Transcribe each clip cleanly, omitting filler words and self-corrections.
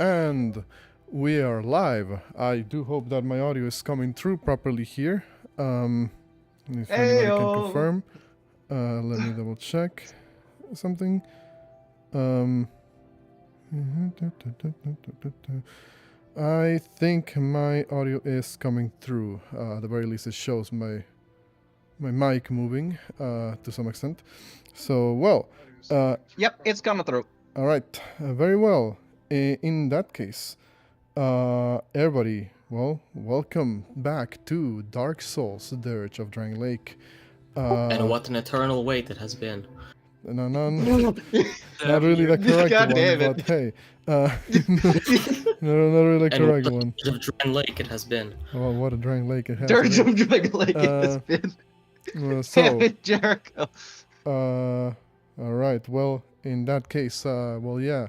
And we are live. I do hope that my audio is coming through properly here. If anybody can Heyo! confirm. Let me double check something. I think my audio is coming through. At the very least, it shows my mic moving to some extent. So, well. Yep, it's coming through. All right, very well. In that case, everybody, well, welcome back to Dark Souls: Dirge of Drangleic. And what an eternal wait it has been. Not really the correct God one, damn it. but hey, not really the And correct what one. of Drangleic it has been. Well, what a Drangleic it has. Dirge of been. Drangleic it has been. Damn So, it, Jericho. all right. Well, in that case, well, yeah,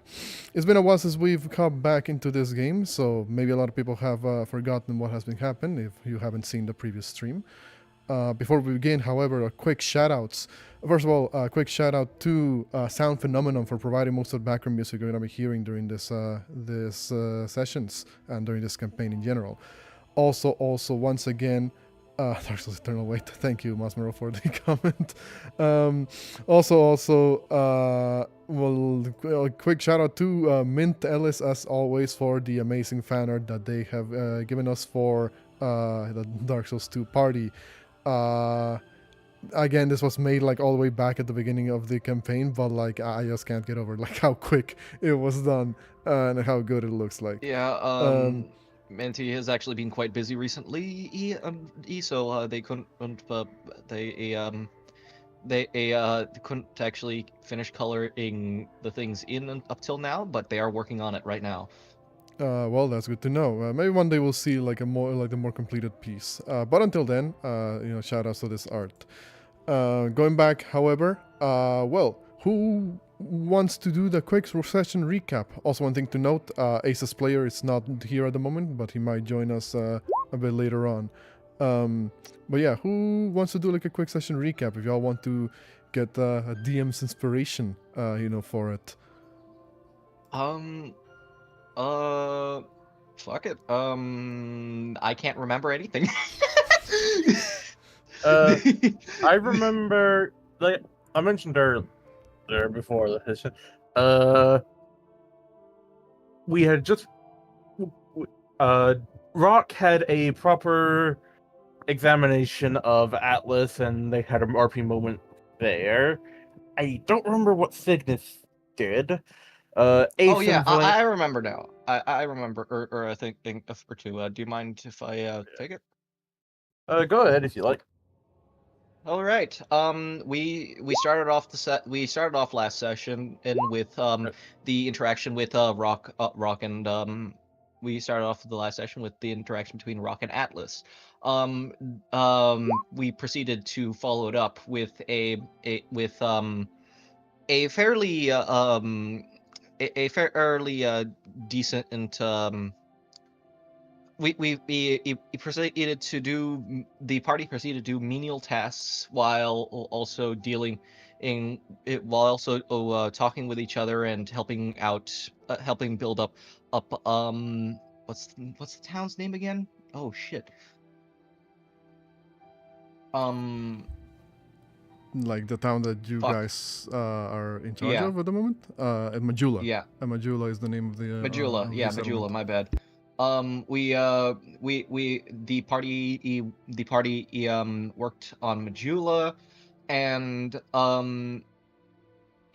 it's been a while since we've come back into this game, so maybe a lot of people have forgotten what has been happening if you haven't seen the previous stream. Before we begin, however, a quick shout-outs. First of all, a quick shout-out to Sound Phenomenon for providing most of the background music you're going to be hearing during this sessions and during this campaign in general. Also, once again, Dark Souls Eternal Wait. Thank you, Masmero, for the comment. Well, a quick shout out to Mint Ellis, as always, for the amazing fan art that they have given us for the Dark Souls 2 party. Again, this was made like all the way back at the beginning of the campaign, but like I just can't get over like how quick it was done and how good it looks like. Yeah, Menti has actually been quite busy recently, so they couldn't couldn't actually finish coloring the things in up till now, but they are working on it right now. Well, that's good to know. Maybe one day we'll see like a more completed piece. But until then, shout outs to this art. Going back, however, well, who wants to do the quick session recap? Also, one thing to note: Ace's player is not here at the moment, but he might join us a bit later on. But yeah, who wants to do like a quick session recap? If y'all want to get a DM's inspiration, for it. Fuck it. I can't remember anything. I remember, like I mentioned earlier before the session, we had just, Rock had a proper examination of Atlas, and they had a RP moment there. I don't remember what Signis did. Ace oh yeah, and Valen- I remember now. I remember, or I think or two. Do you mind if I take it? Go ahead if you like. All right. We started off we started off last session and with the interaction with Rock and we started off the last session with the interaction between Rock and Atlas. We proceeded to follow it up with a fairly decent and we proceeded to do the party proceeded to do menial tasks while also talking with each other and helping build up what's the town's name again? Oh shit. Like the town that you guys are in charge of at the moment? At Majula. Yeah. Majula is the name of the... Majula, Majula, my bad. The party worked on Majula, and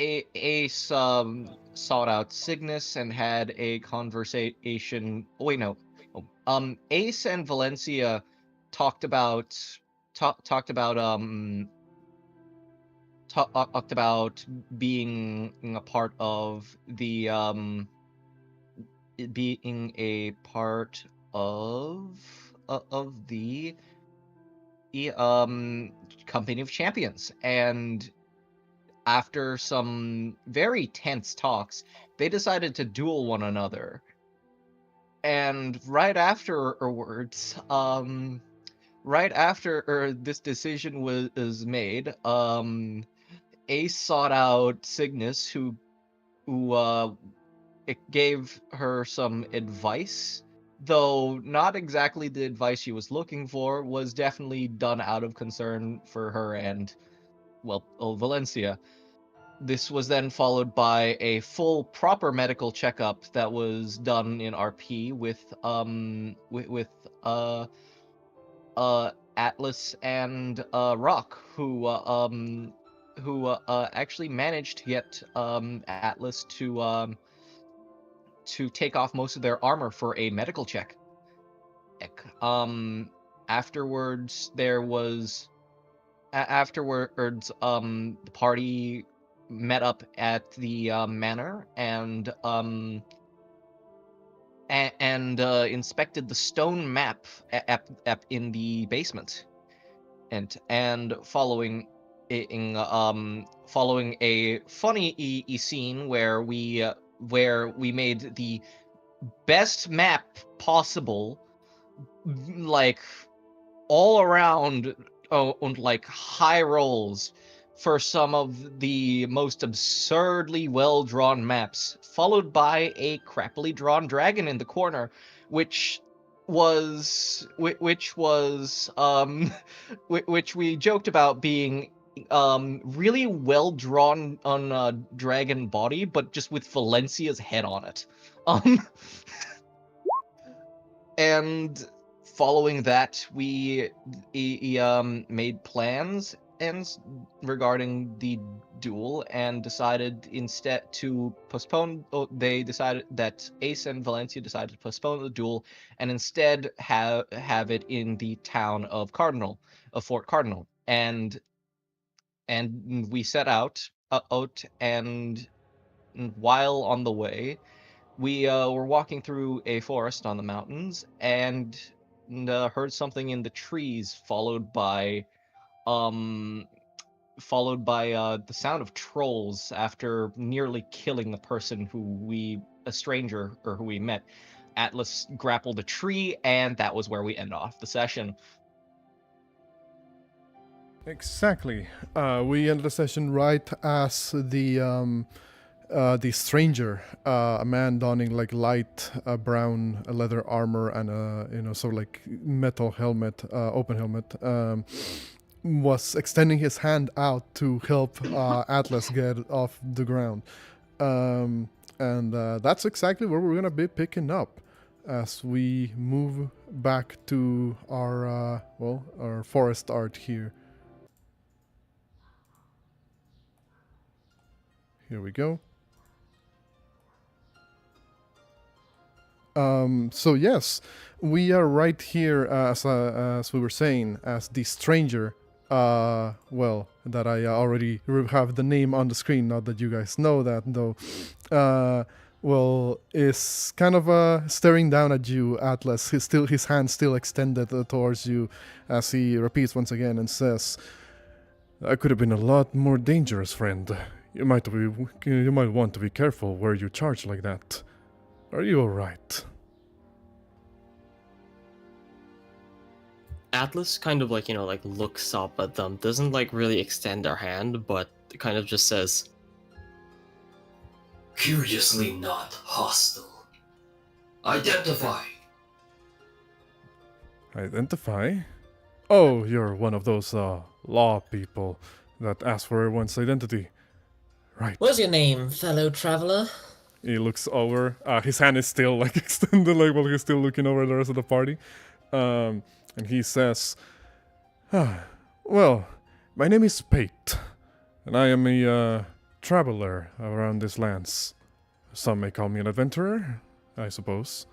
Ace sought out Signis and had a conversation. Oh, wait, no. Ace and Valencia talked about being a part of the being a part of the Company of Champions, and after some very tense talks, they decided to duel one another. And right afterwards, right after this decision was made, Ace sought out Signis, who it gave her some advice, though not exactly the advice she was looking for. Was definitely done out of concern for her and, well, Valencia. This was then followed by a full proper medical checkup that was done in RP with Atlas and Rock, who actually managed to get Atlas to take off most of their armor for a medical check. Afterwards there was the party met up at the manor and inspected the stone map in the basement, and following a funny scene where we made the best map possible, like all around, and like high rolls for some of the most absurdly well-drawn maps, followed by a crappily drawn dragon in the corner, which which we joked about being really well drawn on a dragon body, but just with Valencia's head on it. And following that, we made plans regarding the duel and decided instead to postpone. They decided that Ace and Valencia decided to postpone the duel and instead have it in the town of Fort Cardinal, and we set out, and while on the way, we were walking through a forest on the mountains and heard something in the trees, followed by the sound of trolls after nearly killing the person who we met. Atlas grappled a tree, and that was where we end off the session. Exactly. We ended the session right as the stranger, a man donning like light brown leather armor and a sort of like metal helmet, open helmet, was extending his hand out to help Atlas get off the ground. And that's exactly where we're gonna be picking up as we move back to our our forest art here. Here we go. So yes, we are right here as we were saying, as the stranger. That I already have the name on the screen. Not that you guys know that though. Is kind of staring down at you, Atlas. His hand still extended towards you, as he repeats once again and says, "I could have been a lot more dangerous, friend. You might want to be careful where you charge like that. Are you all right?" Atlas kind of like looks up at them, doesn't like really extend their hand, but kind of just says, "Curiously not hostile. Identify." Identify? Oh, you're one of those law people that ask for everyone's identity. Right. What's your name, fellow traveler? He looks over. His hand is still like extended, like while he's still looking over the rest of the party. And he says, "Well, my name is Pate, and I am a traveler around these lands. Some may call me an adventurer, I suppose."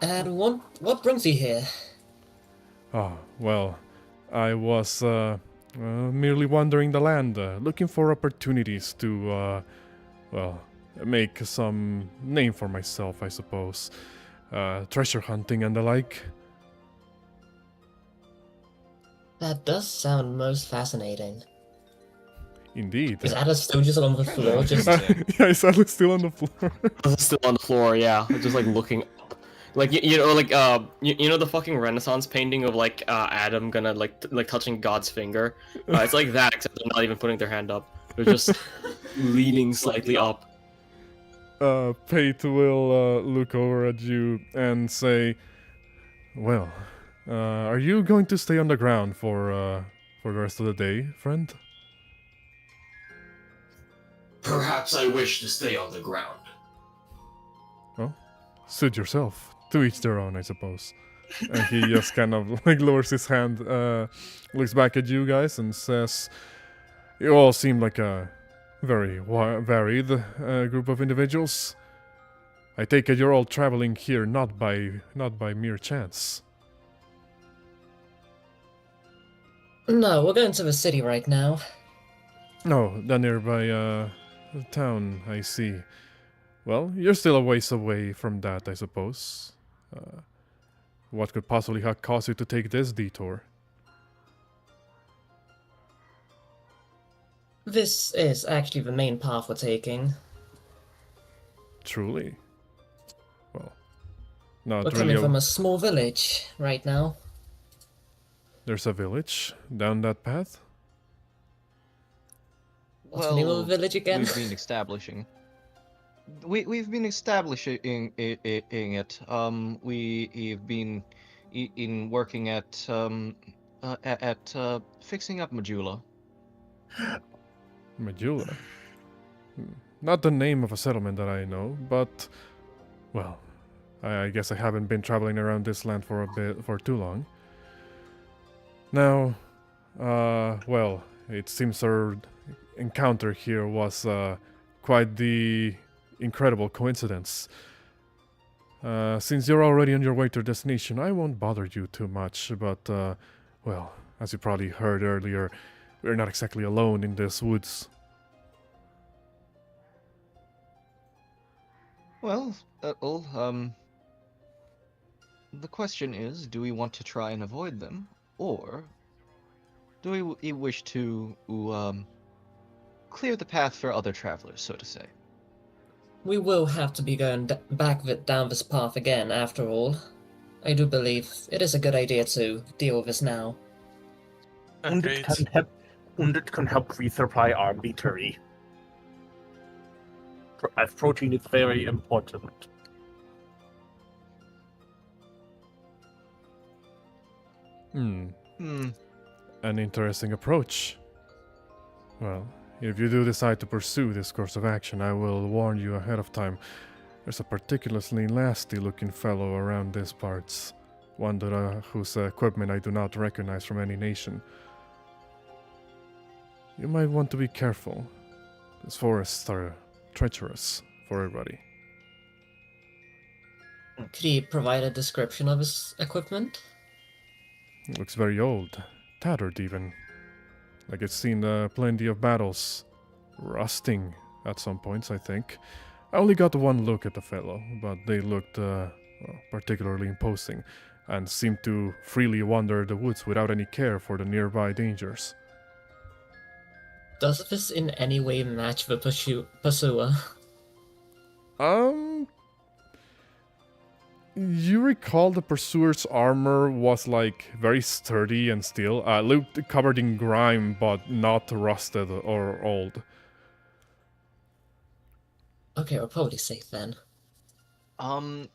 And what brings you here? I was merely wandering the land, looking for opportunities to, make some name for myself, I suppose. Treasure hunting and the like. That does sound most fascinating. Indeed. Is Atlas still just on the floor? Yeah, is Atlas still on the floor? still on the floor, yeah, just like looking up. Like you know, like you know the fucking Renaissance painting of like Adam gonna like touching God's finger. It's like that, except they're not even putting their hand up. They're just leaning slightly up. Pate will look over at you and say, "Well, are you going to stay on the ground for the rest of the day, friend?" Perhaps I wish to stay on the ground. Well, suit yourself. To each their own, I suppose. And he just kind of like lowers his hand, looks back at you guys, and says, "You all seem like a very varied group of individuals. I take it you're all traveling here not by mere chance." No, we're going to the city right now. No, the nearby town, I see. Well, you're still a ways away from that, I suppose. What could possibly have caused you to take this detour? This is actually the main path we're taking. Truly? Well, not We're really. coming from a small village right now. There's a village down that path? What's the name of the village again? We've been establishing. We've been establishing it. We've been in working at fixing up Majula. Majula? Not the name of a settlement that I know, but, well, I guess I haven't been traveling around this land for too long. Now, well, it seems our encounter here was quite the incredible coincidence. Since you're already on your way to your destination, I won't bother you too much, but, well, as you probably heard earlier, we're not exactly alone in these woods. Well, the question is, do we want to try and avoid them, or do we wish to clear the path for other travelers, so to say? We will have to be going down this path again, after all. I do believe it is a good idea to deal with this now. And it can help resupply our meatery. As protein is very important. An interesting approach. Well, if you do decide to pursue this course of action, I will warn you ahead of time. There's a particularly nasty-looking fellow around these parts. One that, whose equipment I do not recognize from any nation. You might want to be careful. These forests are treacherous for everybody. Could he provide a description of his equipment? It looks very old, tattered even. Like it's seen plenty of battles. Rusting at some points, I think. I only got one look at the fellow, but they looked well, particularly imposing, and seemed to freely wander the woods without any care for the nearby dangers. Does this in any way match the pursuer? You recall the pursuer's armor was like very sturdy and steel, looked covered in grime but not rusted or old. Okay, we're probably safe then. Can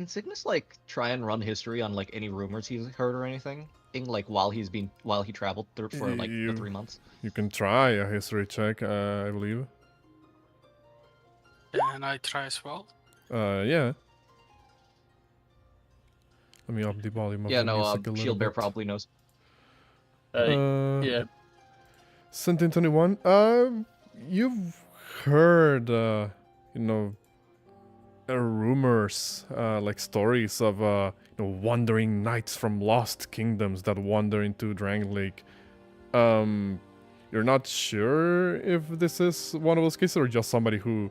Signis like try and run history on like any rumors he's heard or anything? In like while he traveled for like the 3 months. You can try a history check, I believe. And I try as well. Yeah. Let me up the volume of the music a little Shield Bear bit. probably knows. Yeah. 1721. You've heard, rumors, like stories of, wandering knights from lost kingdoms that wander into Drangleic. You're not sure if this is one of those cases or just somebody who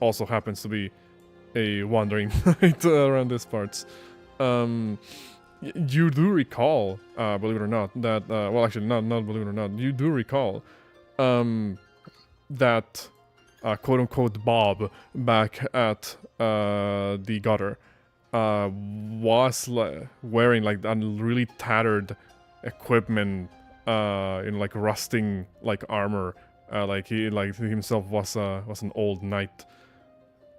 also happens to be a wandering knight around these parts. You do recall, believe it or not, that, well, actually, not believe it or not, you do recall, that, quote-unquote Bob back at, the gutter, was wearing like really tattered equipment, in like rusting like armor. Like he himself was an old knight.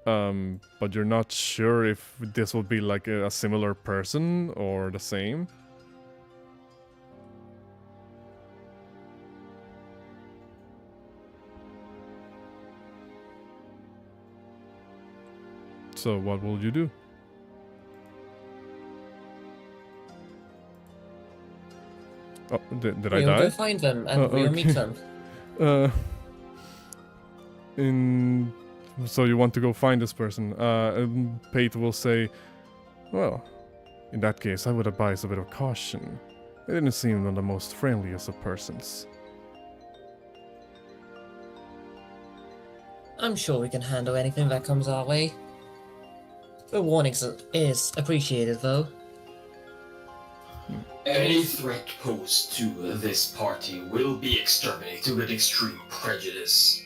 But you're not sure if this would be like a similar person or the same. So what will you do? Oh, did I We'll die? go find them and we'll meet okay. them. So you want to go find this person? Pate will say, well, in that case, I would advise a bit of caution. They didn't seem one of the most friendliest of persons. I'm sure we can handle anything that comes our way. The warnings is appreciated, though. Any threat posed to this party will be exterminated with extreme prejudice.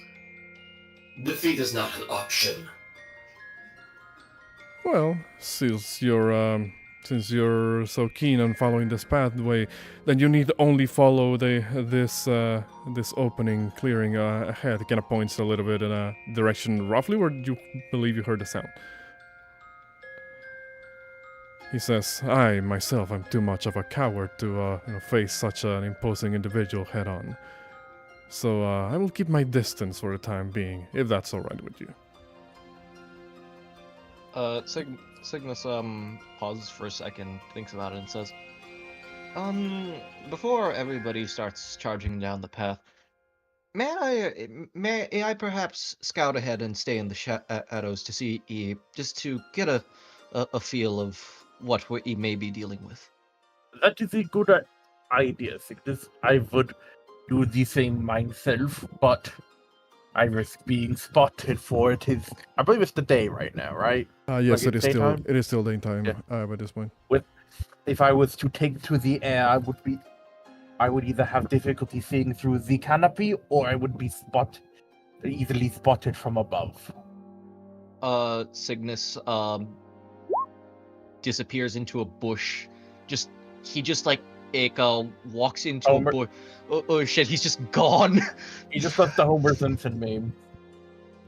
Defeat is not an option. Well, since you're so keen on following this pathway, then you need to only follow this opening clearing ahead. It kind of points a little bit in a direction roughly where you believe you heard the sound. He says, I, myself, am too much of a coward to face such an imposing individual head-on. So I will keep my distance for the time being, if that's alright with you. Signis pauses for a second, thinks about it, and says, before everybody starts charging down the path, may I perhaps scout ahead and stay in the shadows to see, just to get a feel of what we may be dealing with? That is a good idea, Signis. I would do the same myself, but I risk being spotted for it. I believe it's the day right now, right? Yes, Like it daytime? is still daytime Yeah. by this point. If I was to take to the air, I would either have difficulty seeing through the canopy, or I would be easily spotted from above. Signis disappears into a bush. He just like walks into a bush. Oh shit, he's just gone. He just left the Homer Simpson meme.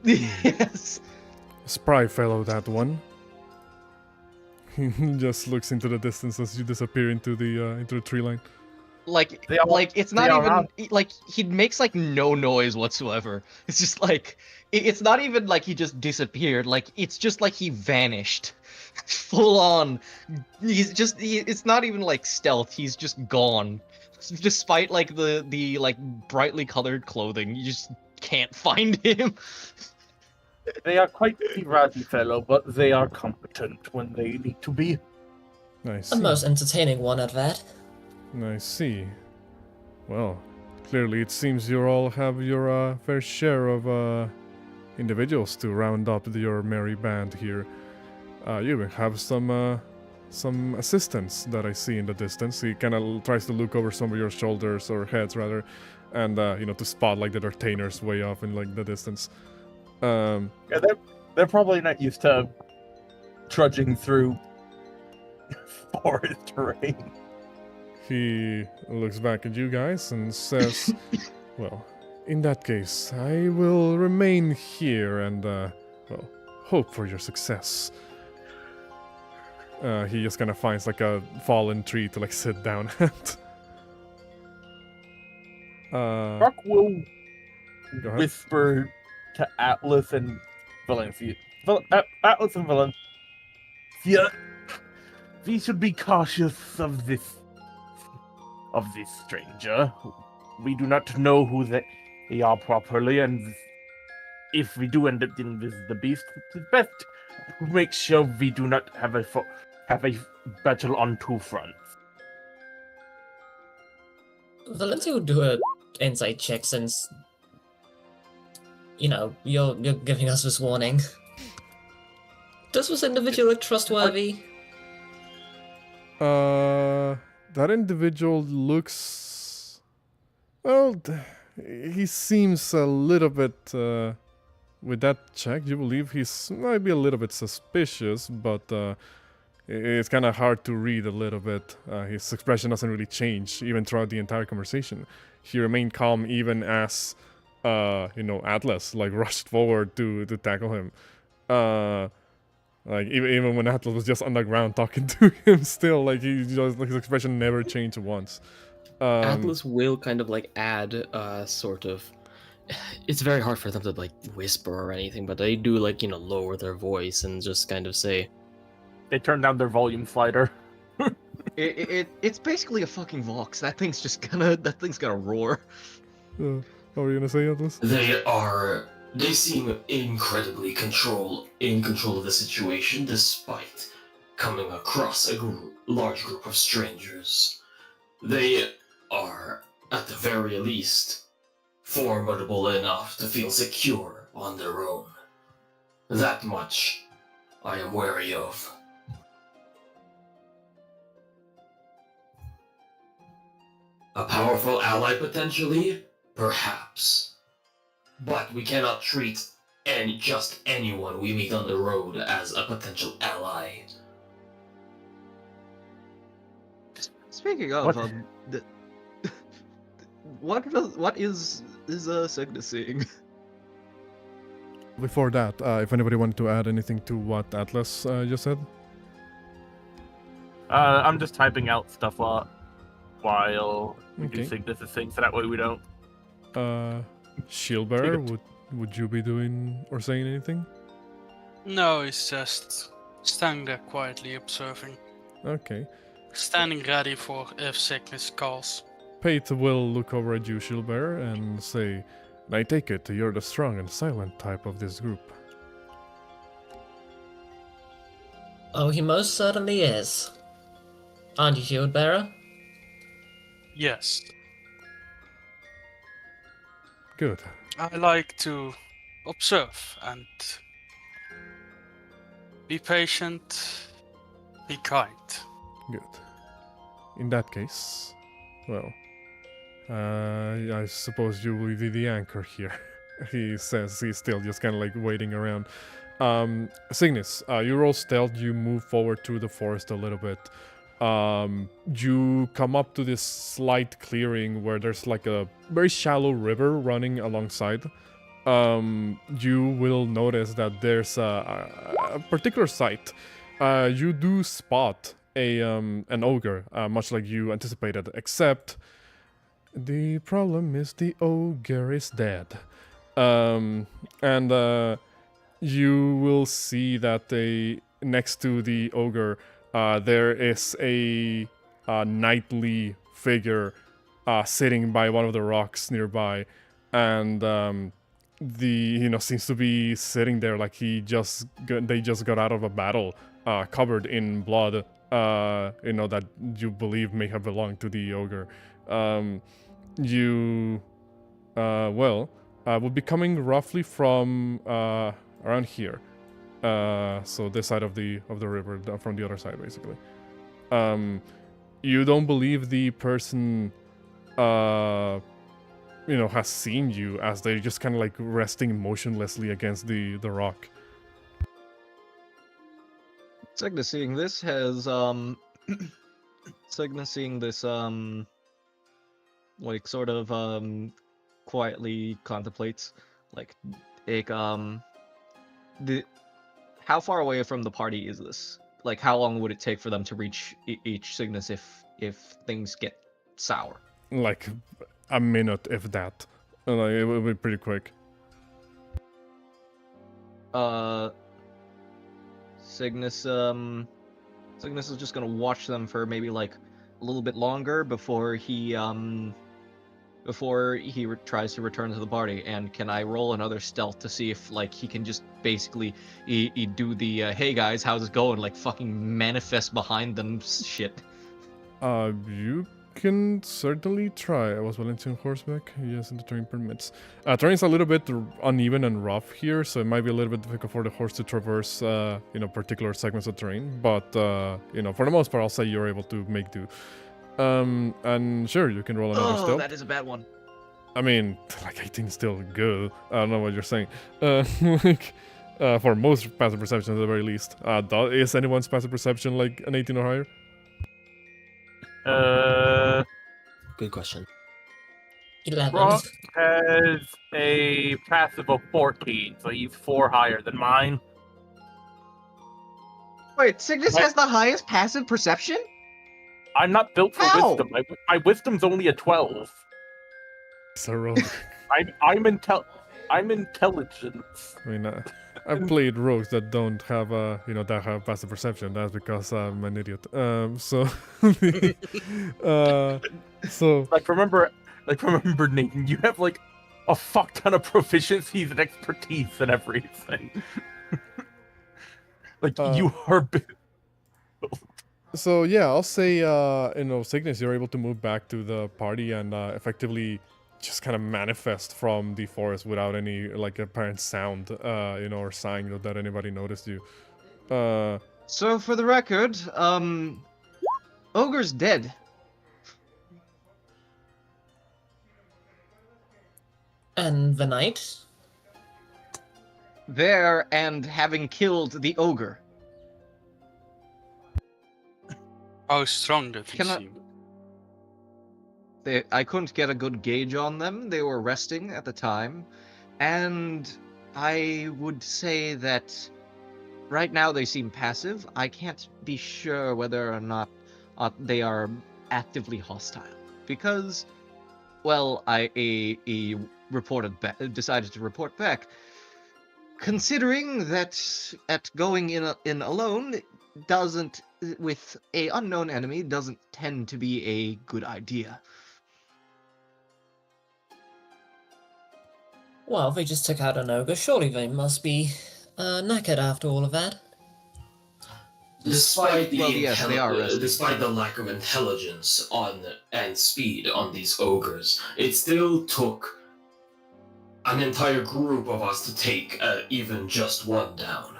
Yes. Spry fellow, that one. He just looks into the distance as you disappear into the tree line. It's not even like he makes like no noise whatsoever. It's just like it's not even like he just disappeared. Like it's just like he vanished, full on. It's not even like stealth. He's just gone, despite like the like brightly colored clothing. You just can't find him. They are quite the ratty fellow, but they are competent when they need to be. I The see. most entertaining one at that. I see. Well, clearly it seems you all have your fair share of individuals to round up your merry band here. You even have some assistants that I see in the distance. He kind of tries to look over some of your shoulders, or heads rather, and to spot like the entertainers way off in like the distance. Yeah, they're probably not used to trudging through forest terrain. He looks back at you guys and says, well, in that case, I will remain here and, hope for your success. He just kind of finds like a fallen tree to like sit down at. Rock will Go ahead. whisper to Atlas and Valencia. Atlas and Valencia. We should be cautious of this stranger. We do not know who they are properly, and if we do end up dealing with the beast, it is best to make sure we do not have a battle on two fronts. Valencia will do a insight check since you're giving us this warning. Does this individual look trustworthy? That individual looks... Well, he seems a little bit... with that check, you believe he's might be a little bit suspicious, but it's kind of hard to read a little bit. His expression doesn't really change even throughout the entire conversation. He remained calm even as, Atlas like rushed forward to tackle him. Like even when Atlas was just on the ground talking to him, still like his expression never changed once. Atlas will kind of like add sort of. It's very hard for them to like whisper or anything, but they do like lower their voice and just kind of say, They turn down their volume slider. It's basically a fucking Vox. That thing's gonna roar. What were you gonna say, Atlas? They seem incredibly in control of the situation, despite coming across a large group of strangers. They are, at the very least, formidable enough to feel secure on their own. That much I am wary of. A powerful ally potentially? Perhaps. But we cannot treat just anyone we meet on the road as a potential ally. Speaking of, what is Signis seeing? Before that, if anybody wanted to add anything to what Atlas just said. I'm just typing out stuff while we do Okay. Signis' thing, so that way we don't. Shieldbearer, Take would you be doing or saying anything? No, he's just standing there quietly observing, Okay. standing ready for if sickness calls. Pate will look over at you, Shieldbearer, and say, I take it you're the strong and silent type of this group. Oh, he most certainly is. Aren't you, Shield Bearer? Yes, Good. I like to observe and be patient, be kind. Good. In that case, well, I suppose you will be the anchor here. He says he's still just kind of like waiting around. Signis, you roll stealth, you move forward through the forest a little bit. You come up to this slight clearing where there's like a very shallow river running alongside. You will notice that there's a particular site. You do spot an ogre, much like you anticipated, except the problem is the ogre is dead. And you will see that next to the ogre, there is a knightly figure sitting by one of the rocks nearby, and seems to be sitting there like they just got out of a battle, covered in blood. That you believe may have belonged to the ogre. Will be coming roughly from around here. So this side of the river, from the other side, basically. You don't believe the person, has seen you, as they're just kind of like resting motionlessly against the rock. Signis seeing this has Signis seeing this like sort of quietly contemplates how far away from the party is this? Like, how long would it take for them to reach each Signis if things get sour? Like a minute, if that. Like, it will be pretty quick. Signis is just gonna watch them for maybe like a little bit longer before he tries to return to the party. And can I roll another stealth to see if like he can just basically he do the hey guys, how's it going, like fucking manifest behind them shit? You can certainly try. I was willing to horseback. Yes, and the terrain permits. Terrain's a little bit uneven and rough here, so it might be a little bit difficult for the horse to traverse, particular segments of terrain. But for the most part, I'll say you're able to make do. And sure, you can roll another stealth. That is a bad one. I mean, like 18 is still good. I don't know what you're saying. For most passive perception at the very least. Is anyone's passive perception like an 18 or higher? Good question. 11. Rock has a passive of 14, so he's 4 higher than mine. Wait, Signis What? has the highest passive perception? I'm not built for How? wisdom. My wisdom's only a 12. So rogue. I'm intelligence. I mean, I've played rogues that don't have that have passive perception. That's because I'm an idiot. So Remember, Nathan, you have like a fuck ton of proficiencies and expertise and everything. You are. So yeah, I'll say Signis, you're able to move back to the party and effectively just kind of manifest from the forest without any like apparent sound, or sign that anybody noticed you. So for the record, Ogre's dead. And the knight? There and having killed the ogre. How strong did he Can I- seem? I couldn't get a good gauge on them. They were resting at the time. And I would say that right now they seem passive. I can't be sure whether or not they are actively hostile. Because, well, I decided to report back. Considering that going in alone with a unknown enemy doesn't tend to be a good idea. Well, if they just took out an ogre, surely they must be knackered after all of that. Despite the Well, yes, they are resting. despite the lack of intelligence and speed on these ogres, it still took an entire group of us to take even just one down.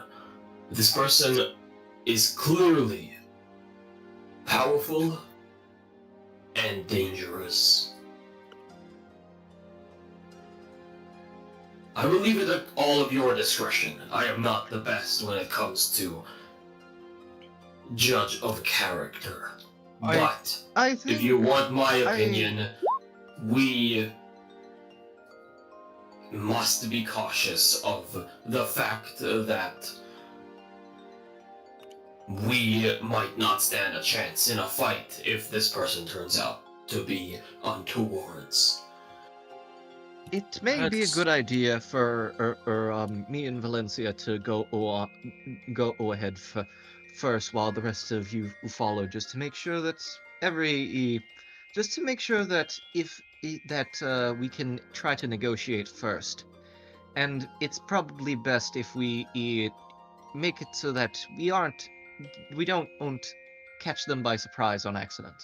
This person is clearly powerful and dangerous. I will leave it at all of your discretion. I am not the best when it comes to judge of character. But I think if you want my opinion, we must be cautious of the fact that we might not stand a chance in a fight if this person turns out to be untowards. it may be a good idea for me and Valencia to go ahead first while the rest of you follow, just to make sure that we can try to negotiate first. And it's probably best if we make it so that we don't catch them by surprise on accident.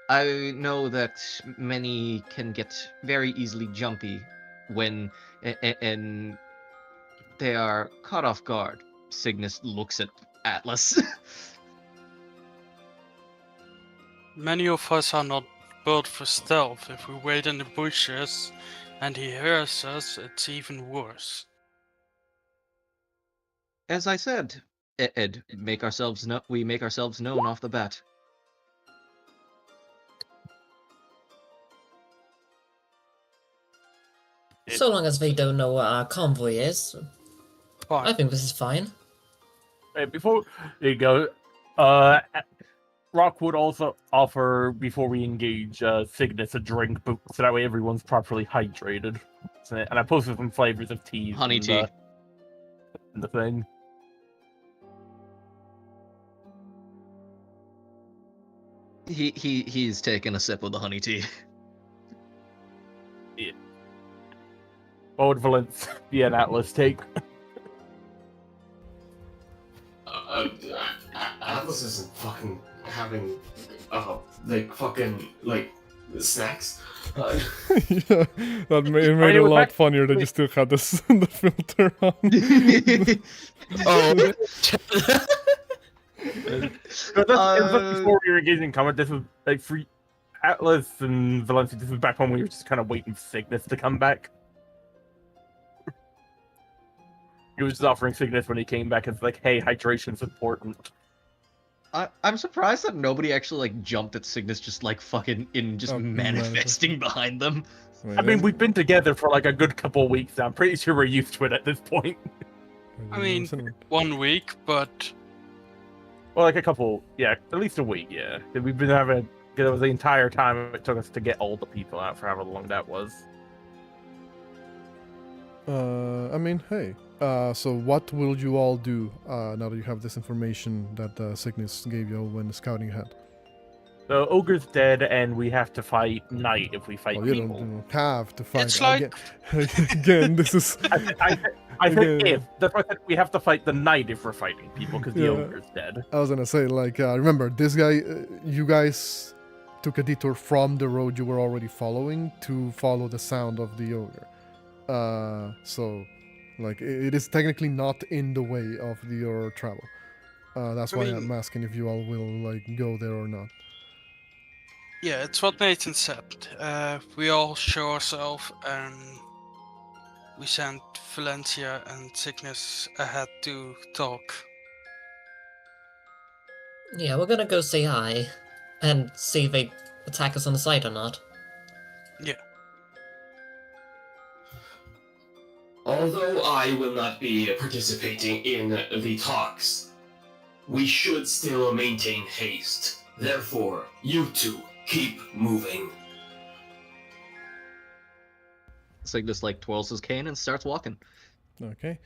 I know that many can get very easily jumpy when and they are caught off guard. Signis looks at Atlas. Many of us are not built for stealth. If we wait in the bushes and he hears us, it's even worse. As I said, Ed, we make ourselves known off the bat. So long as they don't know where our convoy is, I Fine. think this is fine. Hey, before you go, Rock would also offer, before we engage Signis, a drink, so that way everyone's properly hydrated. And I posted some flavors of tea. Honey tea. In the thing. He's taking a sip of the honey tea. Yeah. What would Valencia and Atlas take? Atlas isn't fucking having, snacks. Yeah, that made it a lot funnier that you still had this the filter on. That's before we were engaging in combat. This was like for Atlas and Valencia. This was back when we were just kind of waiting for Signis to come back. He was just offering Signis when he came back. It's like, hey, hydration's important. I'm surprised that nobody actually like jumped at Signis just like fucking in just Oh, manifesting behind them. Wait, I mean, we've been together for like a good couple of weeks now. I'm pretty sure we're used to it at this point. I mean, 1 week, but Well, like a couple, yeah, at least a week, yeah. We've been having, it was the entire time it took us to get all the people out for however long that was. I mean, hey. So what will you all do now that you have this information that Signis gave you when scouting ahead? The ogre's dead, and we have to fight Knight if we fight Well, you people. don't have to fight. it's like Again, this is. I think Okay. if. That's why I said we have to fight the Knight if we're fighting people, because the Yeah. ogre's dead. I was gonna say, like, remember, this guy, you guys took a detour from the road you were already following to follow the sound of the ogre. So, like, it is technically not in the way of your travel. That's I why mean- I'm asking if you all will, like, go there or not. yeah, it's what Nathan said. We all show ourselves and we send Valencia and Signis ahead to talk. Yeah, we're gonna go say hi and see if they attack us on the side or not. Although I will not be participating in the talks, we should still maintain haste. Therefore, you two keep moving. Signis like twirls his cane and starts walking. Okay.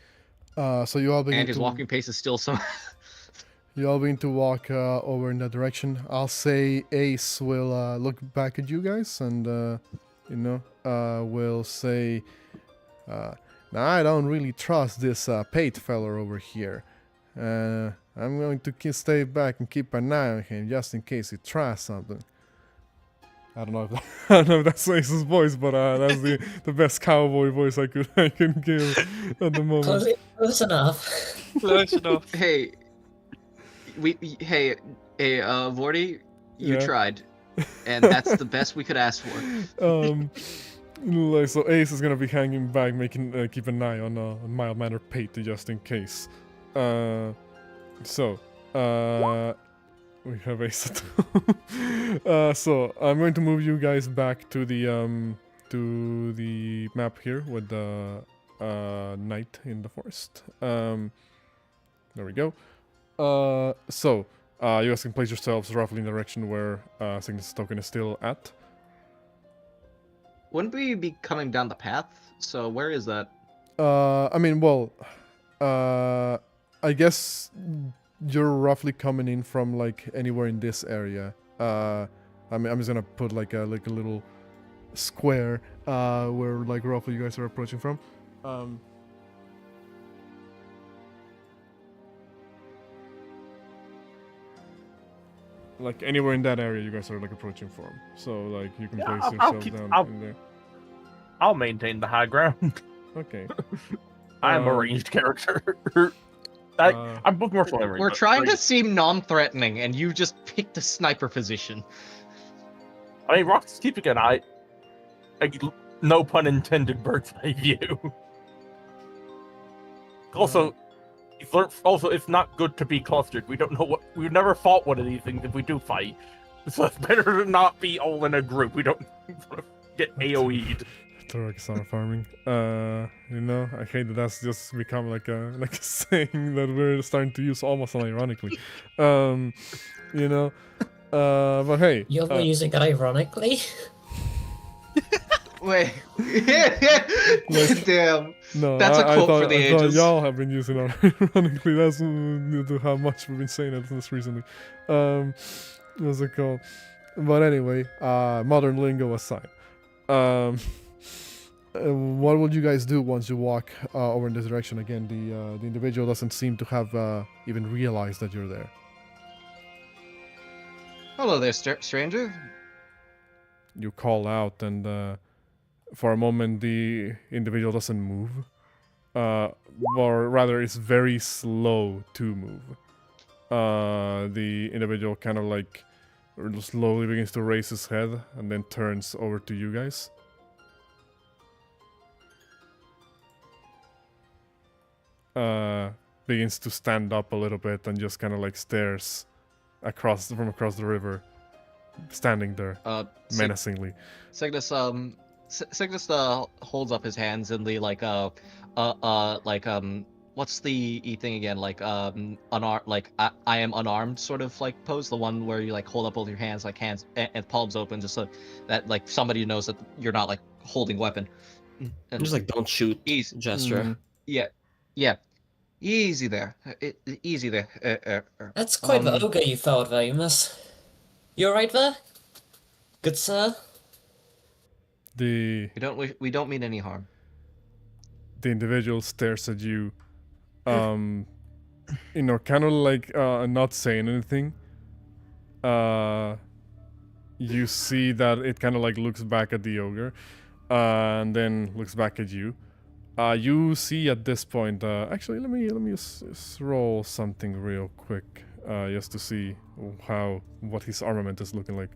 So you all begin And his to walking pace is still some. you all begin to walk over in that direction. I'll say Ace will look back at you guys and will say, "Now I don't really trust this Pate feller over here. I'm going to stay back and keep an eye on him just in case he tries something." I don't know if I don't know if that's Ace's voice, but that's the best cowboy voice I can give at the moment. Close enough. Close enough. hey, hey, Vorti, you Yeah. tried, and that's the best we could ask for. Like, so Ace is gonna be hanging back, making keep an eye on mild mannered Pate just in case. We have Ace at home. So I'm going to move you guys back to the map here with the knight in the forest. There we go. You guys can place yourselves roughly in the direction where Signis' token is still at. Wouldn't we be coming down the path? So where is that? I mean, well, I guess you're roughly coming in from like anywhere in this area. I mean, I'm just gonna put like a little square where like roughly you guys are approaching from. Like anywhere in that area you guys are like approaching from. So like you can Yeah, place I'll yourself keep- down I'll- in there. I'll maintain the high ground. Okay. I'm a Um, ranged character. Uh, I'm both more range. We're but trying to range- seem non-threatening, and you just picked a sniper position. I mean, Rock's keeping an eye. Like, no pun intended, bird's eye view. Also, it's not good to be clustered. We don't know what. We've never fought one of these things if we do fight. So it's better to not be all in a group. We don't get AoE'd. Turok summer farming. I hate that that's just become like a saying that we're starting to use almost unironically. But hey. You're using it ironically? Wait. Like- Damn. No, That's a quote for the I thought ages. y'all have been using it ironically. That's how much we've been saying it this recently. What's it called? But anyway, modern lingo aside. What will you guys do once you walk over in this direction? Again, the individual doesn't seem to have even realized that you're there. Hello there, stranger. You call out, and for a moment, the individual doesn't move, or rather, it's very slow to move. The individual kind of like slowly begins to raise his head and then turns over to you guys. begins to stand up a little bit and just kind of like stares across the river, standing there menacingly. Signis Signis holds up his hands in the what's the thing again, unarmed, I am unarmed sort of like pose, the one where you like hold up both your hands, like hands and palms open, just so that like somebody knows that you're not like holding weapon. And Just like don't shoot easy gesture. yeah, easy there, easy there. That's quite the Um, ogre you fought, Vamus. You alright there? Good sir? The we don't mean any harm. individual stares at you, kind of like not saying anything. You see that it kind of like looks back at the ogre, and then looks back at you. You see at this point. Actually, let me just roll something real quick, just to see what his armament is looking like.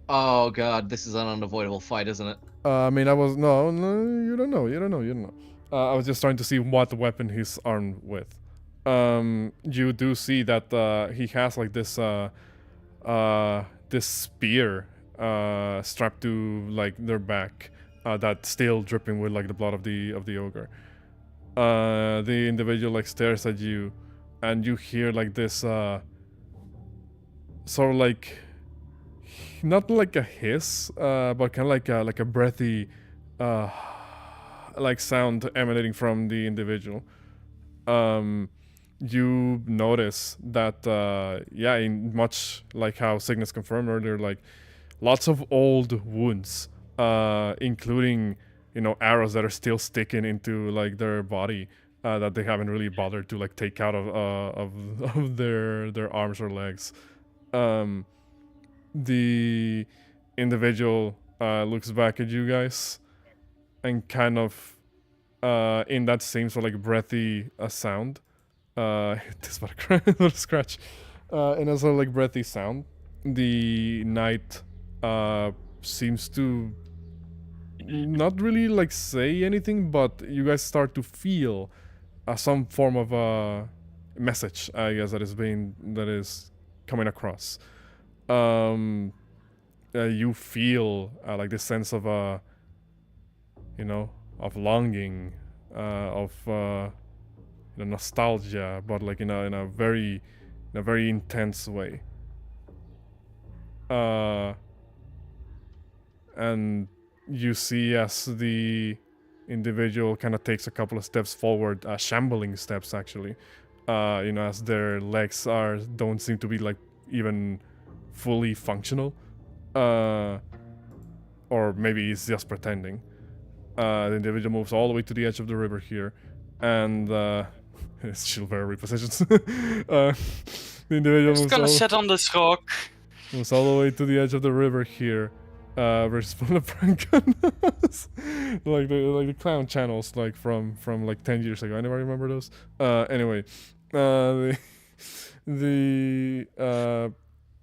Oh god, this is an unavoidable fight, isn't it? I mean, I was no, you don't know. I was just trying to see what weapon he's armed with. You do see that he has like this this spear strapped to like their back, that's still dripping with like the blood of the ogre. The individual like stares at you, and you hear like this sort of like, not like a hiss, but kind of like a breathy, like sound emanating from the individual. You notice that, in much like how Signis confirmed earlier, like lots of old wounds, including arrows that are still sticking into like their body, that they haven't really bothered to like take out of their arms or legs. The individual looks back at you guys and kind of in that same sort of like breathy sound, this what a scratch, in a sort of like breathy sound, the knight seems to not really like say anything, but you guys start to feel some form of a message, I guess, that is coming across. You feel like this sense of of longing, of nostalgia, but like in a very intense way. And you see as the individual kind of takes a couple of steps forward, shambling steps actually, as their legs don't seem to be like even fully functional, or maybe he's just pretending. The individual moves all the way to the edge of the river here, and it's chivalry positions. The individual Just gonna sit on this rock. moves all the way to the edge of the river here, versus full of prank like the clown channels, like from like 10 years ago. I never remember those. Anyway, the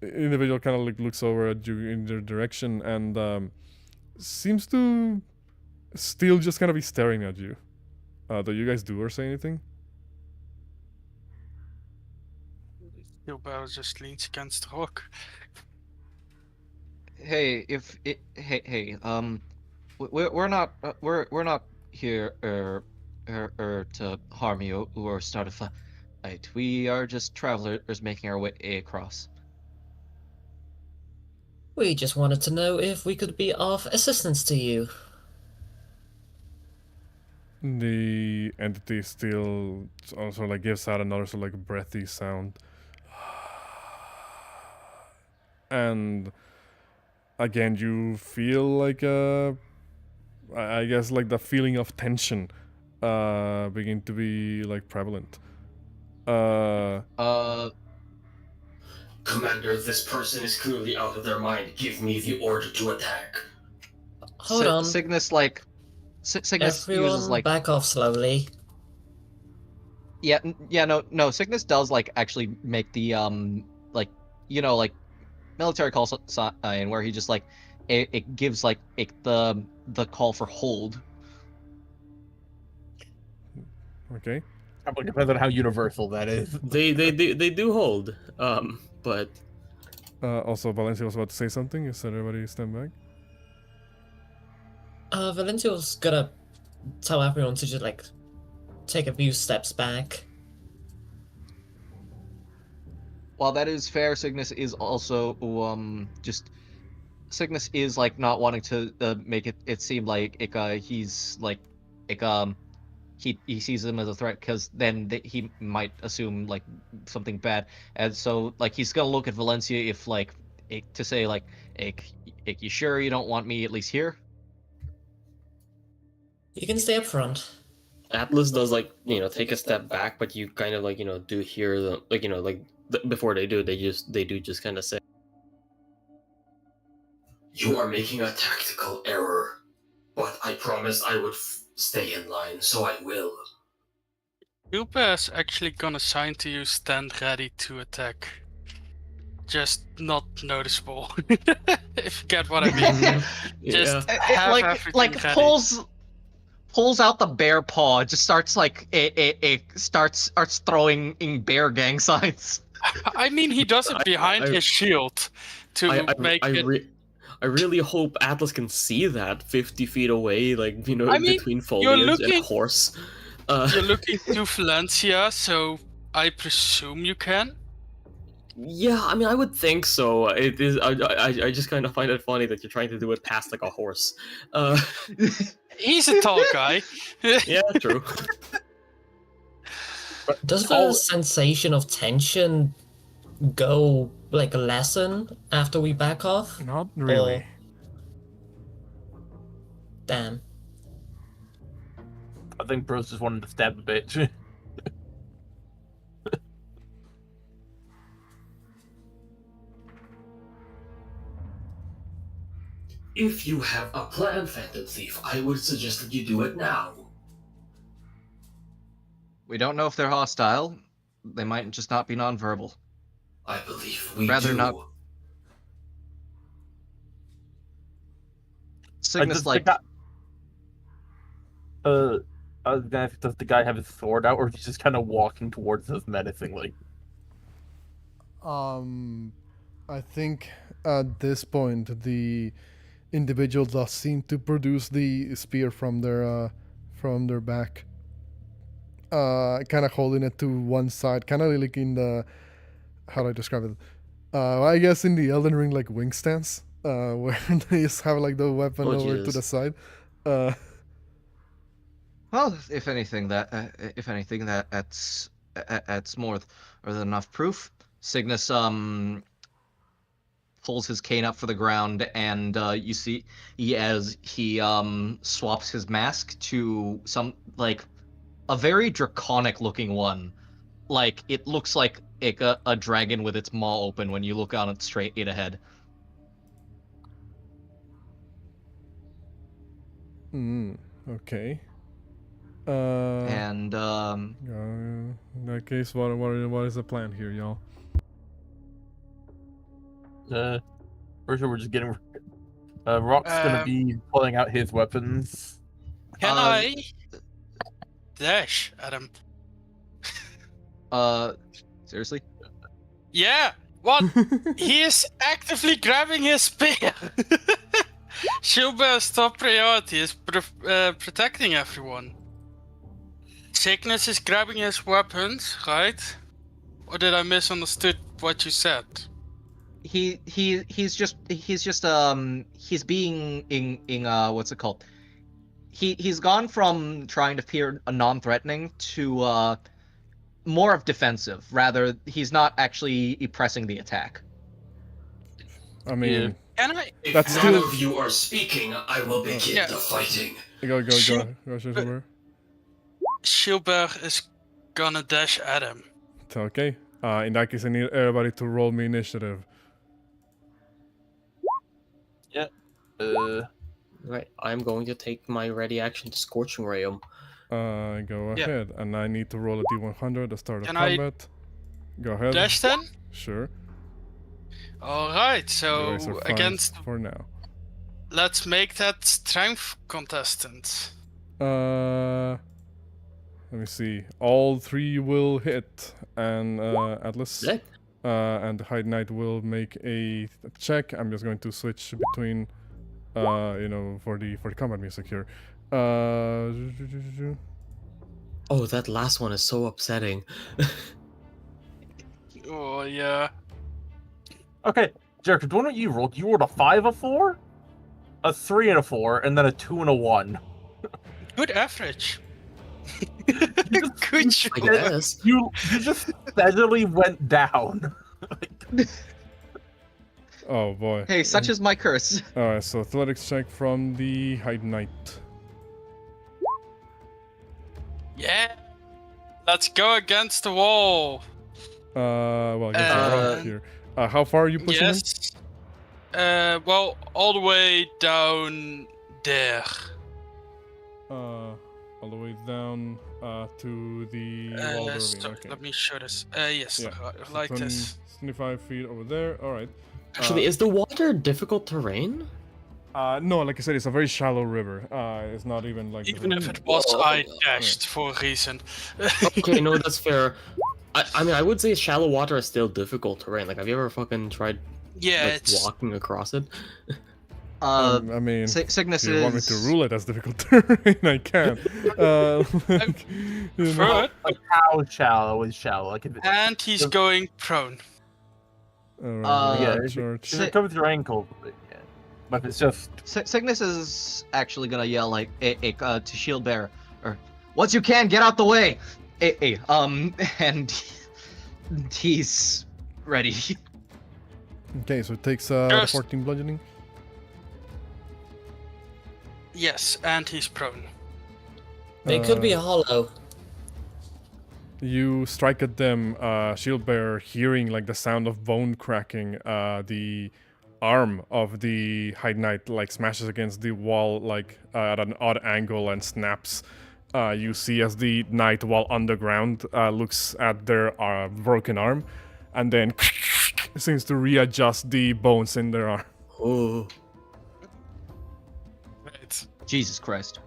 individual kind of like looks over at you in their direction and seems to still just kind of be staring at you. Do you guys do or say anything? Gilbert just leans against the rock. Hey, we're not here to harm you or start a fight. We are just travelers making our way across. We just wanted to know if we could be of assistance to you. The entity still also like gives out another sort of like breathy sound, and again you feel like I guess like the feeling of tension begin to be like prevalent. Commander, this person is clearly out of their mind. Give me the order to attack. Hold on. Signis Signis Everyone uses like back off slowly. no. Signis does like actually make the like military call sign where he just like it gives like the call for hold. Okay. Probably depends on how universal that is. They do hold. But Also, Valencia was about to say something. Is everybody stand back? Valencia's gonna tell everyone to just like take a few steps back. While that is fair, Signis is also Signis is like not wanting to make it seem like he's like he sees him as a threat because then he might assume like something bad, and so like he's gonna look at Valencia if like to say like, you sure you don't want me at least here? You can stay up front. Atlas does like take a step back, but you kind of like do hear them like before they do just kind of say, You are making a tactical error, but I promised I would stay in line, so I will. Yuba is actually gonna sign to you stand ready to attack. Just not noticeable. If you get what I mean. Just yeah. have like everything ready. pulls out the bear paw, just starts like starts throwing in bear gang signs. I mean, he does it behind his shield to make it. I really hope Atlas can see that 50 feet away, like I mean, between foliage and horse. You're looking to Valencia, so I presume you can. Yeah, I mean, I would think so. It is. I just kind of find it funny that you're trying to do it past like a horse. He's a tall guy. Yeah, true. Does the sensation of tension go like lessen after we back off? Not really. Or... Damn. I think Bros just wanted to stab a bitch. If you have a plan, Phantom Thief, I would suggest that you do it now. We don't know if they're hostile. They might just not be nonverbal. I believe we Rather do. not. Signis like I was gonna ask, does the guy have his sword out, or is he just kind of walking towards us menacingly? I think at this point the individual does seem to produce the spear from their back, kind of holding it to one side, kind of like in the, how do I describe it? I guess in the Elden Ring like wing stance, where they just have like the weapon over to the side. Well, if anything, that adds more than enough proof. Signis pulls his cane up for the ground, and you see as he swaps his mask to some like a very draconic looking one. Like it looks like a dragon with its maw open when you look on it straight ahead. Okay. And in that case, what is the plan here, y'all? First we're just getting. Rock's gonna be pulling out his weapons. Can I dash at him? Seriously? Yeah. What? He is actively grabbing his spear. Shilba's top priority is protecting everyone. Signis is grabbing his weapons, right? Or did I misunderstood what you said? He's being in what's it called? He's gone from trying to appear non-threatening to more of defensive. Rather, he's not actually pressing the attack. I mean, Can I? If That's none still- of you are speaking, I will begin the fighting. go, Shilber. Shilberg is gonna dash at him. Okay. In that case, I need everybody to roll me initiative. Right, I'm going to take my ready action to Scorching Ray him. Go Yeah. ahead, and I need to roll a d100 at the start of Can I combat. Go ahead. Dash then? Sure. Alright, so Anyways, we're fine against. for now. Let's make that strength contestant. Let me see. All 3 will hit, and Atlas Sick. and the Hide Knight will make a check. I'm just going to switch between, for the combat music here. Oh, that last one is so upsetting. Oh yeah. Okay, Jared, why don't you roll? You rolled a 5, a 4, a 3, and a 4, and then a 2 and a 1. Good average. just- Good I job. guess. You just steadily went down. Oh boy. Hey, such is my curse. Alright, so athletics check from the Hide Knight. Yeah. Let's go against the wall. Well, I guess you're up here. How far are you pushing him? Yes. Well, all the way down there. All the way down to the wall of the Stop, ravine. Okay. let me show this. Yes, Yeah, like 20, this. 25 feet over there. All right. Actually, is the water difficult terrain? No, like I said, it's a very shallow river. It's not even like. Even if it was, I dashed for a reason. Okay, no, that's fair. I mean, I would say shallow water is still difficult terrain. Like, have you ever fucking tried Yeah, like, it's walking across it? I mean, Signis if you want me is. to rule it as difficult terrain, I can. Like, you know. But, Like how shallow is shallow? Like if it, and he's going prone. Alright, yeah, yeah, if church. it covers your ankle, but yeah. But if it's just Signis is actually gonna yell like, to shield bearer, or once you can, get out the way. And he's ready. Okay, so it takes Just- 14 bludgeoning. Yes, and he's prone. They could be hollow. You strike at them, shield bearer, hearing like the sound of bone cracking. The arm of the Hide Knight like smashes against the wall like at an odd angle and snaps. You see as the knight, while underground, looks at their broken arm, and then seems to readjust the bones in their arm. Oh. Right. Jesus Christ.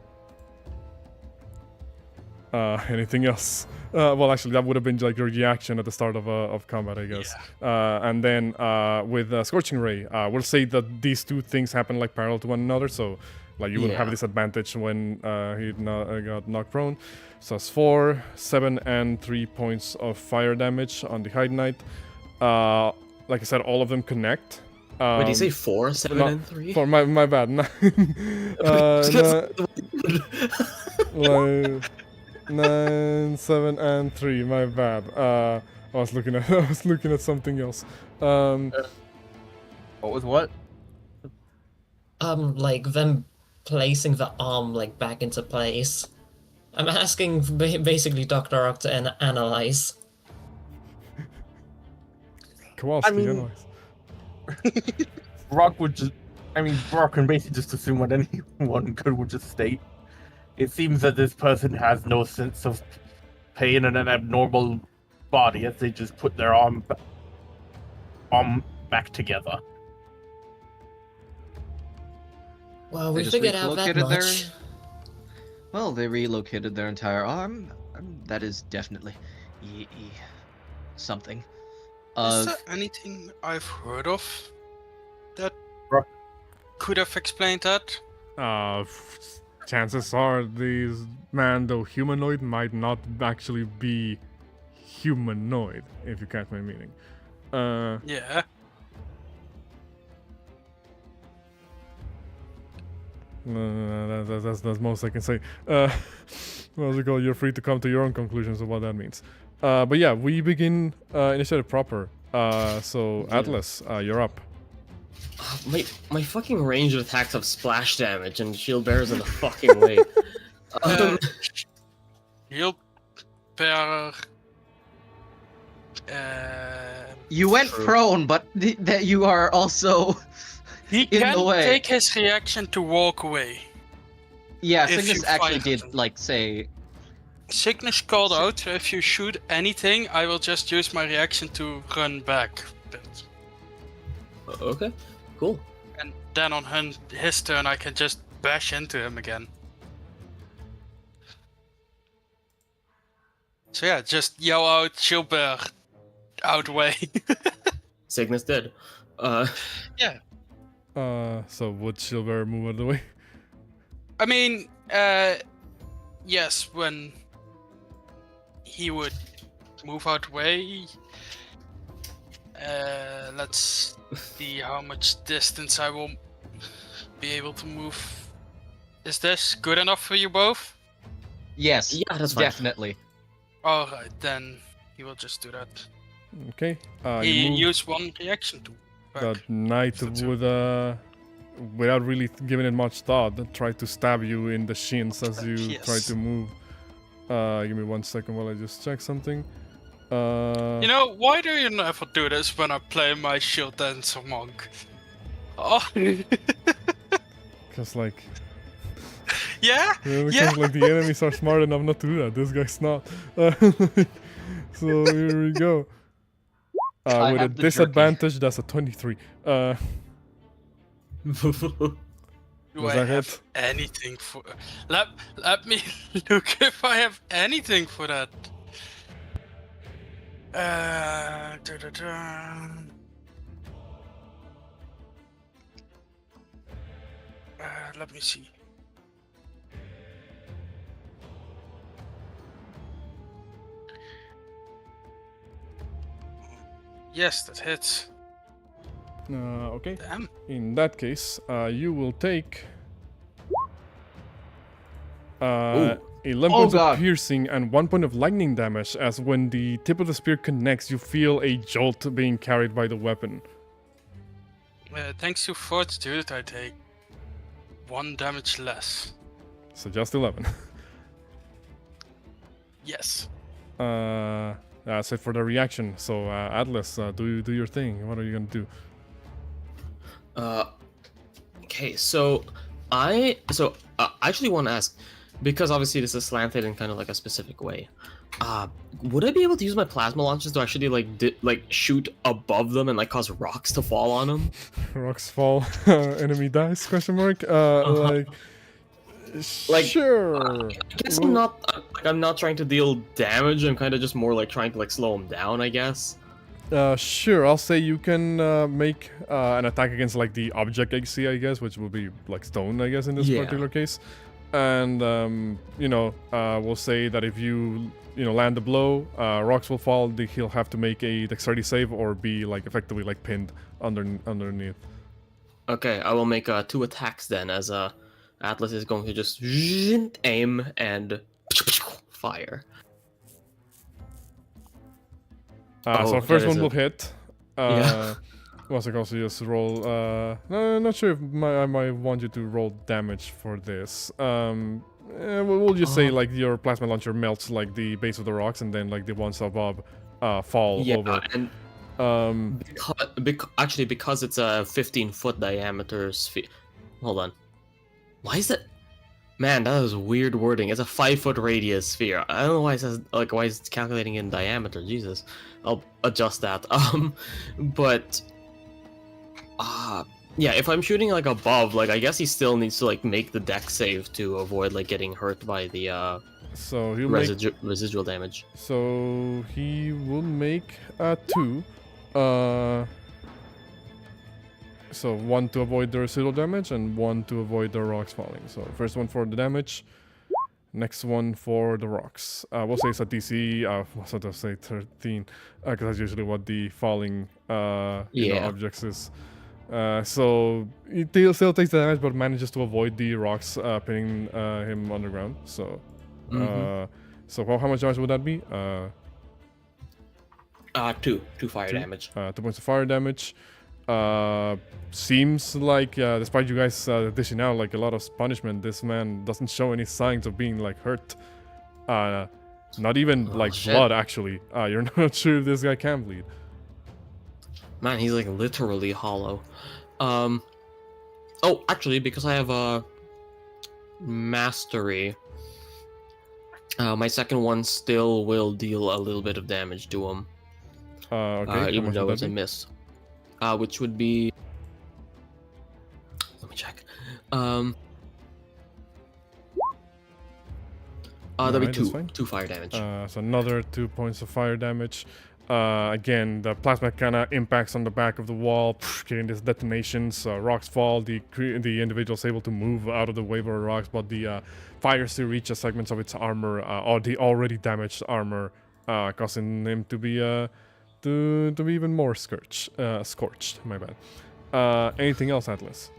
Anything else? Well, actually, that would have been like your reaction at the start of combat, I guess. And then with Scorching Ray, we'll say that these two things happen like parallel to one another, so like you will have Yeah. disadvantage when he got knocked prone. So that's 4, 7, and 3 points of fire damage on the Hide Knight. Like I said, all of them connect. Wait, did you say 4, 7, no, and 3? For my bad. Like 9, 7, and 3. My bad. I was looking at something else. what was what? Like them placing the arm like back into place. I'm asking basically Dr. Rock to analyze. Kowalski, I mean- anyways. Brock would just, Brock can basically just assume what anyone would just state. It seems that this person has no sense of pain and an abnormal body as they just put their arm back together. Well, They we just figured out that relocated much. Well, they relocated their entire arm. That is definitely something. Is there anything I've heard of that Rock. could have explained that? Chances are these man, though humanoid, might not actually be humanoid, if you catch my meaning. Yeah. That's most I can say. What's it called? You're free to come to your own conclusions of what that means. But yeah, we begin initiative proper. So Atlas, you're up. My fucking range of attacks have splash damage and shield bearers in the fucking way. Shield bearer. You went True. prone, but that you are also. He In can the way. take his reaction to walk away. Yeah, If Signis you actually fire did him. like say. Signis called out, so if you shoot anything, I will just use my reaction to run back. But, Okay, cool. and then on his turn, I can just bash into him again. So yeah, just yell out Gilbert out way. Signis did. Yeah. So would Silver move out of the way? I mean, yes, when he would move out way. Let's see how much distance I will be able to move. Is this good enough for you both? Yes, Yeah, that's fine. definitely. Alright, then he will just do that. Okay. He You move used one reaction to that back. knight the two. would, without really giving it much thought, try to stab you in the shins as you try Yes. to move. Give me 1 second while I just check something. You know, why do you never do this when I play my shield dancer monk? Oh, Because like, yeah? because Yeah. like the enemies are smart enough not to do that. This guy's not. So here we go. I With a have the jerky. disadvantage, that's a 23. Do Does I that have hit? anything for... Let me look if I have anything for that. Let me see. Yes, that hits. Okay. Damn. In that case, you will take Ooh. 11 Oh, points God. of piercing and 1 point of lightning damage, as when the tip of the spear connects, you feel a jolt being carried by the weapon. Thanks to Fortitude, I take 1 damage less. So just 11. Yes. That's it for the reaction. So Atlas, do your thing. What are you gonna do? Okay, so I actually want to ask, because obviously this is slanted in kind of like a specific way. Would I be able to use my plasma launchers to actually like shoot above them and like cause rocks to fall on them? Rocks fall, enemy dies? Question mark. Like, Sure. I guess Well, I'm not trying to deal damage. I'm kind of just more like trying to like slow them down, I guess. Sure. I'll say you can make an attack against like the object AC, I guess, which would be like stone, I guess, in this Yeah. particular case. And we'll say that if you land the blow, rocks will fall. He'll have to make a dexterity save or be like effectively like pinned underneath. Okay, I will make 2 attacks then, as Atlas is going to just aim and fire. So that first is one will a- hit. Yeah. What's it called? So just roll. No, not sure if I might want you to roll damage for this. We'll just say like your plasma launcher melts like the base of the rocks, and then like the ones above fall Yeah, over. and actually, because it's a 15-foot diameter sphere. Hold on. Why is it? Man, that was weird wording. It's a 5-foot radius sphere. I don't know why it says why it's calculating in diameter. Jesus, I'll adjust that. But yeah, if I'm shooting like above, like I guess he still needs to like make the dex save to avoid like getting hurt by the So he'll make. residual damage. So he will make 2. So 1 to avoid the residual damage and 1 to avoid the rocks falling. So first one for the damage, next one for the rocks. We'll say it's a DC. We'll sort of say 13, because that's usually what the falling objects is. So he still takes the damage, but manages to avoid the rocks pinning him underground. So, so how much damage would that be? 2 fire 2? damage. 2 points of fire damage. Seems like, despite you guys dishing out like a lot of punishment, this man doesn't show any signs of being like hurt. Not even like shit. blood, actually. You're not sure if this guy can bleed. Man, he's like literally hollow. Oh, actually, because I have a mastery, my second one still will deal a little bit of damage to him. Okay. how Even much though would it's that a be? miss. Which would be. Let me check. There'll be Alright, that's two. fine. 2 fire damage. So another 2 points of fire damage. Again, the plasma kind of impacts on the back of the wall, getting these detonations. Rocks fall. The individual's able to move out of the wave of rocks, but the fire still reaches segments of its armor, or the already damaged armor, causing him to be to be even more scorched. My bad. Anything else, Atlas?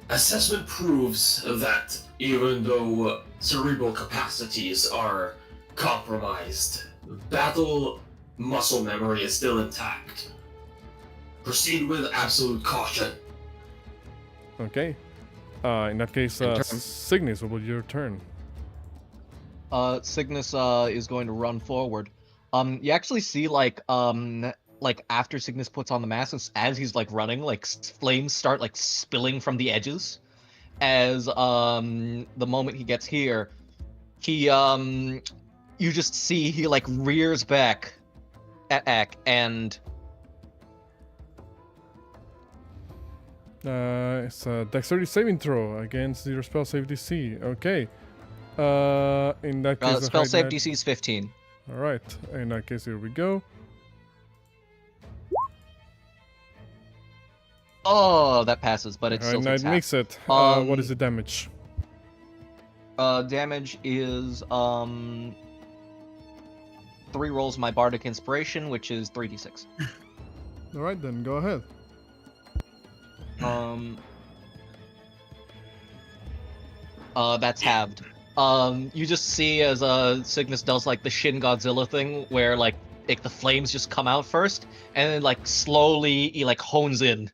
Assessment proves that even though cerebral capacities are compromised, battle muscle memory is still intact. Proceed with absolute caution. Okay. In that case, Signis, what will your turn? Signis is going to run forward. You actually see like after Signis puts on the mask, as he's like running, like flames start like spilling from the edges. As the moment he gets here, he you just see he like rears back at Ak and It's a dexterity saving throw against your spell save DC. Okay. In that case, spell save DC is 15. All right. In that case, here we go. Oh, that passes, but it still takes half. Makes it. What is the damage? Damage is 3 rolls of my bardic inspiration, which is 3d6. All right, then go ahead. That's halved. You just see as Signis does like the Shin Godzilla thing, where like the flames just come out first, and then like slowly he like hones in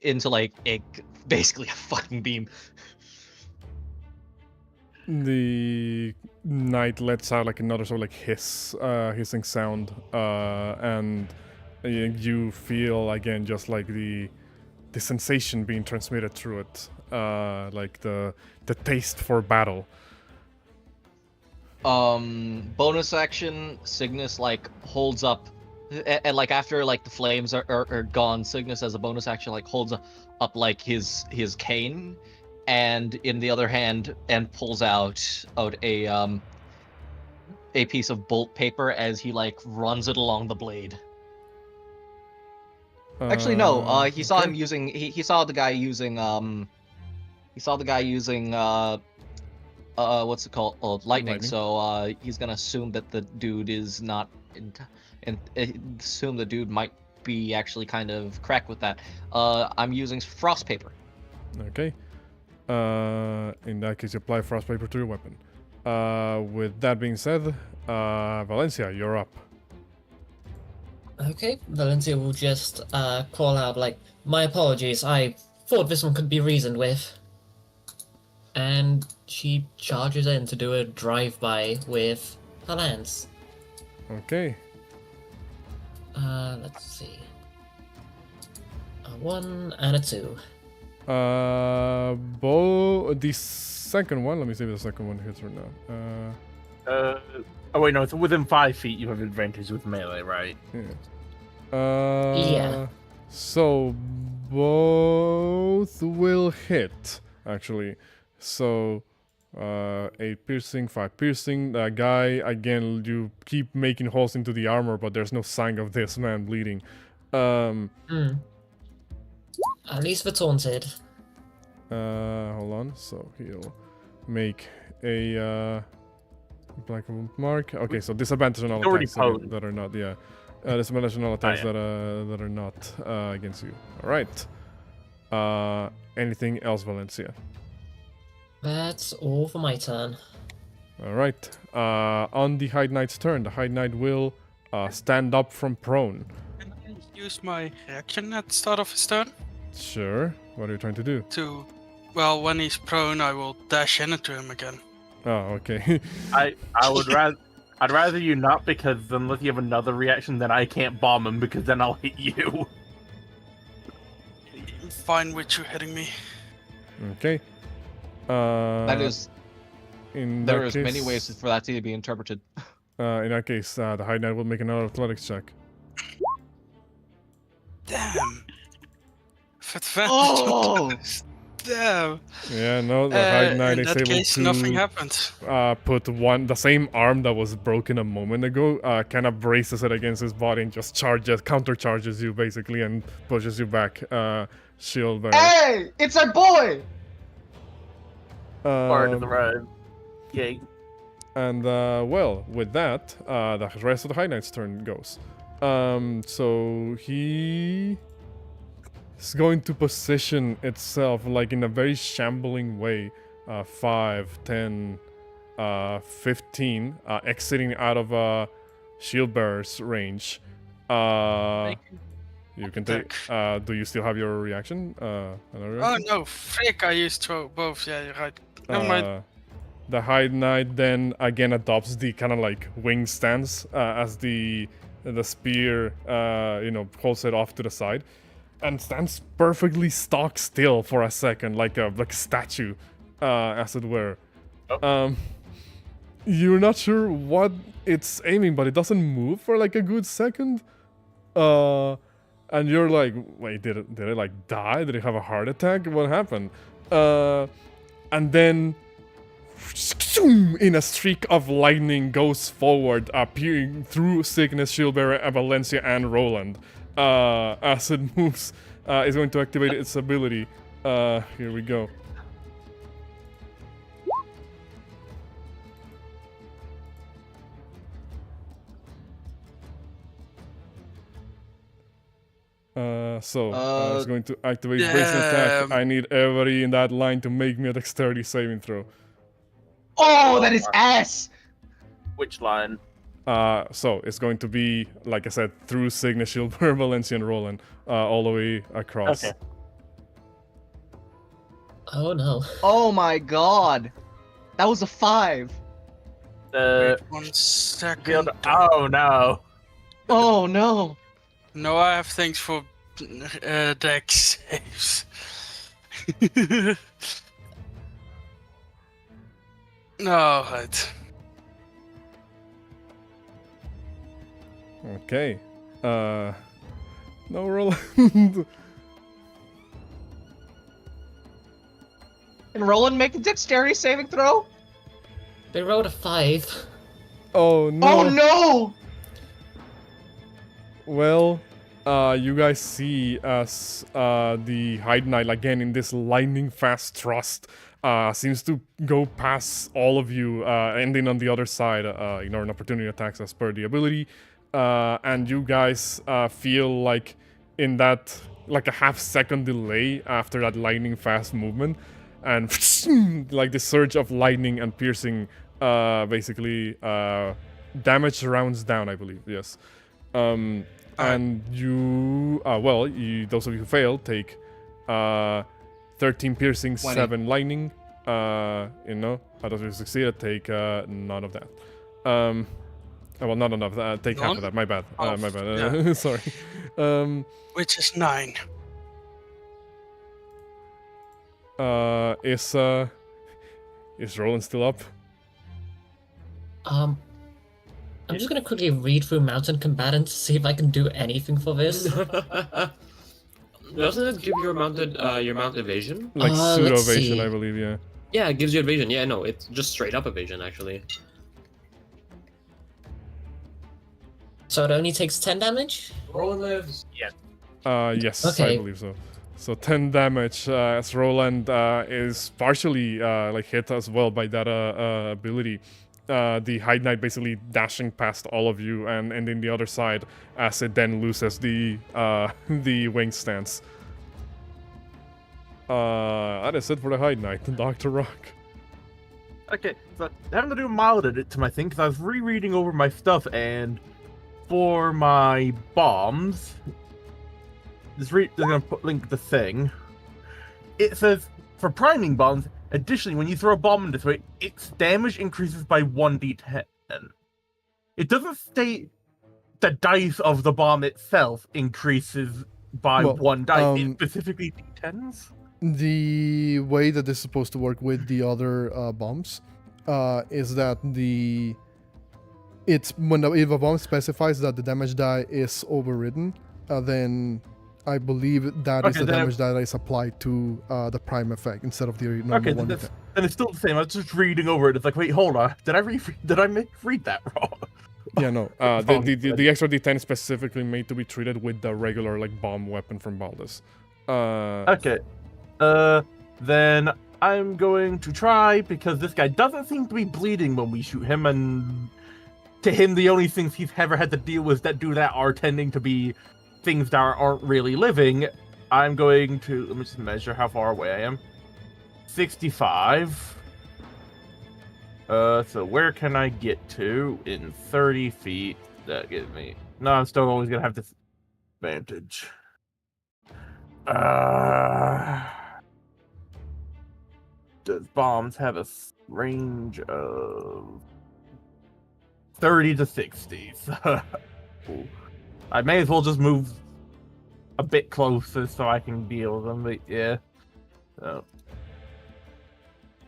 into like basically a fucking beam. The knight lets out like another sort of like hissing sound, and you feel again just like the sensation being transmitted through it, like the taste for battle. Bonus action, Signis like holds up, and like after like the flames are gone, Signis as a bonus action like holds up like his cane, and in the other hand and pulls out a piece of bolt paper as he like runs it along the blade. Actually, no. He saw him using. He saw the guy using. He saw the guy using. What's it called? Oh, lightning. So he's gonna assume that the dude is not, and assume the dude might be actually kind of cracked with that. I'm using frost paper. Okay. In that case, you apply frost paper to your weapon. With that being said, Valencia, you're up. Okay, Valencia will just call out like, "My apologies, I thought this one could be reasoned with." And she charges in to do a drive-by with her lance. Okay. Let's see. A 1 and a 2. The second one, let me see if the second one hits or not. Oh wait, no, it's within 5 feet. You have advantage with melee, right? Yeah. Yeah. So both will hit, actually. So 8 piercing, 5 piercing. That guy, again, you keep making holes into the armor, but there's no sign of this man bleeding. At least they're taunted. Hold on. So he'll make a black mark. Okay, so disadvantage on all attacks that are not. Yeah, disadvantage on all attacks that are not against you. All right. Anything else, Valencia? That's all for my turn. All right. On the Hide Knight's turn, the Hide Knight will stand up from prone. Can I use my reaction at the start of his turn? Sure. What are you trying to do? Well, when he's prone, I will dash into him again. Oh, okay. I would rather. I'd rather you not, because unless you have another reaction, then I can't bomb him, because then I'll hit you. I'm fine with you hitting me. Okay. There is case, many ways for that to be interpreted. In that case, the High Knight will make another athletics check. Damn. With advantage. Oh! Damn. Yeah, no, the Hide Knight In is that able case, nothing to happened. put the same arm that was broken a moment ago, kind of braces it against his body and just countercharges you basically, and pushes you back. Shield bearer. Hey, it's our boy. Part of the ride. Yay. And well, with that, the rest of the High Knight's turn goes. So he is going to position itself like in a very shambling way. 5, 10, 15, exiting out of shield bearer's range. You can take. Do you still have your reaction? Another Oh reaction? no, frick! I used both. Yeah, you're right. Never mind. The High Knight then again adopts the kind of like wing stance as the spear, pulls it off to the side, and stands perfectly stock still for a second, like a statue, as it were. Oh. You're not sure what it's aiming, but it doesn't move for like a good second. And you're like, wait, did it like die? Did it have a heart attack? What happened? And then in a streak of lightning goes forward, appearing through Signis, Shieldbearer, Valencia, and Roland. As it moves, is going to activate its ability. Here we go. It's going to activate brazen attack. I need everybody in that line to make me a dexterity saving throw. Oh, that is ass. Which line? So it's going to be, like I said, through Signa, Shieldbearer, Valencia, and Roland, all the way across. Okay. Oh no. Oh my god. That was a 5. Wait 1 second. Oh no. Oh no. No, I have things for dex saves. No, right. Okay. No, Roland. Can Roland make a dexterity saving throw? They rolled a 5. Oh no. Oh no! Well, you guys see as the Hide Knight, again in this lightning fast thrust, seems to go past all of you, ending on the other side, ignoring opportunity attacks as per the ability. And you guys feel like in that, like a half-second delay after that lightning fast movement, and like the surge of lightning and piercing, basically, damage rounds down, I believe, yes. And you, those of you who failed take 13 piercing, 20. 7 lightning. Those of you who succeeded take none of that. Well, not enough. Take half None? of that. My bad. Oh, My bad. yeah. Sorry. Which is 9. Is Roland still up? I'm just gonna quickly read through Mountain Combatant to see if I can do anything for this. Doesn't it give your mounted evasion? Like pseudo let's evasion, see. I believe. Yeah. Yeah, it gives you evasion. Yeah, no, it's just straight up evasion actually. So it only takes 10 damage? Roland lives. Yes, Okay. I believe so. So 10 damage as Roland is partially like hit as well by that ability. The Hide Knight basically dashing past all of you and ending the other side as it then loses the wing stance. That is it for the Hide Knight, Dr. Rock. Okay, so having to do a mild edit to my thing because I was rereading over my stuff, and for my bombs, they're gonna link the thing. It says for priming bombs, additionally, when you throw a bomb in this way, its damage increases by 1d10. It doesn't state the dice of the bomb itself increases by 1 dice. It specifically d10s. The way that this is supposed to work with the other bombs is that if a bomb specifies that the damage die is overridden, then I believe that is Okay, the then- damage that is applied to the prime effect instead of the normal Okay, one. then it's still the same. I was just reading over it. It's like, wait, hold on. Did I read that wrong? Yeah, no. Wrong. The extra D10 is specifically made to be treated with the regular like bomb weapon from Baldus. Okay. Then I'm going to try, because this guy doesn't seem to be bleeding when we shoot him, and to him the only things he's ever had to deal with that do that are tending to be things that aren't really living. I'm going to, let me just measure how far away I am. 65. So where can I get to in 30 feet? That gives me... No, I'm still always gonna have this advantage. Does bombs have a range of 30 to 60? Ooh. I may as well just move a bit closer so I can deal with them, but yeah. So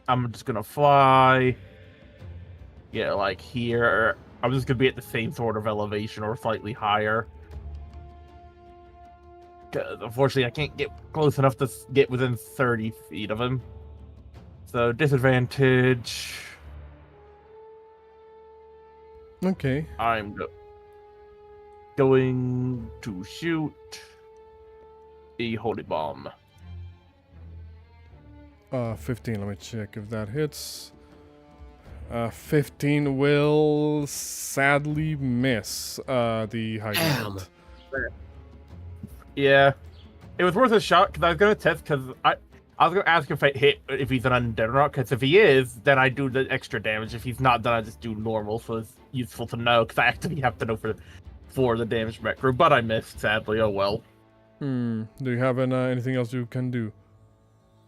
I'm just gonna fly. Yeah, like here. I'm just gonna be at the same sort of elevation or slightly higher. Because unfortunately I can't get close enough to get within 30 feet of him. So disadvantage. Okay. I'm going to shoot a holy bomb. 15. Let me check if that hits. 15 will sadly miss the high Damn. ground. Yeah, it was worth a shot because I was gonna test because I was gonna ask if I hit if he's an undead or not. Because if he is, then I do the extra damage. If he's not, then I just do normal. So it's useful to know because I actually have to know for the damage macro. But I missed sadly. Oh well. Do you have anything else you can do?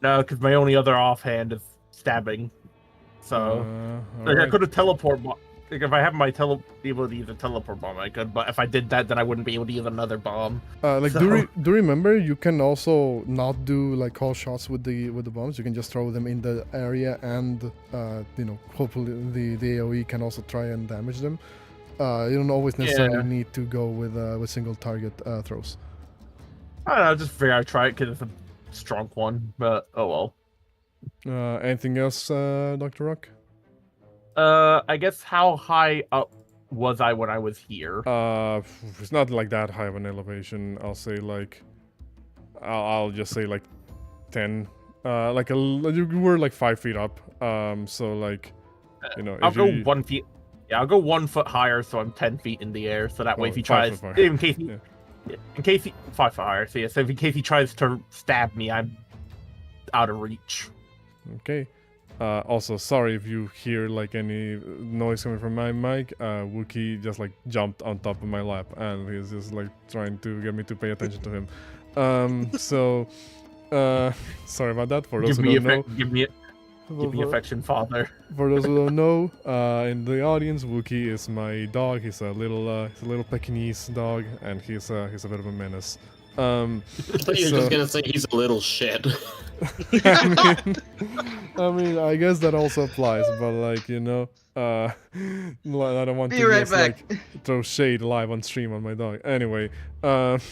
No, because my only other offhand is stabbing. So like, I could have teleport. Like if I have my able to use a teleport bomb, I could. But if I did that, then I wouldn't be able to use another bomb. Like So- do remember you can also not do like call shots with the bombs. You can just throw them in the area, and hopefully the AOE can also try and damage them. You don't always necessarily need to go with single target throws. I don't know. Just figure I'd try it because it's a strong one. But oh well. Anything else, Dr. Rock? I guess how high up was I when I was here? It's not like that high of an elevation. I'll say like, I'll just say like 10. Like you were like 5 feet up. So like, I'll if go you, 1 feet. Yeah, I'll go 1 foot higher, so I'm 10 feet in the air. So that way, Oh, if he 5 tries, foot higher. in case he, Yeah. in case he 5 foot higher. So yeah, so in case he tries to stab me, I'm out of reach. Okay. Also, sorry if you hear like any noise coming from my mic. Wookie just like jumped on top of my lap, and he's just like trying to get me to pay attention to him. So, sorry about that. For those who don't know, Give me affection, father. For those who don't know, in the audience, Wookie is my dog. He's a little Pekingese dog, and he's a bit of a menace. I thought you were just gonna say he's a little shit. I mean, I guess that also applies, but like I don't want Be to right just back. like throw shade live on stream on my dog. Anyway, Looking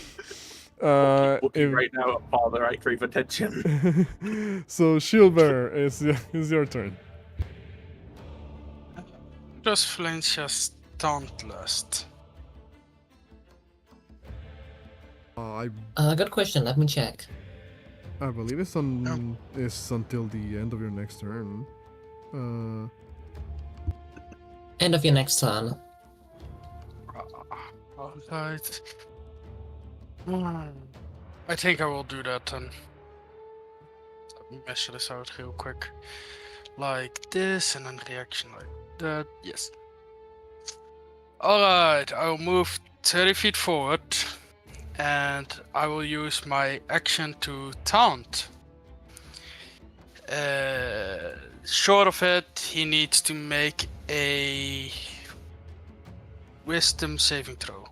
right now, father, I crave attention. so Shieldbearer is your turn. Does Valencia's Dauntless? Good question. Let me check. I believe it's is until the end of your next turn. End of your next turn. Alright. I think I will do that then. Let me measure this out real quick. Like this, and then reaction like that. Yes. Alright, I'll move 30 feet forward. And I will use my action to taunt. Short of it, he needs to make a wisdom saving throw.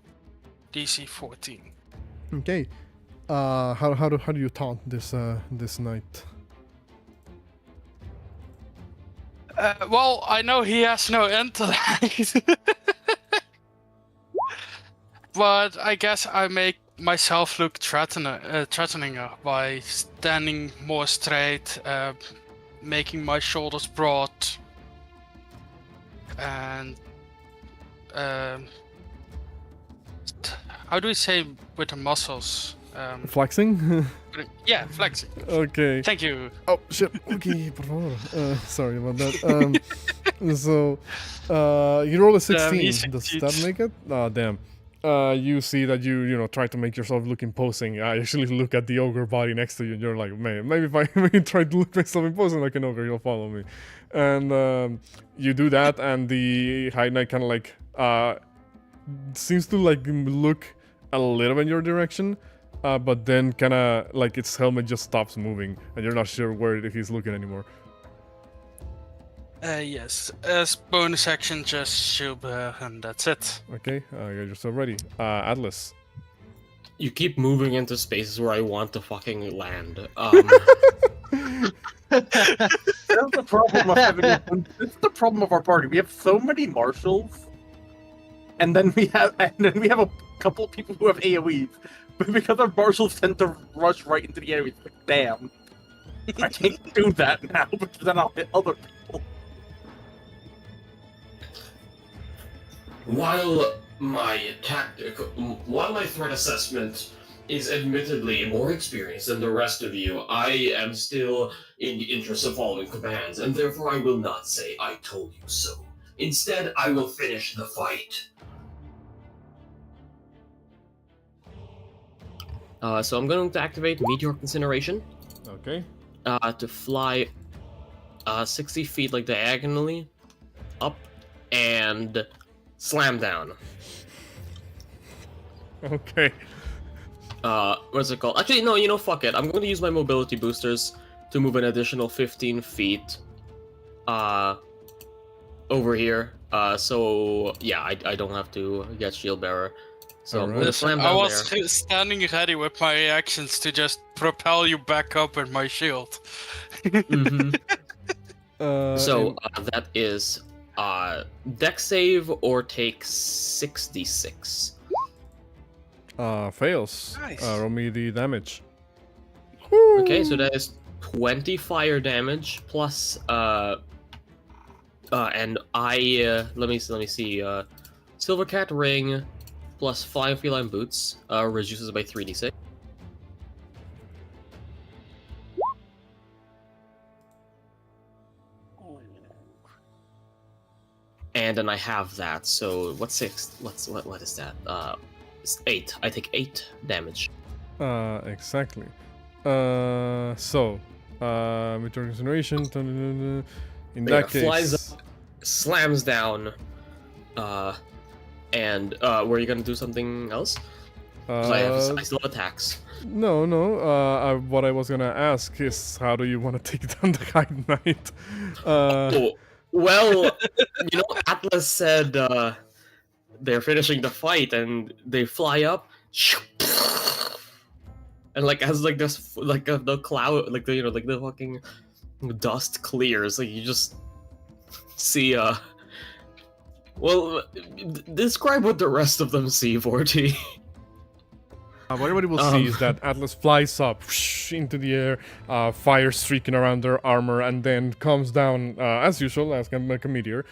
DC 14. Okay. How do you taunt this knight? Well, I know he has no intellect. But I guess I make myself look threatening by standing more straight, making my shoulders broad, and how do we say with the muscles? Flexing? Yeah, flexing. Okay. Thank you. Oh, shit. Okay, por favor. Sorry about that. So, you roll a 16. easy Does cheat. that make it? Oh, damn. You see that you try to make yourself look imposing. I actually look at the ogre body next to you, and you're like, man, maybe if I try to look myself imposing like an ogre, you'll follow me. And you do that, and the High Knight kind of like seems to like look a little bit in your direction, but then kind of like its helmet just stops moving, and you're not sure where he's looking anymore. Yes. As bonus action, just shield bear, and that's it. Okay, get yourself ready. Atlas. You keep moving into spaces where I want to fucking land. That's the problem of having. This is the problem of our party. We have so many marshals, and then we have a couple of people who have AOEs. But because our marshals tend to rush right into the area, it's like, damn, I can't do that now because then I'll hit other people. While my threat assessment is admittedly more experienced than the rest of you, I am still in the interest of following commands, and therefore I will not say I told you so. Instead, I will finish the fight. So I'm going to activate Meteor Incineration Okay. to fly 60 feet like diagonally up and slam down. Okay. What's it called? Actually, no, fuck it. I'm going to use my mobility boosters to move an additional 15 feet over here. So, yeah, I don't have to get Shield Bearer. So I'm going to slam I down was there. standing ready with my reactions to just propel you back up with my shield. Mhm. So And- that is deck save or take 66. fails. Nice. Roll me the damage. Okay, so that is 20 fire damage plus and I let me see Silver Cat ring plus 5 feline boots reduces by 3d6. And then I have that. So what's 6? What is that? It's 8. I take 8 damage. Exactly. So, Meteor Incineration. In that case, flies up, slams down, and were you gonna do something else? 'Cause I still have attacks. No. What I was gonna ask is, how do you want to take down the High Knight? Oh, well, Atlas said they're finishing the fight, and they fly up, and like as like this, like the cloud, like the like the fucking dust clears, like you just see well, describe what the rest of them see, Vorti. What everybody will see is that Atlas flies up into the air, fire streaking around their armor, and then comes down, as usual, like a meteor,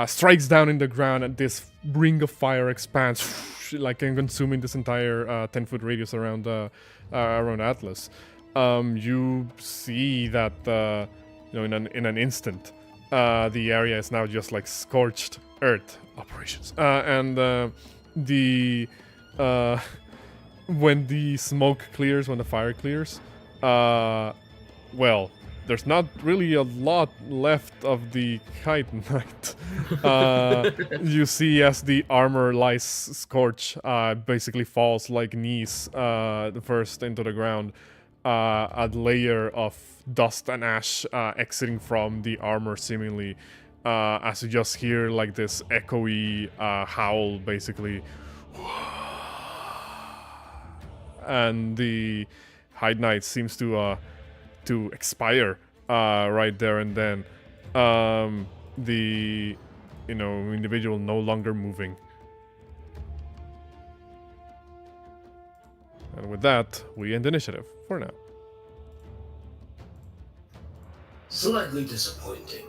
strikes down in the ground, and this ring of fire expands, like consuming this entire 10-foot radius around Atlas. You see that, in an instant, the area is now just like scorched earth operations, and when the smoke clears, when the fire clears, well, there's not really a lot left of the Kite Knight. You see as the armor lies scorched, basically falls like knees first into the ground, a layer of dust and ash exiting from the armor seemingly, as you just hear like this echoey howl, basically. And the High Knight seems to expire right there and then. The individual no longer moving. with that, we end initiative for now. Slightly disappointing.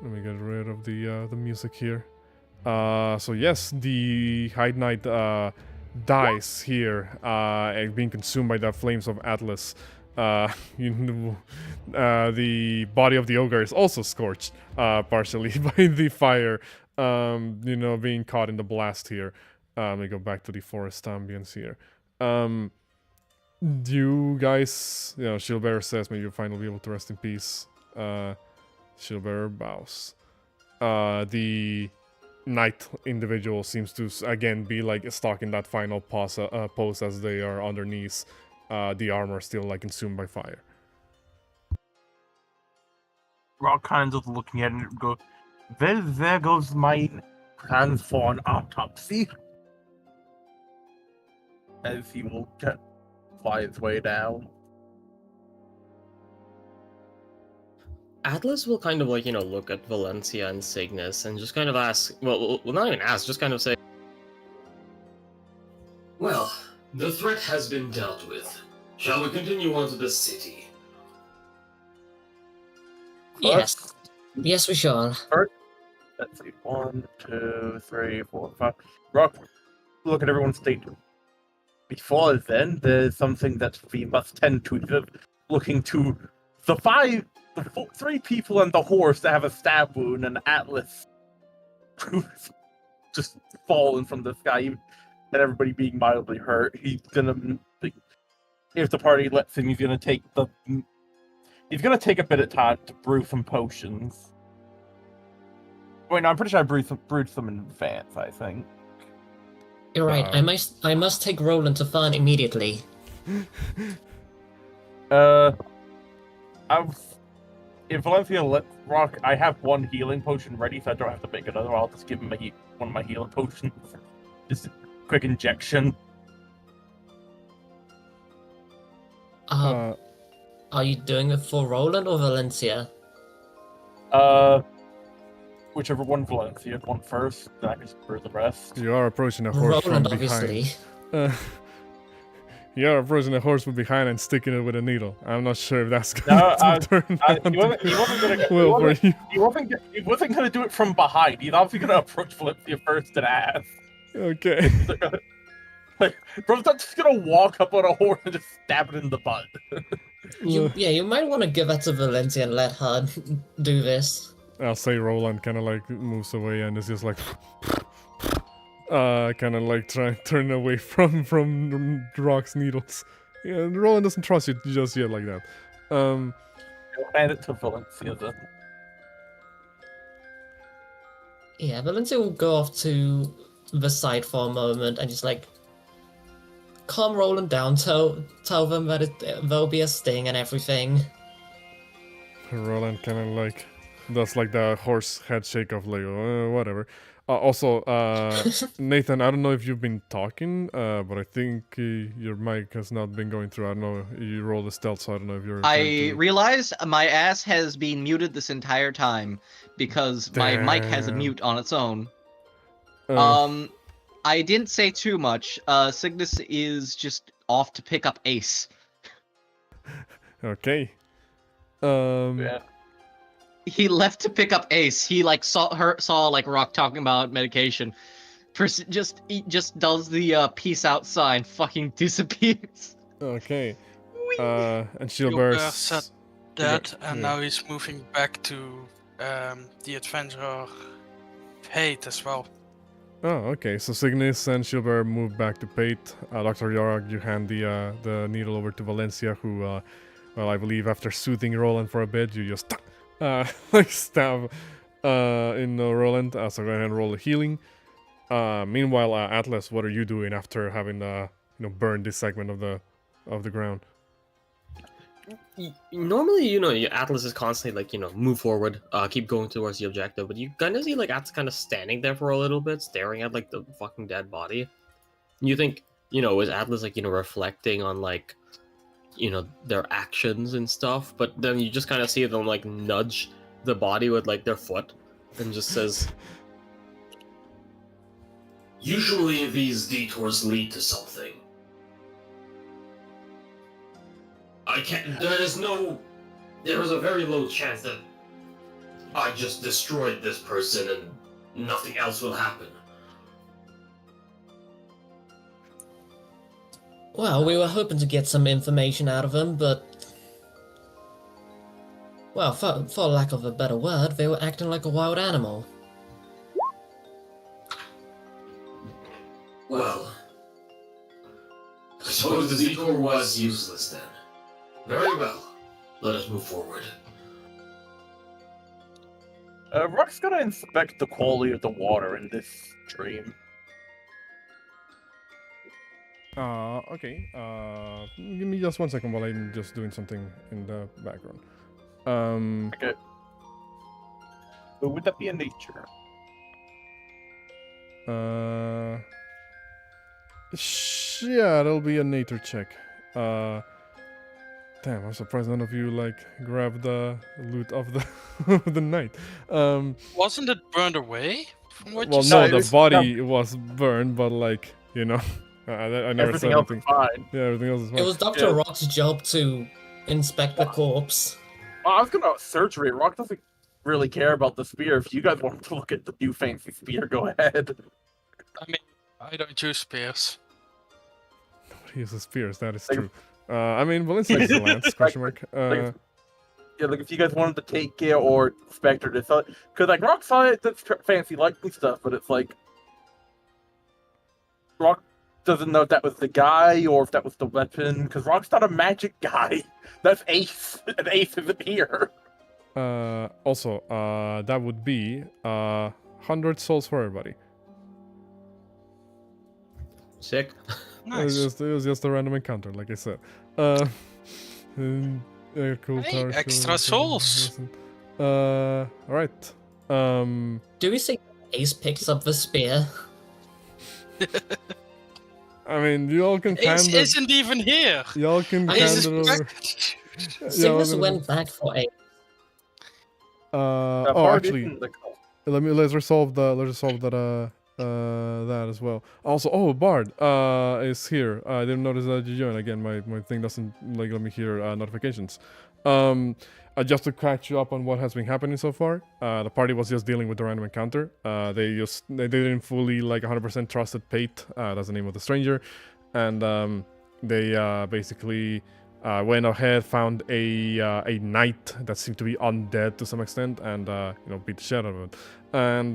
Let me get rid of the music here. So yes, the Hide Knight dies here, and being consumed by the flames of Atlas. The body of the ogre is also scorched, partially by the fire. Being caught in the blast here. Let me go back to the forest ambience here. Do you guys, Shieldbearer says maybe you'll finally be able to rest in peace. Shieldbearer bows. The knight individual seems to again be like stuck in that final pose as they are on their knees. The armor still like consumed by fire. We're all kind of looking at it and go, well, there goes my plan for an autopsy. As he will fly his way down. Atlas will kind of like, look at Valencia and Signis and just kind of ask, well, not even ask, just kind of say, Well, the threat has been dealt with. Shall we continue on to the city? Yes. Yes, we shall. Let's see. 1, 2, 3, 4, 5. Rock, look at everyone's state. Before then, there's something that we must tend to, looking to the 3 people and the horse that have a stab wound, and Atlas who's just fallen from the sky, and everybody being mildly hurt. He's gonna, if the party lets him, he's gonna take a bit of time to brew some potions. Wait, no, I'm pretty sure I brewed some in advance, I think. You're right. I must take Roland to Farn immediately. If Valencia lets Rock, I have one healing potion ready, so I don't have to make another. I'll just give him one of my healing potions. Just a quick injection. Are you doing it for Roland or Valencia? Whichever one Valencia want first, then I can spur the rest. You are approaching a horse Roland, from behind. obviously. You are approaching a horse from behind and sticking it with a needle. I'm not sure if that's going to turn out he wasn't gonna do it from behind. He's obviously gonna approach Valencia first and ask. Okay. Bro's not just gonna walk up on a horse and just stab it in the butt. You might want to give that to Valencia and let her do this. I'll say Roland kind of like moves away and is just like kind of like turn away from Rock's needles. Yeah, Roland doesn't trust you just yet like that. Hand it to Valencia then. Yeah, Valencia will go off to the side for a moment and just like calm Roland down, tell them that there'll be a sting and everything. Roland kind of like does like the horse head shake of like whatever. Also, Nathan, I don't know if you've been talking, but I think your mic has not been going through. I don't know. You rolled a stealth, so I don't know if you're. I realized my ass has been muted this entire time because my mic has a mute on its own. I didn't say too much. Signis is just off to pick up Ace. Okay. Yeah. He left to pick up Ace. He like saw like Rock talking about medication. He just does the peace out sign, fucking disappears. Okay. And Shieldbearer Shieldbearer said that, and now he's moving back to the Adventurer Hate as well. Oh, okay. So Signis and Shieldbearer move back to Pate. Dr. Yorag, you hand the needle over to Valencia, who, well, I believe after soothing Roland for a bit, you just like stab in Roland. So go ahead and roll a healing. Meanwhile, Atlas, what are you doing after having burned this segment of the ground? Normally, Atlas is constantly like, move forward, keep going towards the objective, but you kind of see like Atlas kind of standing there for a little bit, staring at like the fucking dead body. You think, is Atlas like, reflecting on like, their actions and stuff, but then you just kind of see them like nudge the body with like their foot and just says, Usually these detours lead to something. There is a very low chance that I just destroyed this person and nothing else will happen. Well, we were hoping to get some information out of them, but... Well, for lack of a better word, they were acting like a wild animal. Well, I suppose the detour was useless then. Very well. Let us move forward. Rock's gonna inspect the quality of the water in this stream. Okay. Give me just 1 second while I'm just doing something in the background. Okay. But would that be a nature? Yeah, it'll be a nature check. Damn, I'm surprised none of you like grabbed the loot of the of the night. Wasn't it burned away? From what Well, you no, said? the body was burned, but like you know, I never Everything said else anything. is fine. Yeah, everything else is fine. It was Dr. Yeah. Rock's job to inspect the corpse. Well, I was gonna surgery. Rock doesn't really care about the spear. If you guys want to look at the new fancy spear, go ahead. I mean, I don't use spears. Nobody uses spears. That is Like- true. I mean, Valencia is a lance. Question mark. Yeah, like if you guys wanted to take care or Spectre this, because like Rock saw it, that's fancy lightning stuff, but it's like Rock doesn't know if that was the guy or if that was the weapon, because Rock's not a magic guy. That's Ace, and Ace isn't here. Also, that would be 100 souls for everybody. Sick. Nice. It was just a random encounter, like I said. Cool. Hey, tower, extra souls. Alright. Do we see Ace picks up the spear? I mean, you all can hand Ace it. isn't even here. Y'all can Ace hand Ace it is over. Signis gonna- went back for Ace. Oh, Bard actually, isn't the- let's resolve that that as well. Also, oh, Bard is here. I didn't notice that you joined. Again, my thing doesn't like let me hear notifications. Just to catch you up on what has been happening so far. The party was just dealing with the random encounter. They didn't fully like 100% trusted Pate. That's the name of the stranger, and they basically went ahead, found a knight that seemed to be undead to some extent, and beat the shit out of it. And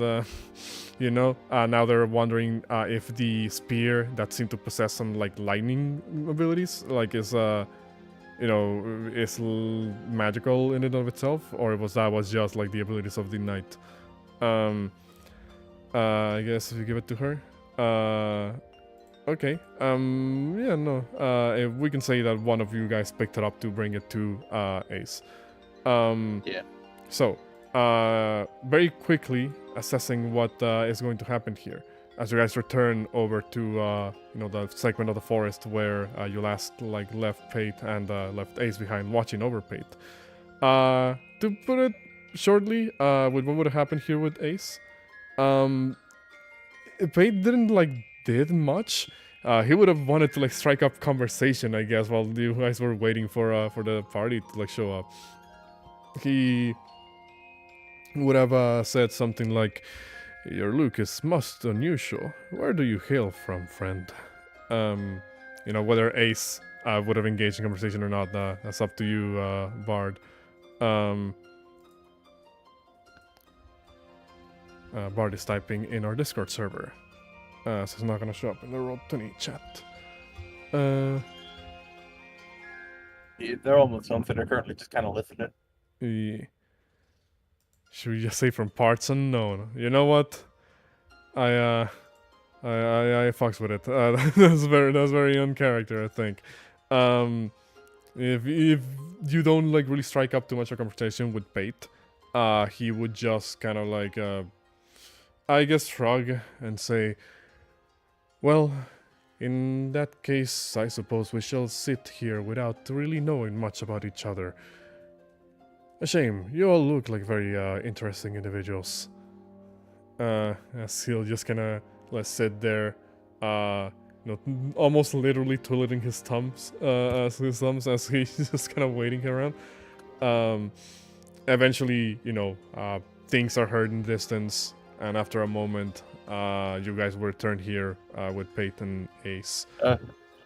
now they're wondering if the spear that seemed to possess some like lightning abilities, like is magical in and of itself, or was just like the abilities of the knight. I guess if you give it to her. Okay. Yeah, no. If we can say that one of you guys picked it up to bring it to Ace. Yeah. So, very quickly assessing what is going to happen here as you guys return over to the segment of the forest where you last left Pate and left Ace behind watching over Pate. To put it shortly, with what would have happened here with Ace, Pate didn't did much. He would have wanted to strike up conversation, I guess, while you guys were waiting for the party to show up. He would have said something like, "Your look is most unusual. Where do you hail from, friend?" Whether Ace would have engaged in conversation or not, that's up to you, Bard. Bard is typing in our Discord server. So it's not gonna show up in the Roll20 chat. Yeah, they're almost home, so they're currently just kind of listening. Should we just say from parts unknown? You know what? I fucks with it. That's very on character, I think. If you don't really strike up too much of a conversation with Pate, he would just kind of I guess shrug and say, "Well, in that case, I suppose we shall sit here without really knowing much about each other. A shame. You all look like very interesting individuals." As he'll just kind of sit there, almost literally twiddling his thumbs as he's just kind of waiting around. Eventually, things are heard in the distance, and after a moment, you guys will return here with Pate and Ace.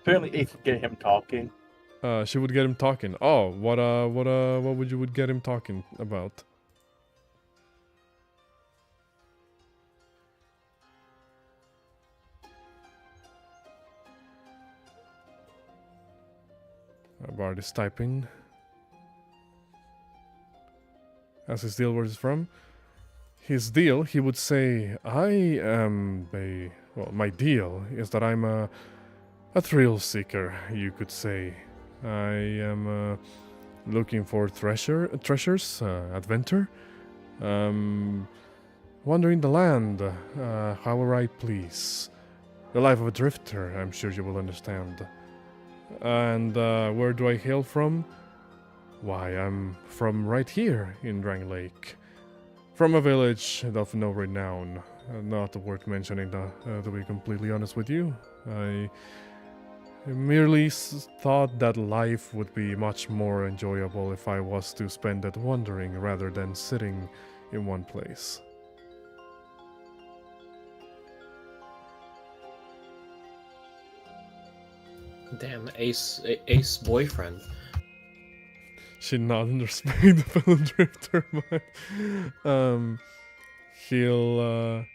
Apparently, Ace would get him talking. She would get him talking. Oh, what would get him talking about? Bard is typing. As his deal was from. His deal, he would say, my deal is that I'm a thrill seeker, you could say. I am looking for treasures, adventure. Wandering the land, however I please. The life of a drifter, I'm sure you will understand. And where do I hail from? Why, I'm from right here in Drangleic. From a village of no renown. Not worth mentioning, to be completely honest with you. I merely thought that life would be much more enjoyable if I was to spend it wandering rather than sitting in one place. Damn, Ace boyfriend. She not respect the fellow drifter, but he'll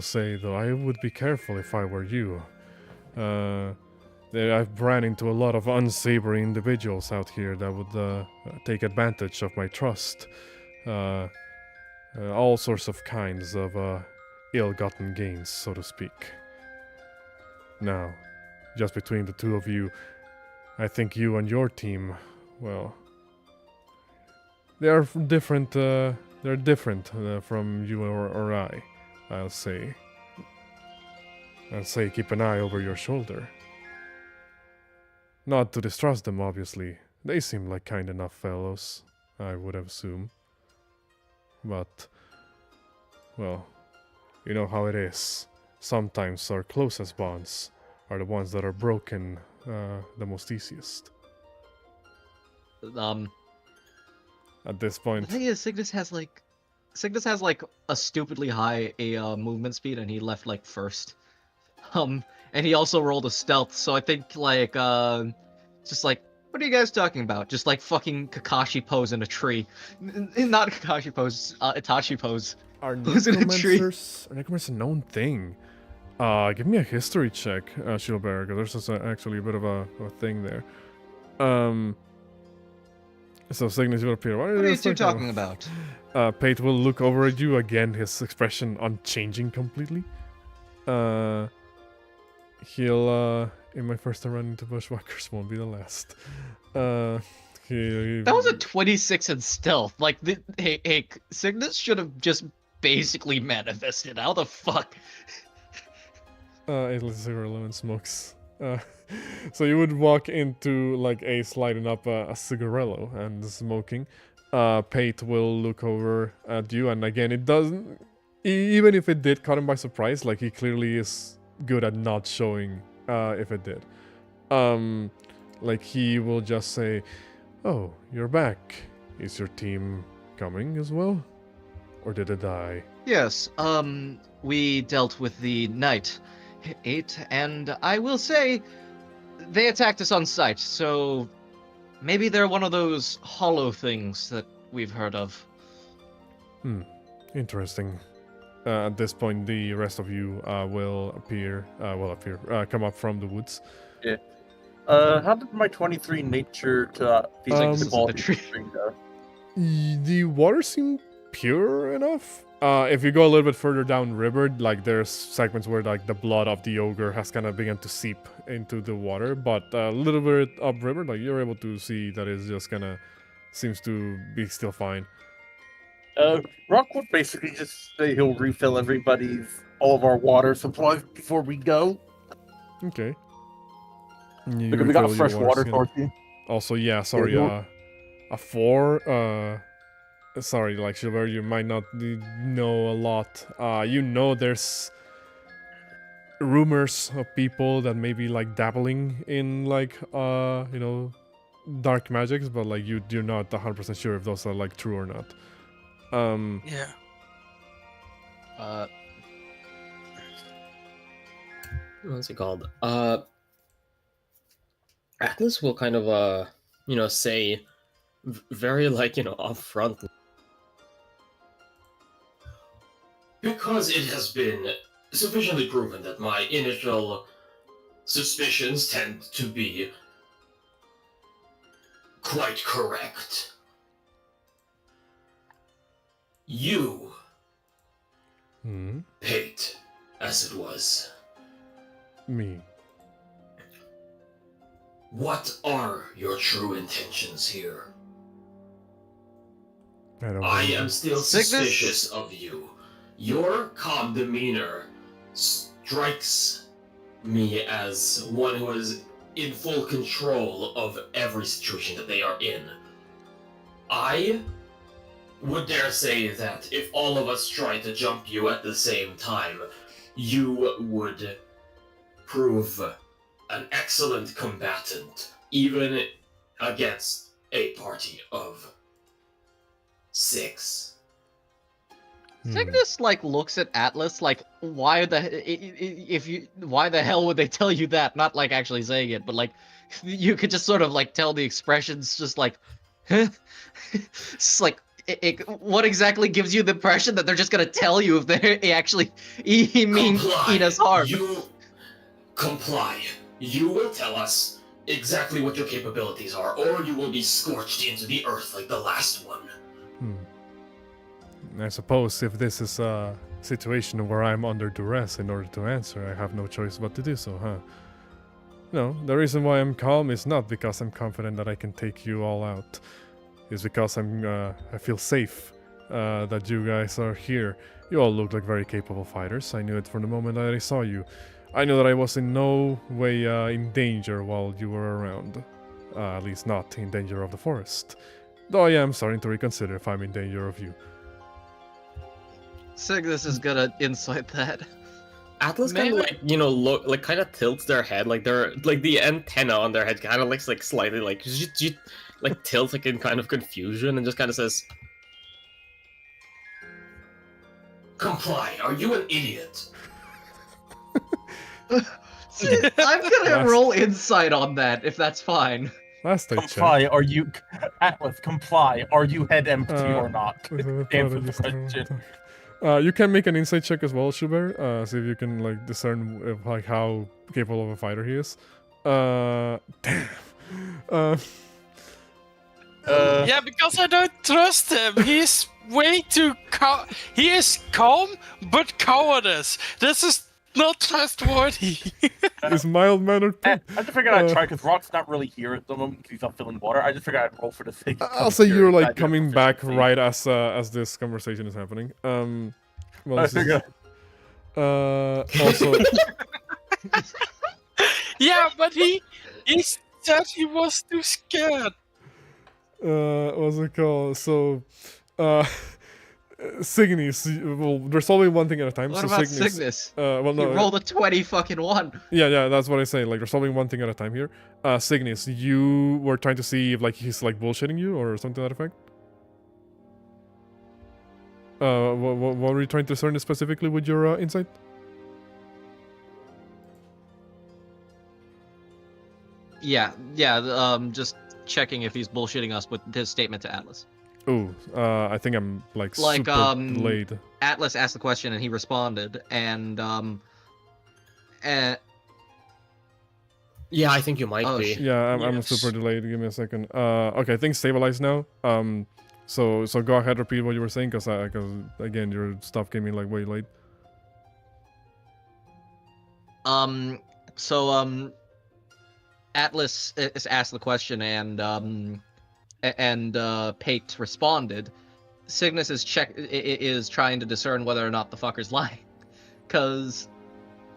say though, I would be careful if I were you. I've ran into a lot of unsavory individuals out here that would take advantage of my trust. All sorts of kinds of ill-gotten gains, so to speak. Now, just between the two of you, I think you and your team, well, they are different. They're different from you or I. I'll say keep an eye over your shoulder. Not to distrust them, obviously. They seem like kind enough fellows, I would assume. But, well, you know how it is. Sometimes our closest bonds are the ones that are broken the most easiest. At this point, The thing is, Signis has like a stupidly high movement speed, and he left like first. And he also rolled a stealth, so I think like just like, what are you guys talking about? Just like fucking Kakashi pose in a tree, not Kakashi pose, Itachi pose. are Who's in a tree? necromancers a known thing? Give me a history check, Shilberg. There's just actually a bit of a thing there. So Signis will appear. What are you two talking about? Pate will look over at you again, his expression unchanging completely. He'll, in my first time running into Bushwhackers, won't be the last. That was a 26 in stealth. Like, hey, Signis should have just basically manifested. How the fuck? 8 smokes. So you would walk into like Ace lighting up a cigarello and smoking. Pate will look over at you, and again, it doesn't. Even if it did caught him by surprise, like he clearly is good at not showing if it did. Like he will just say, "Oh, you're back. Is your team coming as well, or did it die?" Yes. We dealt with the Knight 8, and I will say, they attacked us on sight, so maybe they're one of those hollow things that we've heard of. Interesting. At this point, the rest of you will come up from the woods. Yeah. How did my 23 nature to the tree go? The water seemed pure enough. If you go a little bit further down river, like there's segments where like the blood of the ogre has kind of begun to seep into the water, but a little bit upriver, like you're able to see that it's just kind of seems to be still fine. Rock would basically just say he'll refill all of our water supplies before we go. Okay. Because we got fresh water for you. Also, yeah, sorry, a 4, sorry, like Silver, you might not know a lot. There's rumors of people that may be like dabbling in like dark magics, but like you're not 100% sure if those are like true or not. Yeah. What's it called? Atlas will kind of say very like upfront. Because it has been sufficiently proven that my initial suspicions tend to be quite correct. You, Pate, as it was. Me. What are your true intentions here? I am still suspicious of you. Your calm demeanor strikes me as one who is in full control of every situation that they are in. I would dare say that if all of us tried to jump you at the same time, you would prove an excellent combatant, even against a party of 6. Signis like looks at Atlas like, why the hell would they tell you that? Not like actually saying it, but like you could just sort of like tell the expressions, just like, it's like what exactly gives you the impression that they're just gonna tell you if they actually mean us harm? You comply. You will tell us exactly what your capabilities are, or you will be scorched into the earth like the last one. I suppose if this is a situation where I'm under duress in order to answer, I have no choice but to do so, huh? No, the reason why I'm calm is not because I'm confident that I can take you all out. It's because I feel safe that you guys are here. You all look like very capable fighters. I knew it from the moment that I saw you. I knew that I was in no way in danger while you were around. At least not in danger of the forest. Though I am starting to reconsider if I'm in danger of you. Signis is gonna insight that. Atlas kind of like look like kind of tilts their head, like they're like the antenna on their head kind of looks like slightly like like tilts like in kind of confusion and just kind of says, "Comply. Are you an idiot?" I'm gonna roll insight on that if that's fine. Last I Comply, checked. are you... Atlas, comply, are you head empty or not? Answer the question. You can make an insight check as well, Schubert. See if you can like discern like how capable of a fighter he is. Damn. Yeah, because I don't trust him. He's way too he is calm, but cowardice. This is not trustworthy. Is mild-mannered. I just figured I'd try, because Rock's not really here at the moment because he's not filling water. I just figured I'd roll for the sake of I'll say you're like I do coming have back proficiency. right as this conversation is happening. Well, I this is, figured... also, Yeah, but he said he was too scared. what's it called? So, Signis. Well, there's only one thing at a time. What so about Signis. Signis? Well, He no. rolled a 20 fucking 1. Yeah, that's what I say. Like, there's only one thing at a time here. Signis, you were trying to see if like he's like bullshitting you or something to that effect. What were you trying to discern specifically with your insight? Yeah, just checking if he's bullshitting us with his statement to Atlas. Ooh, I think I'm like super delayed. Atlas asked the question and he responded, and yeah, I think you might be. Yeah, I'm Yes. super delayed. Give me a second. Okay, things stabilized now. So go ahead, repeat what you were saying, because again, your stuff came in like way late. Atlas is asked the question, and Pate responded. Signis is trying to discern whether or not the fucker's lying, because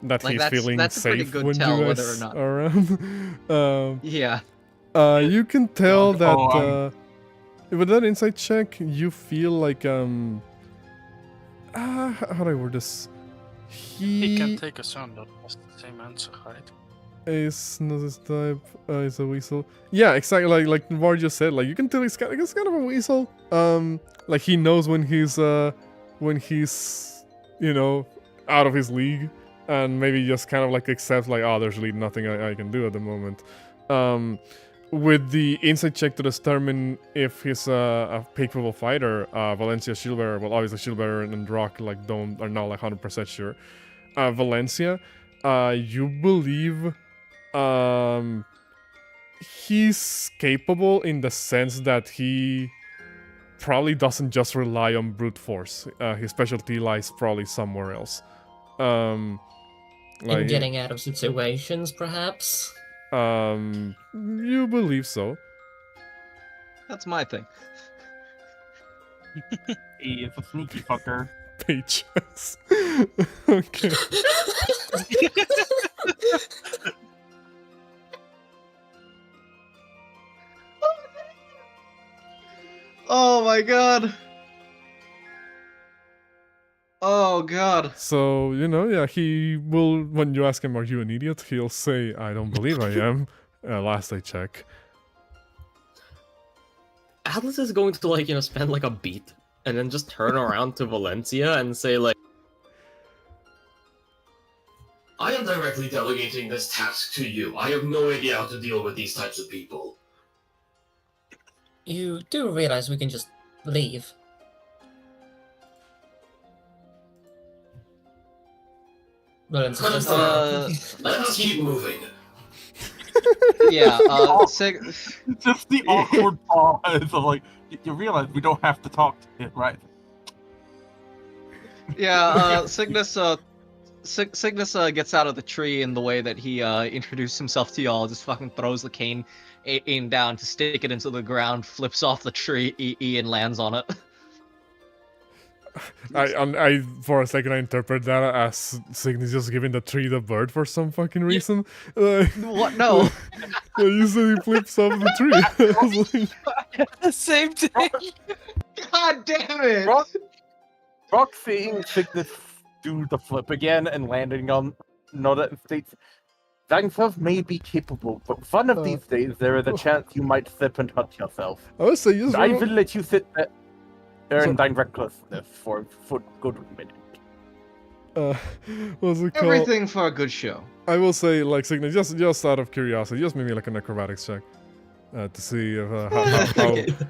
That like, he's feeling that's a pretty safe good when tell you whether guys or not. are around. Yeah. You can tell that Oh, with that insight check, you feel like how do I word this? He can take a son. That was the same answer, right? Is not his type. Is a weasel. Yeah, exactly. Like Var just said. Like you can tell he's kind of a weasel. Like he knows when he's out of his league, and maybe just kind of like accepts like, oh, there's really nothing I can do at the moment. With the insight check to determine if he's a capable fighter, Valencia Shieldbearer. Well, obviously Shieldbearer and Rock are not like 100% sure. Valencia, you believe. He's capable in the sense that he probably doesn't just rely on brute force. His specialty lies probably somewhere else. In getting out of situations, perhaps? You believe so. That's my thing. He is a sneaky fucker. Pages. Okay. Oh my god. Oh god. So, yeah, he will, when you ask him, are you an idiot? He'll say, I don't believe I am. Last I check. Atlas is going to, spend, a beat, and then just turn around to Valencia and say, I am directly delegating this task to you. I have no idea how to deal with these types of people. You do realize we can just leave? Valencia just... Let us keep moving. Yeah, Just the awkward pause of you realize we don't have to talk to it, right? Yeah, Signis gets out of the tree in the way that he introduced himself to y'all, just fucking throws the cane in down to stick it into the ground, flips off the tree, and lands on it. I for a second I interpret that as Signis just giving the tree the bird for some fucking reason. What? No. You said he flips off the tree. I was like, The same thing. God damn it! Rock seeing Signis do the flip again and landing on Noda states, Zangfov may be capable, but one of these days there is a chance you might slip and hurt yourself. I would say I will let you sit there and dine recklessness for a good minute. What's it called? Everything for a good show. I will say, Signis, just out of curiosity, just maybe an acrobatics check to see if,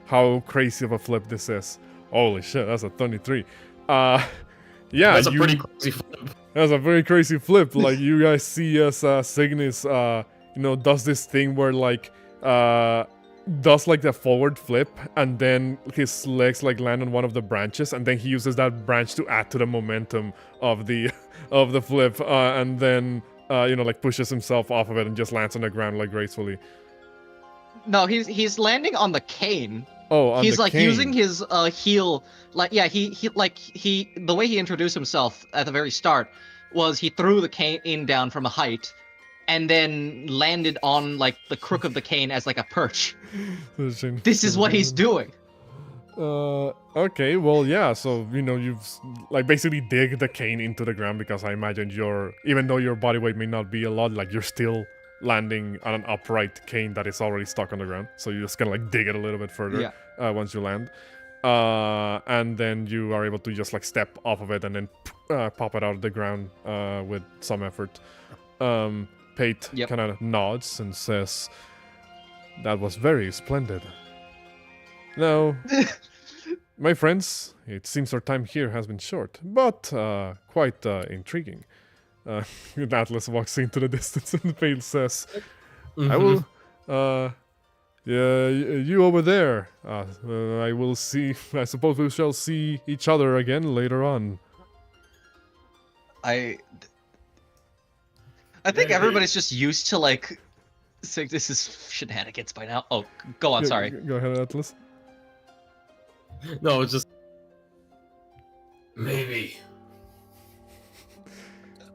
how crazy of a flip this is. Holy shit, that's a 23. Yeah, that's a pretty crazy flip. That's a very crazy flip. You guys see as Signis, does this thing where does the forward flip, and then his legs land on one of the branches, and then he uses that branch to add to the momentum of the flip, and then pushes himself off of it and just lands on the ground gracefully. No, he's landing on the cane. Oh, on he's the cane. Using his heel, he the way he introduced himself at the very start was he threw the cane down from a height, and then landed on the crook of the cane as a perch. This is what he's doing. Okay, well, yeah, so you've basically dig the cane into the ground, because I imagine even though your body weight may not be a lot, you're still landing on an upright cane that is already stuck on the ground. So you just kind of dig it a little bit further once you land. And then you are able to just step off of it and then pop it out of the ground with some effort. Pate kind of nods and says, "That was very splendid. Now, my friends, it seems our time here has been short, but quite intriguing." Atlas walks into the distance and Pate says, "I will... yeah, you over there. I will see... I suppose we shall see each other again later on." I think everybody's just used to this is shenanigans by now. Oh, go on. Sorry. Go ahead, Atlas. No, it's just... Maybe.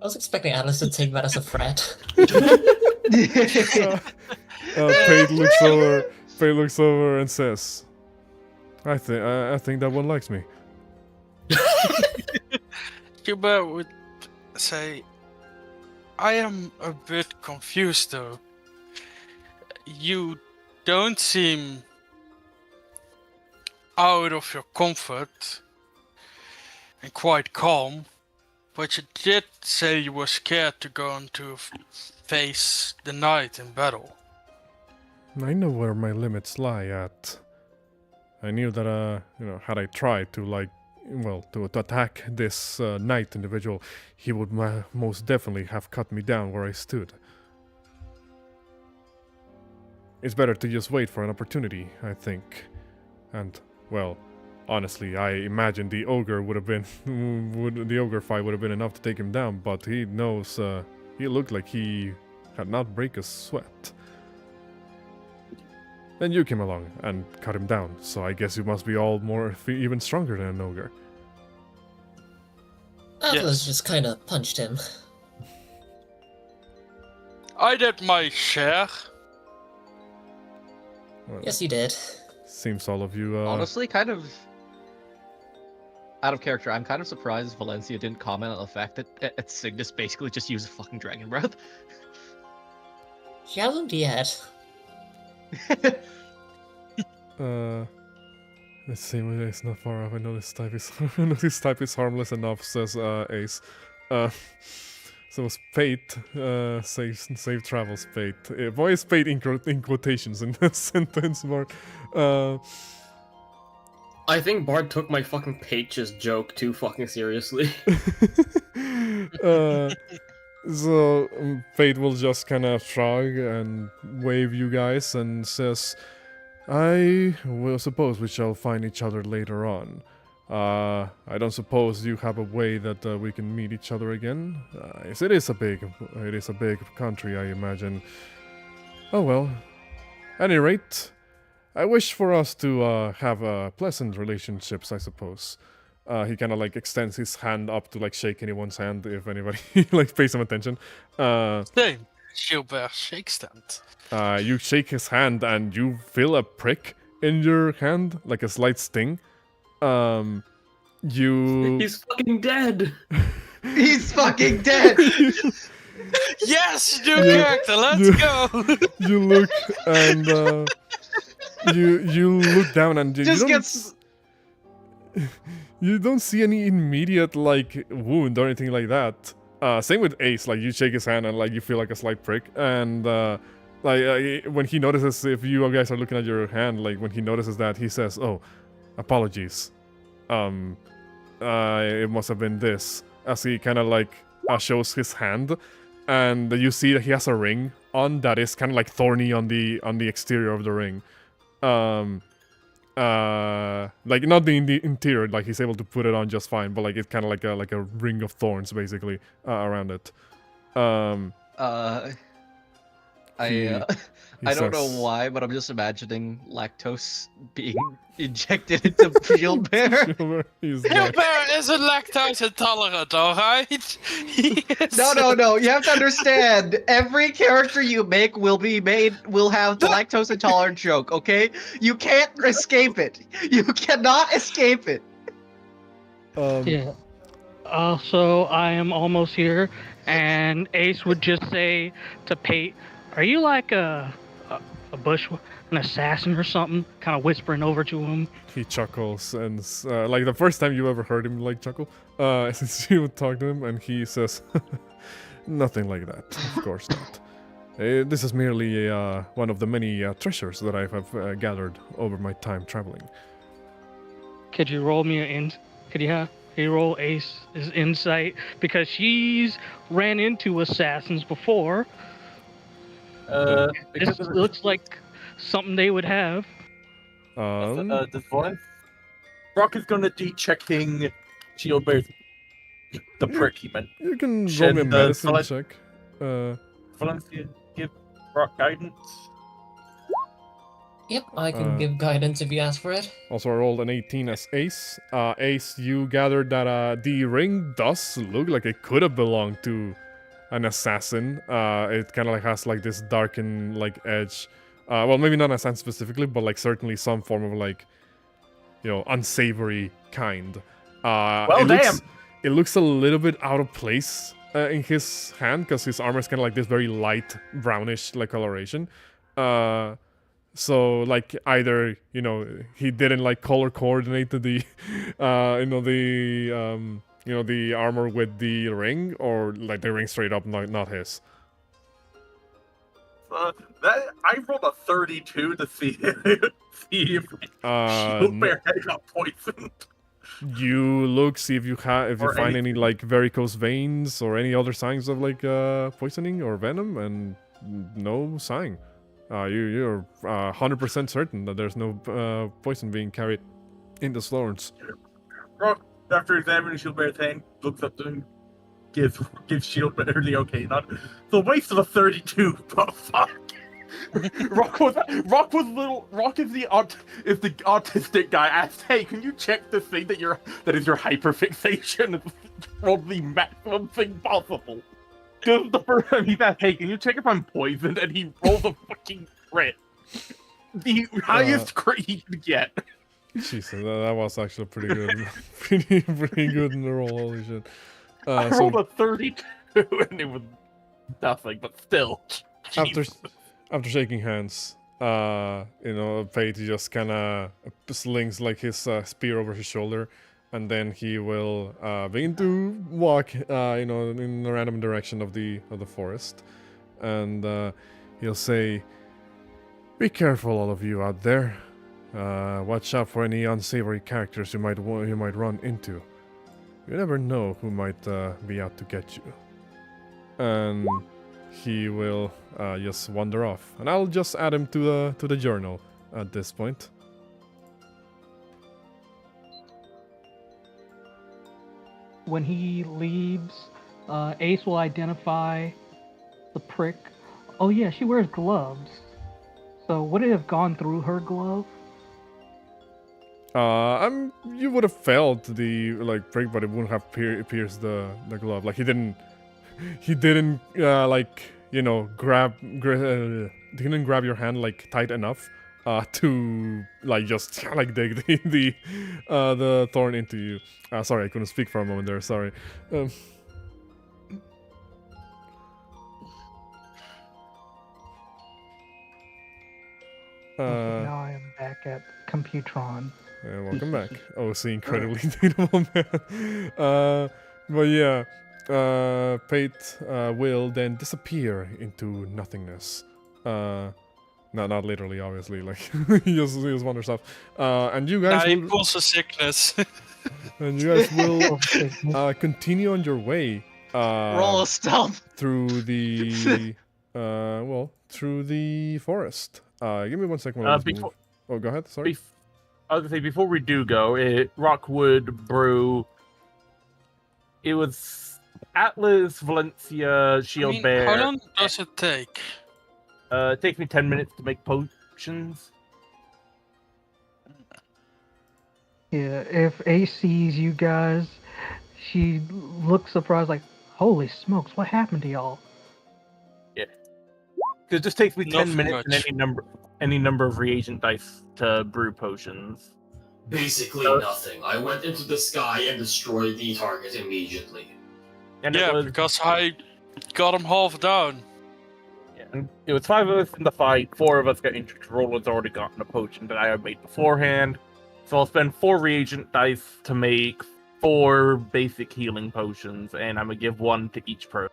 I was expecting Atlas to take that as a threat. Pate looks over and says, I think that one likes me." Cuba would say, I am a bit confused though. You don't seem out of your comfort and quite calm, but you did say you were scared to go on to face the knight in battle. I know where my limits lie at. I knew that, had I tried to, to attack this knight individual, he would most definitely have cut me down where I stood. It's better to just wait for an opportunity, I think. And, well, honestly, I imagine the ogre would have been, the ogre fight would have been enough to take him down, but he knows, he looked like he had not break a sweat. Then you came along and cut him down, so I guess you must be even stronger than an ogre. Atlas just kind of punched him. I did my share. Well, Yes, you did. seems all of you, Honestly, kind of out of character. I'm kind of surprised Valencia didn't comment on the fact that Signis basically just used a fucking dragon breath. She hasn't yet. Let's see, it's not far off. I know this type is this type is harmless enough, says Ace. So fate, safe travels, fate. Why is fate in quotations in that sentence, Bart? I think Bart took my fucking pages joke too fucking seriously. So fate will just kind of shrug and wave you guys and says, I will suppose we shall find each other later on. I don't suppose you have a way that we can meet each other again. Yes, it is a big country, I imagine. Oh well. At any rate, I wish for us to have pleasant relationships, I suppose. He kind of like extends his hand up to like shake anyone's hand if anybody like pays some attention. Same. Gilbert shakes that. You shake his hand and you feel a prick in your hand, like a slight sting. He's fucking dead. He's fucking dead. Yes, new character. Let's go. You look and you look down and you don't see any immediate like wound or anything like that. Same with Ace, like you shake his hand and like you feel like a slight prick, and when he notices, if you guys are looking at your hand, like when he notices that, he says, "Oh, apologies. It must have been this." As he kind of like shows his hand, and you see that he has a ring on that is kind of like thorny on the exterior of the ring. Like not the interior, like he's able to put it on just fine, but like it's kind of like a ring of thorns basically around it. I don't know why, but I'm just imagining lactose being injected into Gilbert. Gilbert isn't lactose intolerant, alright? No. You have to understand. Every character you make will have the lactose intolerant joke, okay? You can't escape it. You cannot escape it. Yeah. So I am almost here, and Ace would just say to Pate, "Are you like a an assassin or something?" Kind of whispering over to him. He chuckles, and like the first time you ever heard him like chuckle, since you would talk to him, and he says, "Nothing like that, of course not. This is merely one of the many treasures that I have gathered over my time traveling." Could you roll me Could you roll Ace's insight, because she's ran into assassins before. This looks like something they would have. This one? Brock is gonna be checking Gilbert, the prick he meant. You can roll me a medicine check. Valencia, give Brock guidance. Yep, I can give guidance if you ask for it. Also, I rolled an 18 as Ace. Ace, you gathered that the ring does look like it could have belonged to an assassin. It kind of like has like this darkened like edge. Well, maybe not an assassin specifically, but like certainly some form of like, unsavory kind. Well, damn. It looks a little bit out of place in his hand, because his armor is kind of like this very light brownish like coloration. So like either he didn't like color coordinate the the armor with the ring, or like the ring straight up not his. That I rolled a 32 to see if Shieldbear had got poisoned. You look, see if you find any like varicose veins or any other signs of like poisoning or venom, and no sign. You're 100% certain that there's no poison being carried in the thorns. After examining Shieldbear's hand, looks up to him, gives Shieldbear the okay nod. The waste of a 32, but fuck. Rock is the autistic guy. Asked, "Hey, can you check this thing that is your hyperfixation? It's probably the maximum thing possible." Just the first time he's asked, "Hey, can you check if I'm poisoned?" And he rolls a fucking crit, the highest crit he could get. Jesus, that was actually pretty good, pretty good in the roll. Holy shit! I rolled a 32, and it was nothing, but still. After shaking hands, Pate just kind of slings like his spear over his shoulder, and then he will begin to walk, in a random direction of the forest, and he'll say, "Be careful, all of you out there. Watch out for any unsavory characters you might run into. You never know who might be out to get you." And he will just wander off, and I'll just add him to the journal at this point. When he leaves, Ace will identify the prick. Oh yeah, she wears gloves. So would it have gone through her glove? You would have felt the prick, but it wouldn't have pierced the glove. Like he didn't grab your hand like tight enough to just dig the thorn into you. Sorry, I couldn't speak for a moment there. Sorry. Now I am back at Computron. Welcome back. Oh, see, incredibly dateable man. But yeah. Pate will then disappear into nothingness. Not literally, obviously. Like he just wanders off. And you guys will pulls a sickness. And you guys will continue on your way. Roll a stealth through the through the forest. Give me 1 second. Oh, go ahead. Sorry. I was gonna say before we do go, Rockwood Brew. It was Atlas, Valencia, Shieldbear. How long does it take? It takes me 10 minutes to make potions. Yeah, if Ace sees you guys, she looks surprised, like, "Holy smokes, what happened to y'all?" Yeah, because it just takes me 10 minutes and any number of reagent dice to brew potions. Basically nothing. I went into the sky and destroyed the target immediately. And because I got him half down. Yeah, and it was 5 of us in the fight. 4 of us got injured. Roland's already gotten a potion that I had made beforehand. So I'll spend 4 reagent dice to make 4 basic healing potions, and I'm gonna give 1 to each person.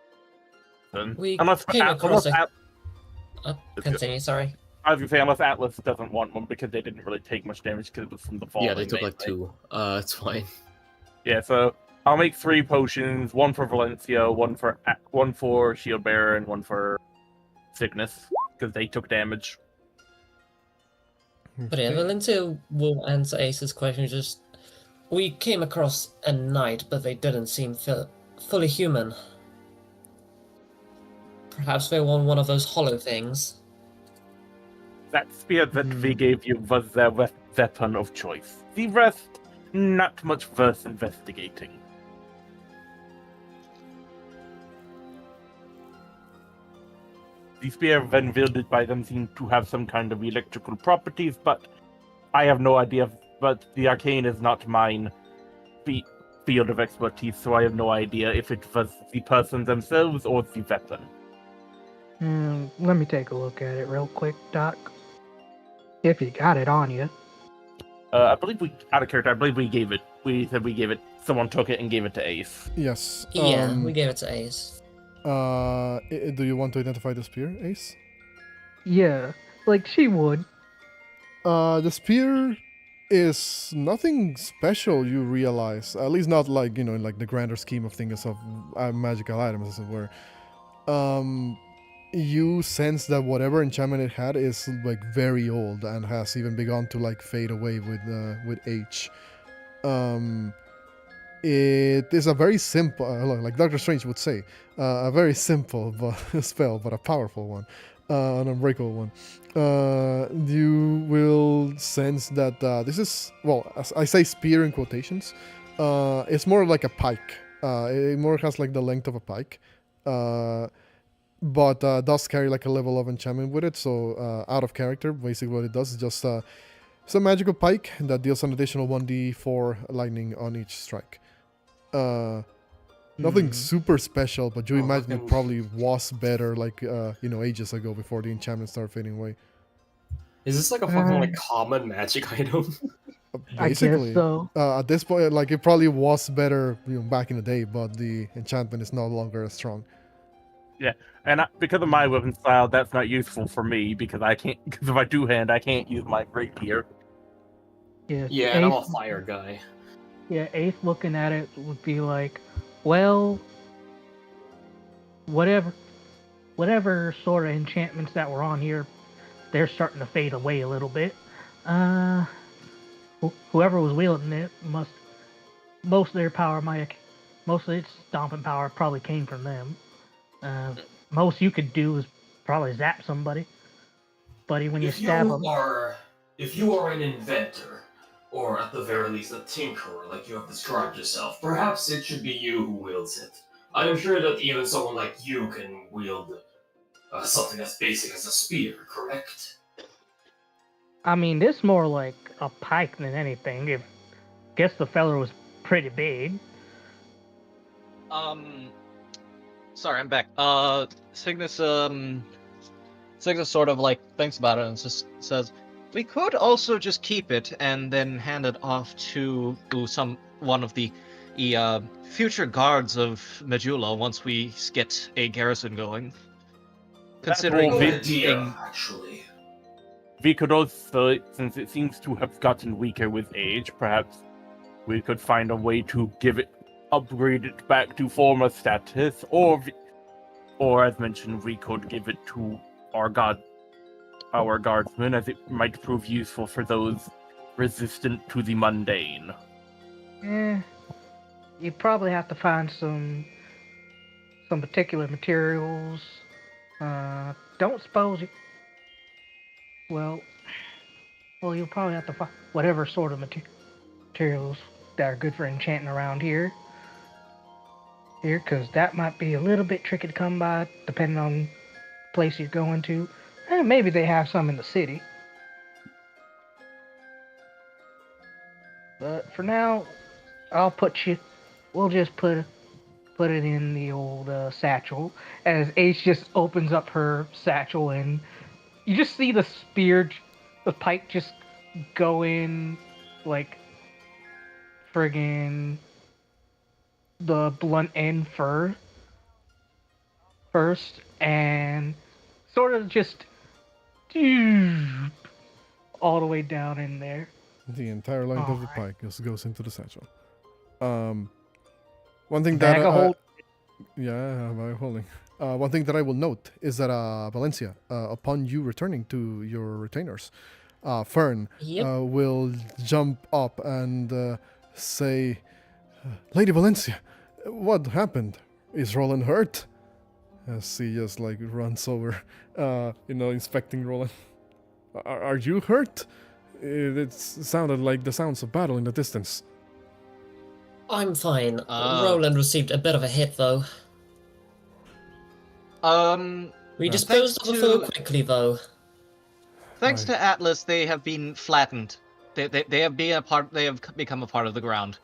Continue, sorry. I was gonna say, unless Atlas doesn't want one because they didn't really take much damage because it was from the fall. Yeah, they took like 2. It's fine. Yeah, so I'll make 3 potions: 1 for Valencia, 1 for Shieldbearer, and 1 for Signis because they took damage. But yeah, Valencia will answer Ace's question. We came across a knight, but they didn't seem fully human. Perhaps they were on one of those hollow things. That spear that we gave you was their weapon of choice. The rest, not much worth investigating. The spear, when wielded by them, seemed to have some kind of electrical properties, but I have no idea. But the arcane is not mine. field of expertise, so I have no idea if it was the person themselves or the weapon. Let me take a look at it real quick, Doc. If you got it on you. I believe out of character, I believe we gave it. We said we gave it. Someone took it and gave it to Ace. Yes. Yeah, we gave it to Ace. Do you want to identify the spear, Ace? Yeah, like she would. The spear is nothing special, you realize. At least not like, in like the grander scheme of things of magical items, as it were. You sense that whatever enchantment it had is like very old and has even begun to like fade away with age. It is a very simple, like Doctor Strange would say, a very simple spell, but a powerful one, an unbreakable one. You will sense that this is, well, as I say spear in quotations, it's more like a pike. It more has like the length of a pike. But does carry like a level of enchantment with it, so out of character. Basically what it does is just it's a magical pike that deals an additional 1d4 lightning on each strike. Nothing super special, but you imagine it probably was better like ages ago before the enchantment started fading away. Is this like a fucking like common magic item? Basically, I guess so. At this point, like it probably was better back in the day, but the enchantment is no longer as strong. Yeah, and because of my weapon style, that's not useful for me because I can't. Because of my two-hand, I can't use my rapier. Yes, Yeah, and I'm a Ace- fire guy. Yeah, Ace looking at it would be like, well, whatever sort of enchantments that were on here, they're starting to fade away a little bit. Whoever was wielding it most of its stomping power probably came from them. Most you could do is probably zap somebody. Buddy, when you stab them. If you are an inventor, or at the very least a tinkerer, like you have described yourself, perhaps it should be you who wields it. I am sure that even someone like you can wield something as basic as a spear, correct? I mean, this more like a pike than anything. Guess the fella was pretty big. Sorry, I'm back. Signis sort of like thinks about it and just says, we could also just keep it and then hand it off to one of the future guards of Majula once we get a garrison going. Considering That's Good idea, actually. We could also, since it seems to have gotten weaker with age, perhaps we could find a way to upgrade it back to former status, or as mentioned, we could give it to our guardsmen, as it might prove useful for those resistant to the mundane. You probably have to find some particular materials. Don't suppose you. Well, you'll probably have to find whatever sort of materials that are good for enchanting around here, because that might be a little bit tricky to come by, depending on the place you're going to. And maybe they have some in the city. But for now, we'll just put it in the old satchel, as Ace just opens up her satchel and you just see the pike just go in, like, friggin' the blunt end first, and sort of just all the way down in there. The entire length of the pike just goes into the satchel. One thing Bag of holding. One thing that I will note is that Valencia, upon you returning to your retainers, Fern will jump up and say, Lady Valencia, what happened? Is Roland hurt? As he just like runs over, inspecting Roland. Are you hurt? It sounded like the sounds of battle in the distance. I'm fine. Roland received a bit of a hit, though. We disposed of the foe quickly, though. Thanks to Atlas, they have been flattened. They have become a part of the ground.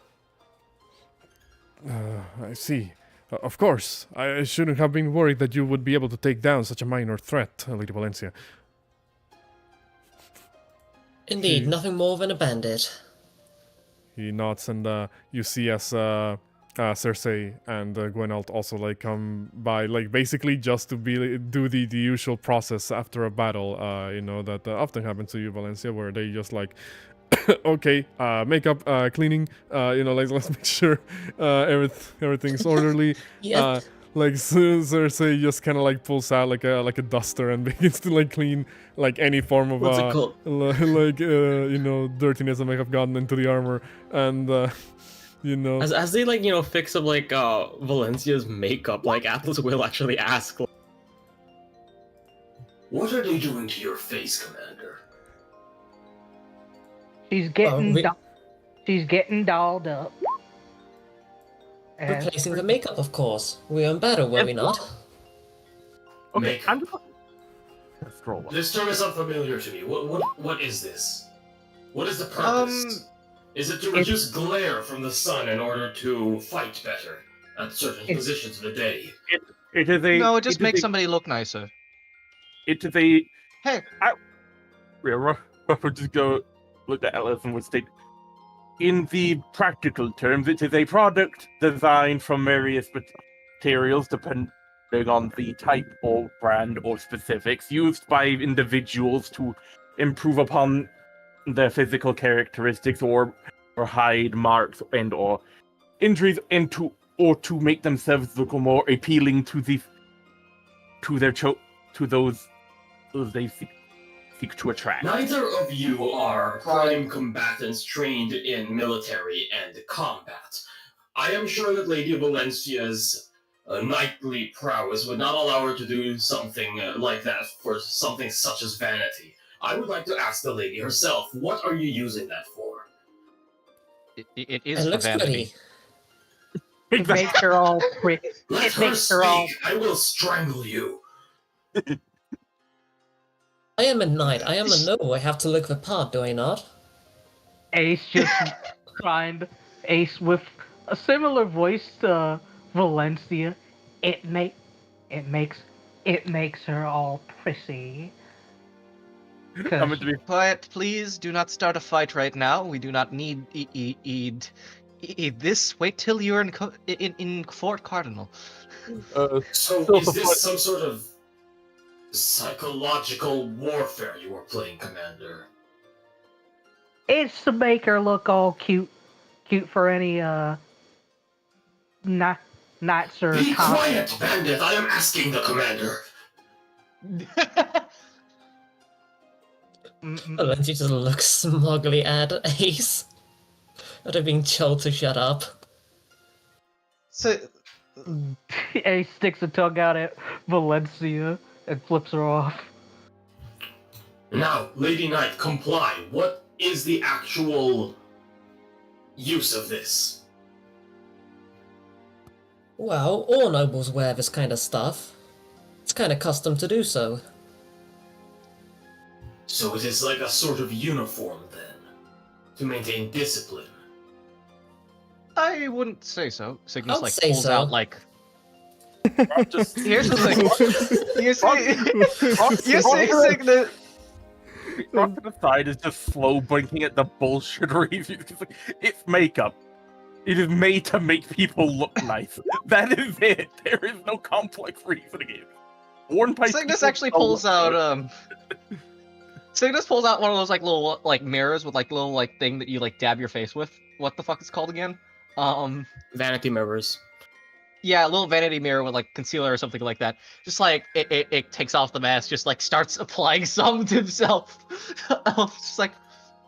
I see. Of course, I shouldn't have been worried that you would be able to take down such a minor threat, Lady Valencia. Indeed, nothing more than a bandit. He nods, and you see as Cersei and Gwenalt also like come by, like basically just to do the usual process after a battle. You know that often happens to you, Valencia, where they just like, okay, makeup, cleaning. You know, like let's make sure everything's orderly. Yep. Like Cersei just kind of like pulls out like a duster and begins to like clean like any form of What's it called? like you know, dirtiness that may have gotten into the armor, and you know, As they like, you know, fix up like Valencia's makeup, like Atlas will actually ask, like, What are they doing to your face, Commander? She's getting we- she's getting dolled up. And Replacing the makeup, of course. We were in battle, were we not? Okay, Make- I'm just... Scroll up. This term is unfamiliar to me. What is this? What is the purpose? Is it to reduce glare from the sun in order to fight better at certain positions of the day? It is a... No, it just makes is a- somebody look nicer. It is a... Hey, Yeah, we'll just go look at Atlas and would state... In the practical terms, it is a product designed from various materials, depending on the type or brand or specifics, used by individuals to improve upon their physical characteristics or hide marks and or injuries, and to make themselves look more appealing to those they seek to attract. Neither of you are prime combatants trained in military and combat. I am sure that Lady Valencia's knightly prowess would not allow her to do something like that for something such as vanity. I would like to ask the lady herself, what are you using that for? it It is for looks vanity. pretty. it makes her all pretty. Let It her makes her all. speak. I will strangle you. I am a knight. I am a noble. I have to look the part, do I not? Ace just trying Ace with a similar voice to Valencia. It makes her all prissy. I'm going to be Quiet, please. Do not start a fight right now. We do not need this. Wait till you're in Fort Cardinal. So is this some sort of psychological warfare you are playing, Commander? It's to make her look all cute for any knights or Be top. quiet, bandit! I am asking the Commander. Valencia just looks smugly at Ace. After being told to shut up. So, Ace sticks a tongue out at Valencia and flips her off. Now, Lady Knight, comply. What is the actual use of this? Well, all nobles wear this kind of stuff. It's kind of custom to do so. So it is like a sort of uniform, then, to maintain discipline. I wouldn't say so. Cygnus I'd like say pulls so. out like. just Here's the thing. You see, Cygnus. Rock to the side is just slow blinking at the bullshit reviews. It's makeup. It is made to make people look nice. That is it. There is no complex reasoning. Worn by Cygnus people actually so pulls well. out Cygnus pulls out one of those like little like mirrors with like little like thing that you like dab your face with. What the fuck is it called again? vanity mirrors. Yeah, a little vanity mirror with like concealer or something like that. Just like it takes off the mask, just like starts applying some to himself. Just like,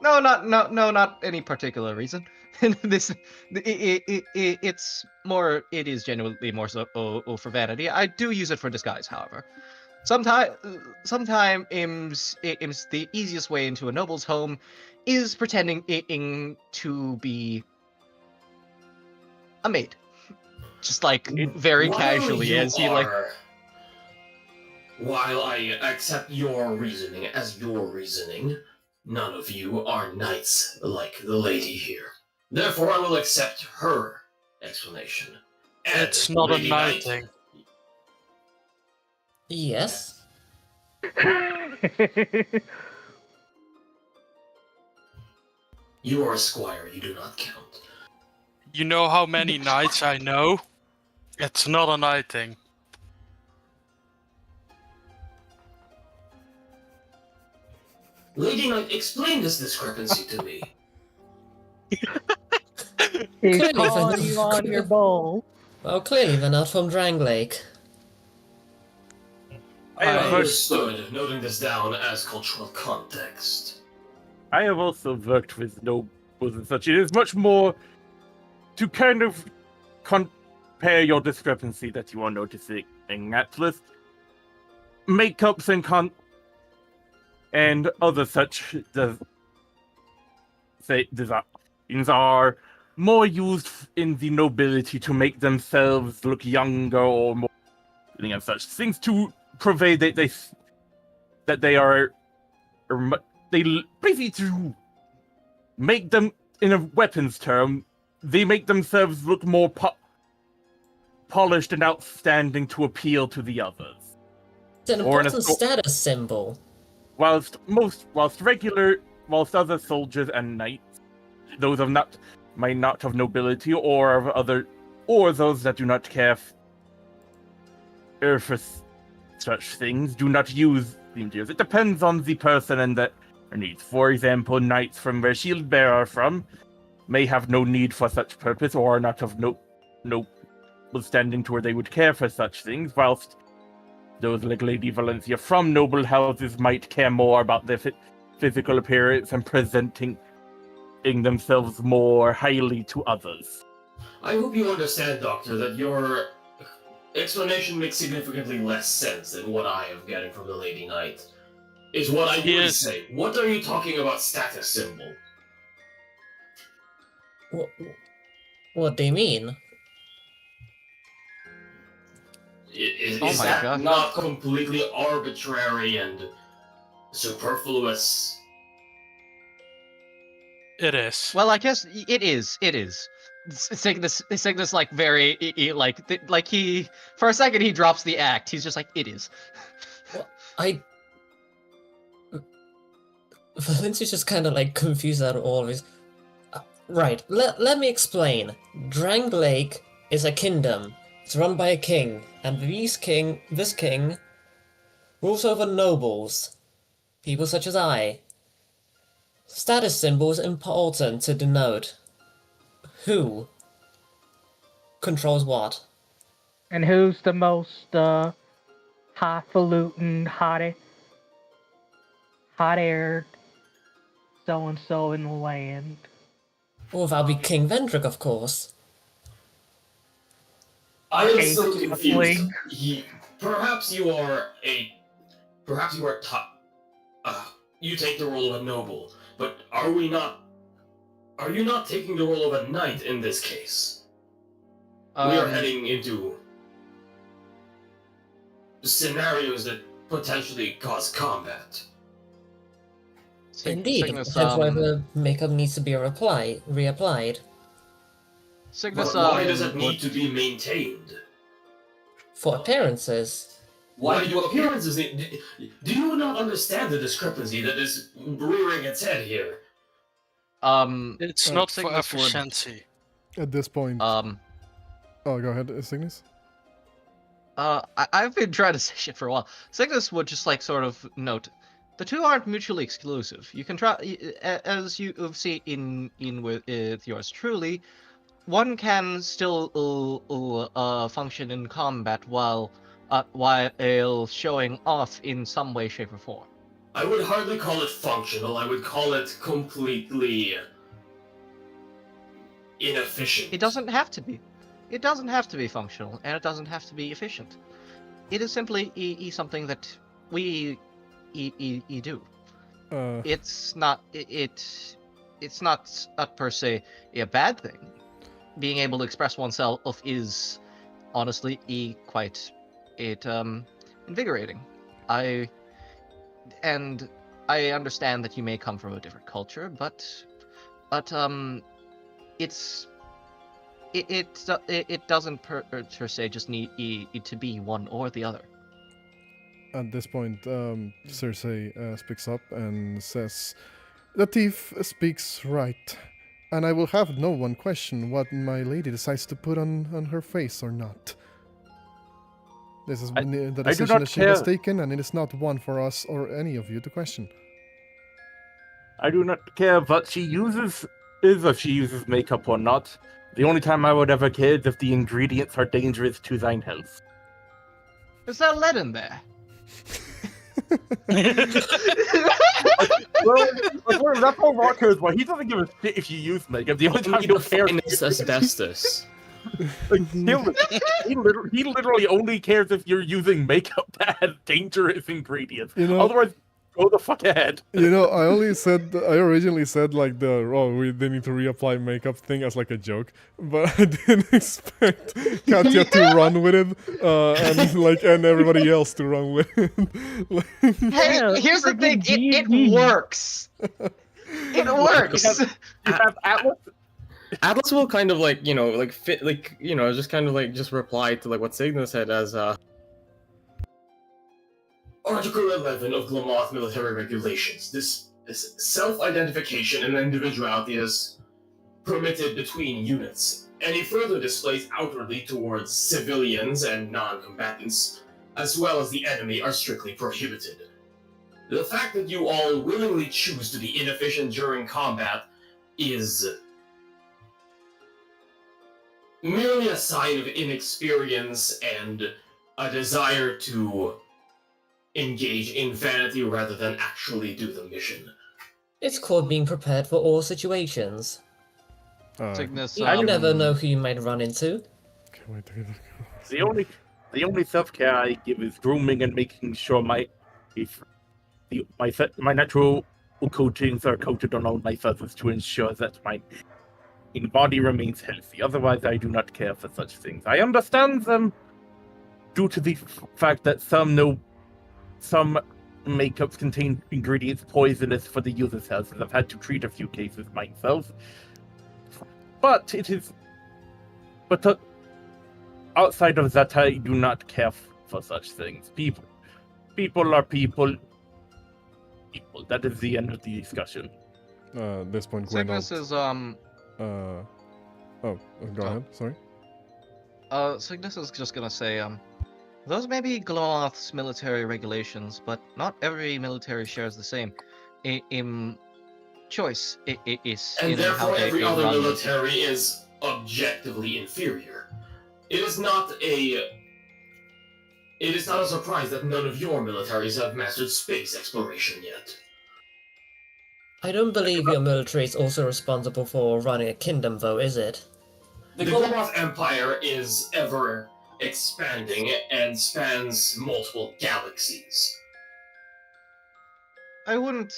no, not any particular reason. This, it is genuinely more so for vanity. I do use it for disguise, however. Sometimes the easiest way into a noble's home is pretending to be a maid. Just like very casually as he like. While I accept your reasoning as your reasoning, none of you are knights like the lady here. Therefore, I will accept her explanation. It's not a Lady night thing. Yes. You are a squire, you do not count. You know how many nights I know? It's not a night thing. Lady Knight, explain this discrepancy to me. He's Clearly calling they're you not- on your bowl. Well, clearly they're not from Drangleic. I I understood, noting this down as cultural context. I have also worked with nobles and such. It is much more to kind of compare your discrepancy that you are noticing, Atlas. Makeups and other such designs are more used in the nobility to make themselves look younger or more and such things to purvey that they are basically to make them, in a weapons term, they make themselves look more polished and outstanding to appeal to the others. It's an Or an important status symbol. Whilst other soldiers and knights, those might not have nobility or those that do not care for such things, do not use themed gears. It depends on the person and their needs. For example, knights from where Shieldbearer are from may have no need for such purpose or are not of no standing to where they would care for such things, whilst those like Lady Valencia from noble houses might care more about their physical appearance and presenting themselves more highly to others. I hope you understand, Doctor, that your explanation makes significantly less sense than what I am getting from the Lady Knight. Is what I would say. What are you talking about status symbol? What do you mean? Is Oh my that God. not completely arbitrary and superfluous? It is. Well, I guess it is. It is. Cygnus like very like he for a second he drops the act. He's just like it is. Well, Valencia's just kind of like confused out of all of his. Right, let me explain. Drangleic is a kingdom. It's run by a king, and this king rules over nobles, people such as I. Status symbol is important to denote who controls what. And who's the most highfalutin, hot-aired so-and-so in the land? Well, that'll be King Vendrick, of course. I am Ace so of the confused. Fling. Perhaps you are you take the role of a noble, but are you not taking the role of a knight in this case? We are heading into scenarios that potentially cause combat. Indeed, Cygnus, hence why the makeup needs to be reapplied. Cygnus, But why does it need to be maintained? For appearances. Why do appearances need... Do you not understand the discrepancy that is rearing its head here? It's not for Cygnus would- efficiency. At this point. Oh, go ahead, Signis. I've been trying to say shit for a while. Cygnus would just like sort of note, the two aren't mutually exclusive. You can try, as you see in with yours truly, one can still function in combat while showing off in some way, shape, or form. I would hardly call it functional. I would call it completely inefficient. It doesn't have to be. It doesn't have to be functional, and it doesn't have to be efficient. It is simply something that we do. It's not it's not per se a bad thing. Being able to express oneself is honestly quite invigorating. I understand that you may come from a different culture, but it doesn't per se just need to be one or the other. At this point, Cersei speaks up and says, "The thief speaks right, and I will have no one question what my lady decides to put on her face or not. This is the decision not that she has care. taken, and it is not one for us or any of you to question." I do not care what she uses, if she uses makeup or not. The only time I would ever care is if the ingredients are dangerous to thine health. Is there lead in there? Well, that's all Rock cares about. He doesn't give a shit if you use makeup. The only time he cares It's asbestos. he literally only cares if you're using makeup that has dangerous ingredients. You know- Otherwise, go the fuck ahead. You know, I originally said like they need to reapply makeup thing as like a joke, but I didn't expect Katya to run with it, and everybody else to run with it. Hey, Yeah, here's the thing. It works. It works. You have Atlas. Atlas will kind of fit just kind of just reply to what Signis said as Article 11 of Glamoth Military Regulations. This self-identification and individuality is permitted between units. Any further displays outwardly towards civilians and non-combatants, as well as the enemy, are strictly prohibited. The fact that you all willingly choose to be inefficient during combat is merely a sign of inexperience and a desire to engage in vanity rather than actually do the mission. It's called being prepared for all situations. Signis, You never know who you might run into. Can't wait to get it. The only self-care I give is grooming and making sure my natural coatings are coated on all my feathers to ensure that my body remains healthy. Otherwise, I do not care for such things. I understand them due to the fact that some makeups contain ingredients poisonous for the user's health, and I've had to treat a few cases myself. But outside of that, I do not care for such things. People are people. That is the end of the discussion. At this point, Gwen. Signis is Go ahead. Sorry. Signis is just gonna say those may be Glomoth's military regulations, but not every military shares the same choice. It is And in how therefore they every other run. military is objectively inferior. It is not a surprise that none of your militaries have mastered space exploration yet. I don't believe your military is also responsible for running a kingdom, though, is it? The Glomoth Empire is ever expanding and spans multiple galaxies. I would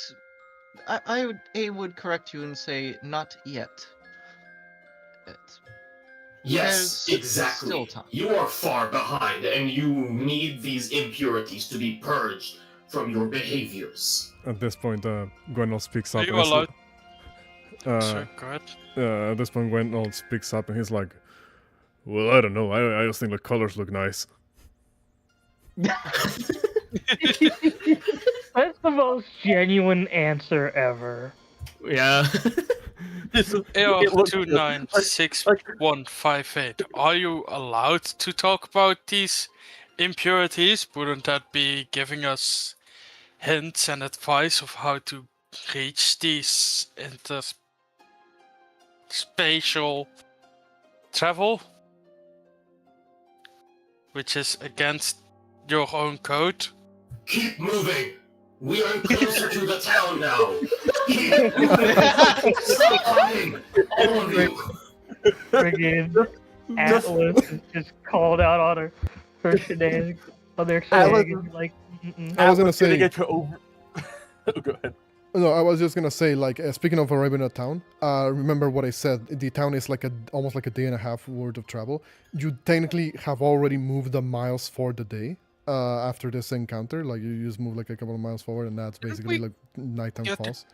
correct you and say not yet. Yes, There's exactly. still time. You are far behind, and you need these impurities to be purged from your behaviors. At this point, Gwenol speaks up. Are you and is- allowed? Sorry, go ahead. At this point, Gwenol speaks up and he's like, "Well, I don't know. I just think the colors look nice." That's the most genuine answer ever. Yeah. AO296158. Are you allowed to talk about these impurities? Wouldn't that be giving us hints and advice of how to reach these interspatial travel? Which is against your own code? Keep moving! We are closer to the town now! Keep moving! Stop running! All of you! Friggin' Atlas is just called out on her shenanigans, on their Atlas shenanigans. Like, I was gonna say. Get you over. Go ahead. No, I was just gonna say, speaking of Arabian town, remember what I said. The town is almost like a day and a half worth of travel. You technically have already moved the miles for the day after this encounter. Like you just move like a couple of miles forward, and that's basically we like nighttime get falls.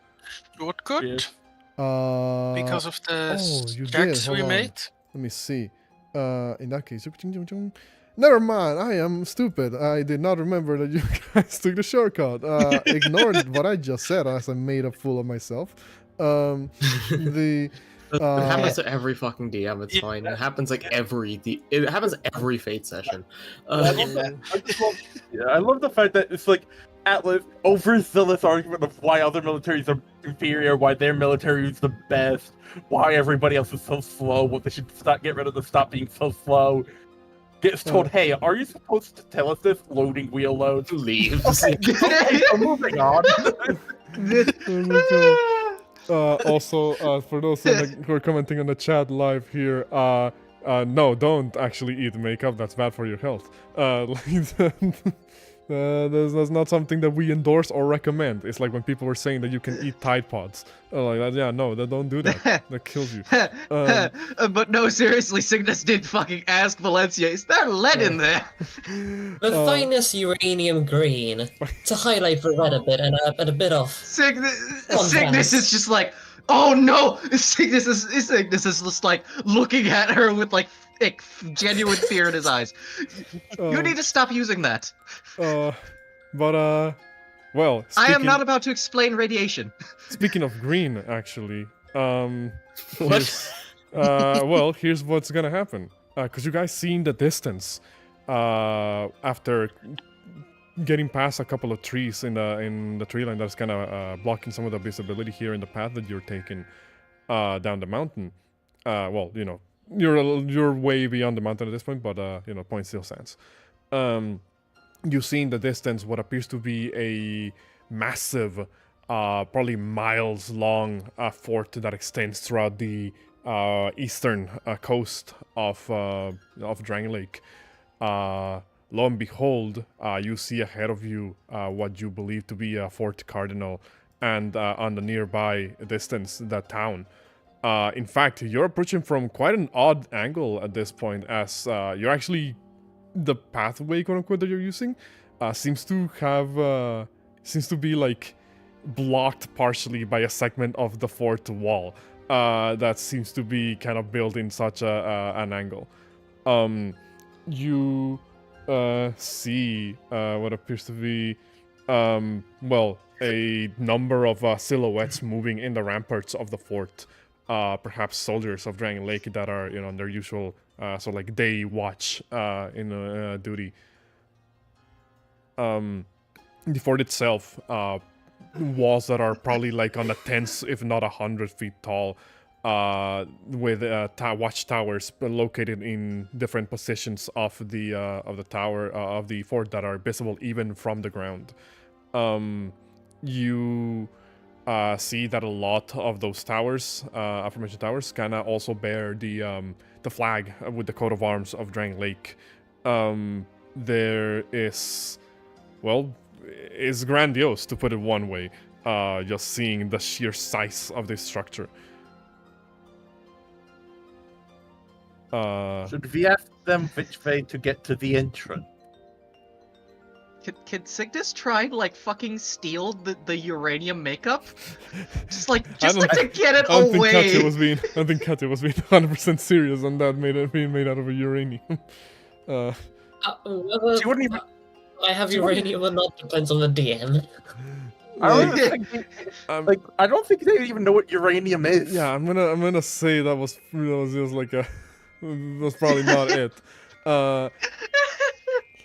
Shortcut? Yes. Because of the you checks did, we hold on. made? let me see. In that case, never mind. I am stupid. I did not remember that you guys took the shortcut. Ignored what I just said as I made a fool of myself. The It happens to every fucking DM. It's fine. It happens like it happens every Fate session. I love that. I love the fact that it's like Atlas overzealous argument of why other militaries are inferior, why their military is the best, why everybody else is so slow, what they should get rid of the stop being so slow. Gets told, hey, are you supposed to tell us this? Loading wheel loads. Leaves. Okay, so moving on. Also, for those who are commenting on the chat live here, no, don't actually eat makeup. That's bad for your health. That's not something that we endorse or recommend. It's like when people were saying that you can eat Tide Pods. Like that, yeah, no, don't do that. That kills you. But no, seriously, Signis did fucking ask Valencia, is there lead in there? The finest uranium green to highlight the red a bit and a bit of. Signis is just like, oh no! Signis is just like looking at her with like genuine fear in his eyes. You need to stop using that. Well, I am not about to explain radiation. Speaking of green, actually, What? here's what's gonna happen. Cause you guys see in the distance, after getting past a couple of trees in the tree line that's kind of blocking some of the visibility here in the path that you're taking down the mountain. Well, you know, you're way beyond the mountain at this point, but you know, point still stands. You see in the distance what appears to be a massive, probably miles long fort that extends throughout the eastern coast of Drangleic. Lo and behold, you see ahead of you what you believe to be Fort Cardinal, and on the nearby distance, that town. In fact, you're approaching from quite an odd angle at this point, as you're actually, the pathway, quote unquote, that you're using seems to be like blocked partially by a segment of the fort wall that seems to be kind of built in such an angle. You see what appears to be a number of silhouettes moving in the ramparts of the fort. Perhaps soldiers of Drangleic that are, you know, on their usual so like day watch in duty. The fort itself, walls that are probably like on the tens, if not 100 feet tall, with watchtowers located in different positions of the tower of the fort that are visible even from the ground. You see that a lot of those towers, aforementioned towers, kind of also bear the flag with the coat of arms of Drangleic. There is, well, it's grandiose, to put it one way, just seeing the sheer size of this structure. Should we ask them which way to get to the entrance? Can Signis try and like fucking steal the uranium makeup? Just to get it I don't away. I don't think Katya was being 100% serious on that, being made out of a uranium. Whether She wouldn't even. I have uranium or not depends on the DM. I don't think they even know what uranium is. Yeah, I'm gonna say that was just like a that's probably not it.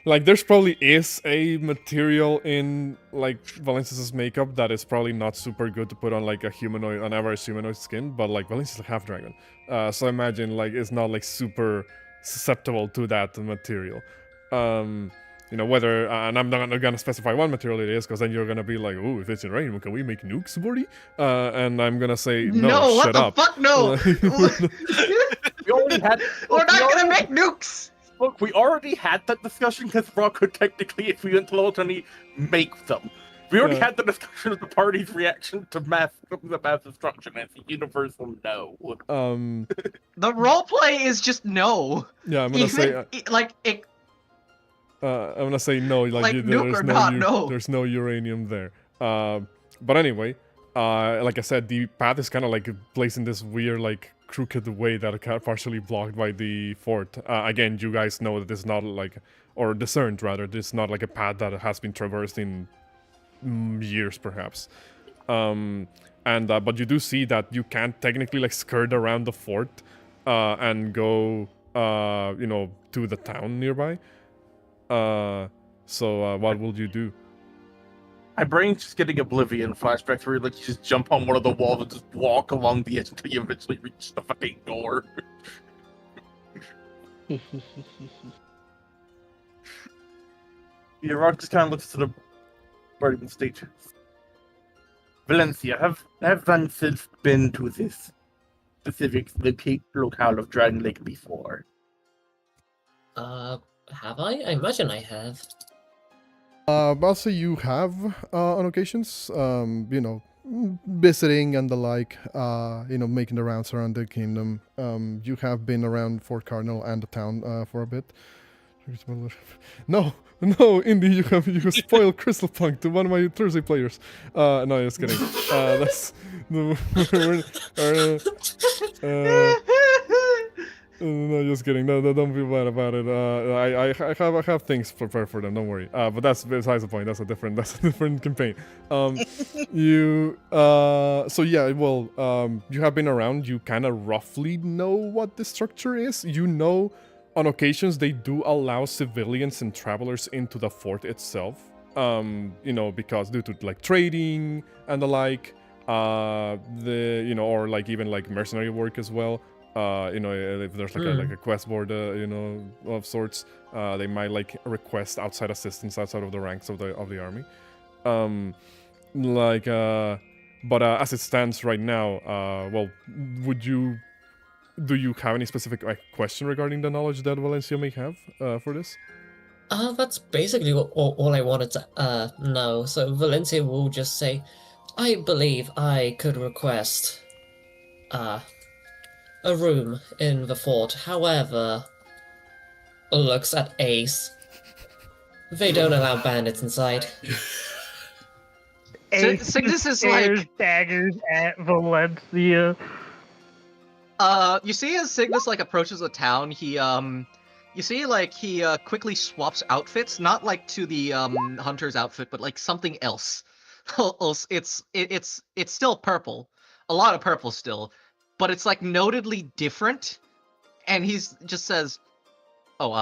Like there's probably is a material in like Valencia's makeup that is probably not super good to put on like an average humanoid skin, but like Valencia's like half dragon, so I imagine like it's not like super susceptible to that material. You know, whether, and I'm not gonna specify what material it is, because then you're gonna be like, oh, if it's uranium, can we make nukes, Vorty? And I'm gonna say, no, shut up. What the fuck, no! We already had. We're not gonna make nukes! Look, we already had that discussion because Rock could technically, if we went to level 20, make them. We already had the discussion of the party's reaction to mass destruction as a universal no. The roleplay is just no. Yeah, I'm gonna say... I'm gonna say no, there's no uranium there. But anyway, like I said, the path is kind of like placed in this weird like crooked way that are partially blocked by the fort. Again, you guys know that this is not like, or discerned rather, this is not like a path that has been traversed in years, perhaps. But you do see that you can't technically like skirt around the fort and go, to the town nearby. So what will you do? My brain's just getting Oblivion flashbacks where like you just jump on one of the walls and just walk along the edge until you eventually reach the fucking door. Yeah, Rock just kind of looks to the burning stage. Valencia, have themselves been to this specific locale of Drangleic before? Have I? I imagine I have. Also, you have on occasions, visiting and the like, making the rounds around the kingdom. You have been around Fort Cardinal and the town for a bit. No, Indy, you have spoiled Crystal Punk to one of my Thursday players. No, just kidding. That's no, no, just kidding. No, don't feel bad about it. I have things prepared for them. Don't worry. But that's besides the point. That's a different campaign. You have been around. You kind of roughly know what the structure is. You know, on occasions they do allow civilians and travelers into the fort itself. Because due to like trading and the like, or like even like mercenary work as well. If there's like a quest board, of sorts, they might like request outside assistance outside of the ranks of the army. But as it stands right now, do you have any specific question regarding the knowledge that Valencia may have for this? That's basically all I wanted to know. So Valencia will just say, I believe I could request a room in the fort. However, looks at Ace. They don't allow bandits inside. Signis is like daggers at Valencia. You see as Signis like approaches the town, he quickly swaps outfits, not like to the hunter's outfit, but like something else. It's still purple, a lot of purple still, but it's like notedly different, and he's just says, "Oh,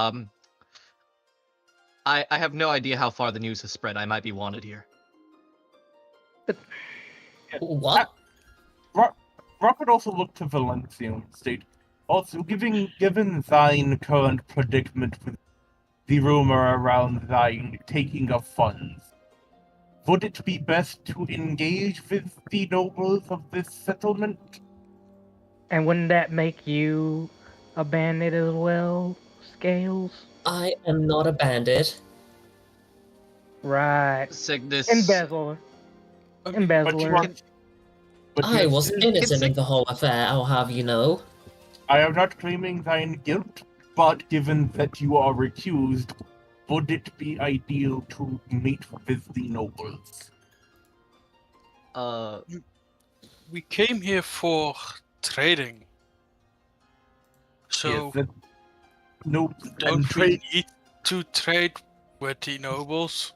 I have no idea how far the news has spread. I might be wanted here." What? Rock would also look to Valencia and state, also, given thine current predicament with the rumor around thine taking of funds, would it be best to engage with the nobles of this settlement? And wouldn't that make you a bandit as well, Scales? I am not a bandit. Right. Signis. Embezzler. I was innocent in the whole affair, I'll have you know. I am not claiming thine guilt, but given that you are accused, would it be ideal to meet with the nobles? We came here for trading. So, yes, don't we need to trade with the nobles?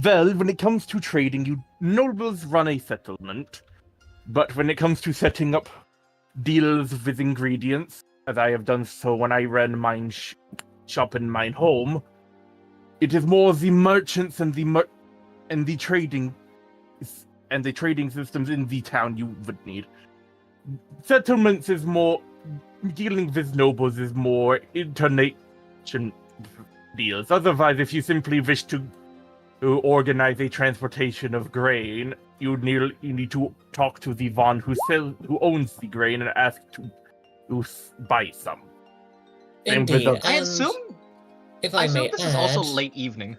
Well, when it comes to trading, nobles run a settlement. But when it comes to setting up deals with ingredients, as I have done so when I ran mine shop in mine home, it is more the merchants and the trading systems in the town you would need. Settlements is more dealing with nobles is more internation deals. Otherwise, if you simply wish to organize a transportation of grain, you need to talk to the Von who owns the grain and ask to buy some. Indeed. I assume. If I may this add, is also late evening.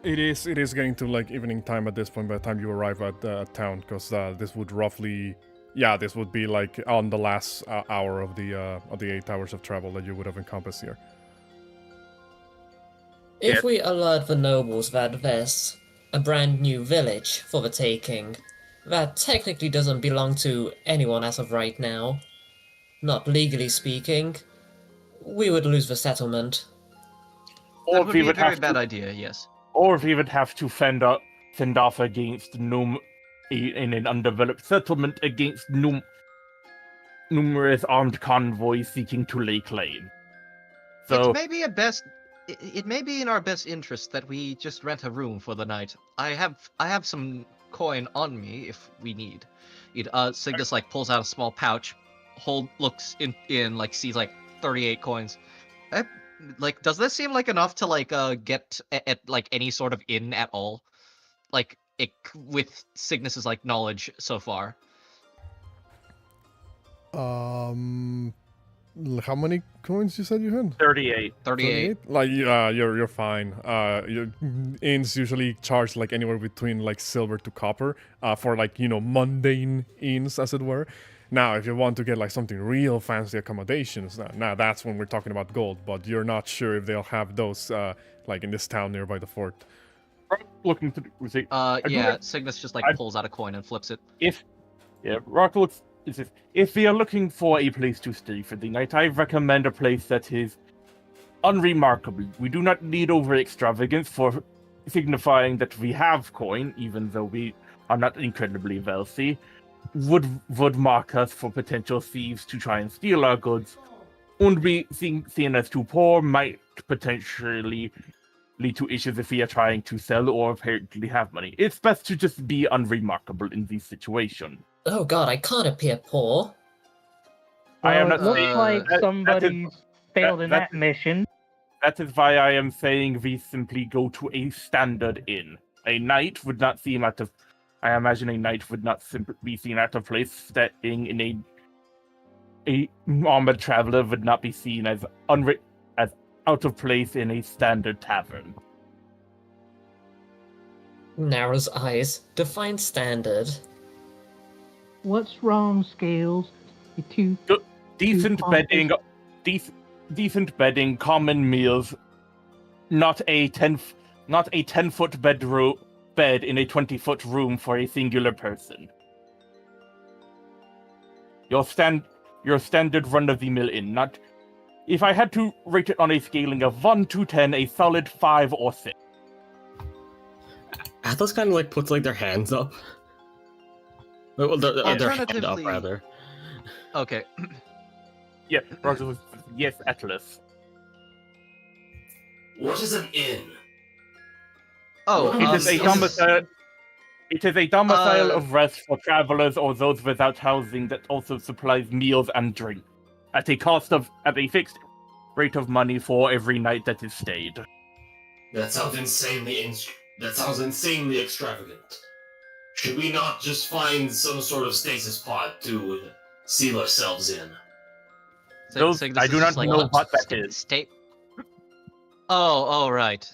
It is getting to like evening time at this point by the time you arrive at town, because this would roughly, this would be like on the last hour of the 8 hours of travel that you would have encompassed here. If we alert the nobles that there's a brand new village for the taking, that technically doesn't belong to anyone as of right now. Not legally speaking. We would lose the settlement. Or That would we be a would very have bad to, idea, yes. or we would have to fend off against in an undeveloped settlement against numerous armed convoys seeking to lay claim. So It may be in our best interest that we just rent a room for the night. I have some coin on me if we need. Signis like pulls out a small pouch, looks in like sees like 38 coins. Like, does this seem like enough to like get at like any sort of inn at all? Like with Signis's like knowledge so far. How many coins you said you had? 38. 38. Like you're fine. Your inns usually charge like anywhere between like silver to copper for like mundane inns as it were. Now if you want to get like something real fancy accommodations, now that's when we're talking about gold. But you're not sure if they'll have those like in this town nearby the fort. Looking to Yeah, Signis just like pulls out a coin and flips it. Rock looks. If we are looking for a place to stay for the night, I recommend a place that is unremarkable. We do not need over extravagance for signifying that we have coin, even though we are not incredibly wealthy. Would mark us for potential thieves to try and steal our goods, and be seen as too poor might potentially lead to issues if we are trying to sell or apparently have money. It's best to just be unremarkable in these situations. Oh god, I can't appear poor. I am Well, not it looks like that- somebody's failed in that that mission. That is why I am saying we simply go to a standard inn. A knight would not seem out of. I imagine a knight would not simply be seen out of place. Staying in a armored traveler would not be seen as out of place in a standard tavern. Narrows eyes. Define standard. What's wrong, Scales? You two. Decent bedding, decent bedding, common meals. Not a 10-foot bed in a 20-foot room for a singular person. Your standard run-of-the-mill inn. Not. If I had to rate it on a scaling of 1 to 10, a solid 5 or 6. Atlas kind of like puts like their hands up. Well, their head up Alternatively- rather. Okay. Yeah, Roger. Yes, Atlas. What is an inn? Oh, It is a domicile. It is a domicile of rest for travelers or those without housing that also supplies meals and drink at a fixed rate of money for every night that is stayed. That sounds insanely extravagant. Should we not just find some sort of stasis pod to seal ourselves in? Signis I is do just not know what that is. Oh, right.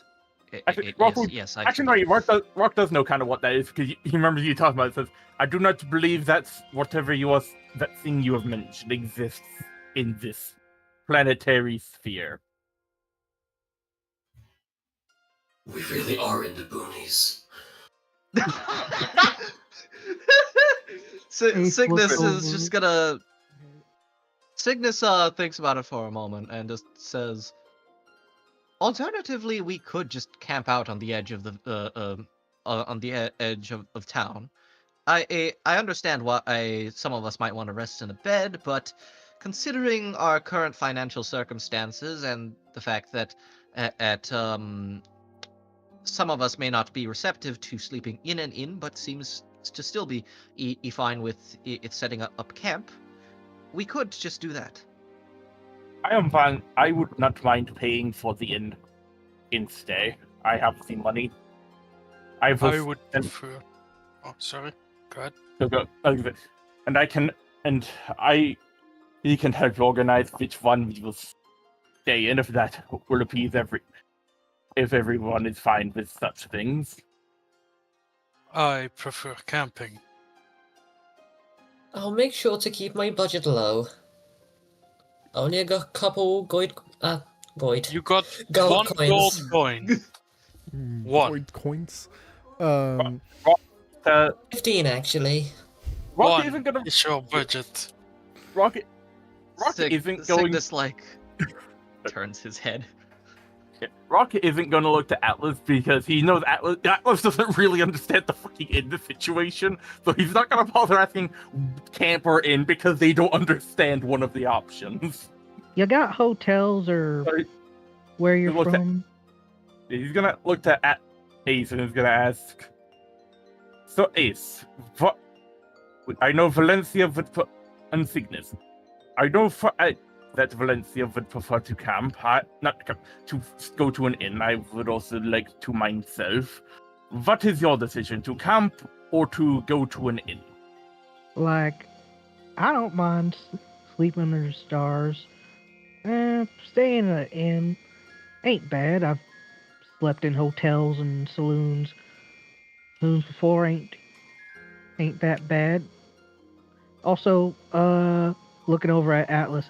Actually, Yes, I Actually, no, Rock does know kind of what that is because he remembers you talking about it. Says, I do not believe that's that thing you have mentioned exists in this planetary sphere. We really are in the boonies. Signis is just gonna. Cygnus thinks about it for a moment and just says, alternatively, we could just camp out on the edge of the edge of town. I understand why some of us might want to rest in a bed, but considering our current financial circumstances and the fact that some of us may not be receptive to sleeping in an inn, but seems to still be fine with it setting up camp, we could just do that. I am fine. I would not mind paying for the inn stay. I have the money. I would prefer. Oh, sorry. Go ahead. He can help organize which one we will stay in if that will appease if everyone is fine with such things. I prefer camping. I'll make sure to keep my budget low. Only a couple gold. You got Gold one coins. gold coin. One. Void coins. 15, actually. Rocket One isn't gonna. is your budget. Rocket isn't going. Cygnus, like, turns his head. Rocket isn't going to look to Atlas because he knows Atlas doesn't really understand the fucking in the situation, so he's not going to bother asking camp or inn because they don't understand one of the options. You got hotels or Sorry. where you're Look at- from? He's going to look to Ace and is going to ask, so Ace, what? I know Valencia would put and Signis. I know that Valencia would prefer to camp, not camp, to go to an inn. I would also like to myself. What is your decision, to camp or to go to an inn? Like, I don't mind sleeping under the stars. Staying in an inn ain't bad. I've slept in hotels and saloons before. Ain't that bad. Also, looking over at Atlas.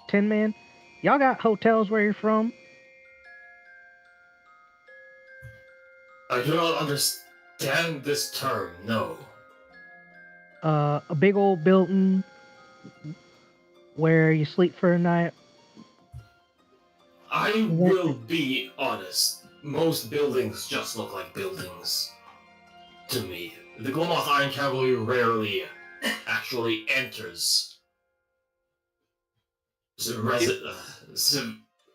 Tin Man, y'all got hotels where you're from? I do not understand this term, no. A big old building where you sleep for a night. I will be honest. Most buildings just look like buildings to me. The Glomoth Iron Cavalry rarely actually enters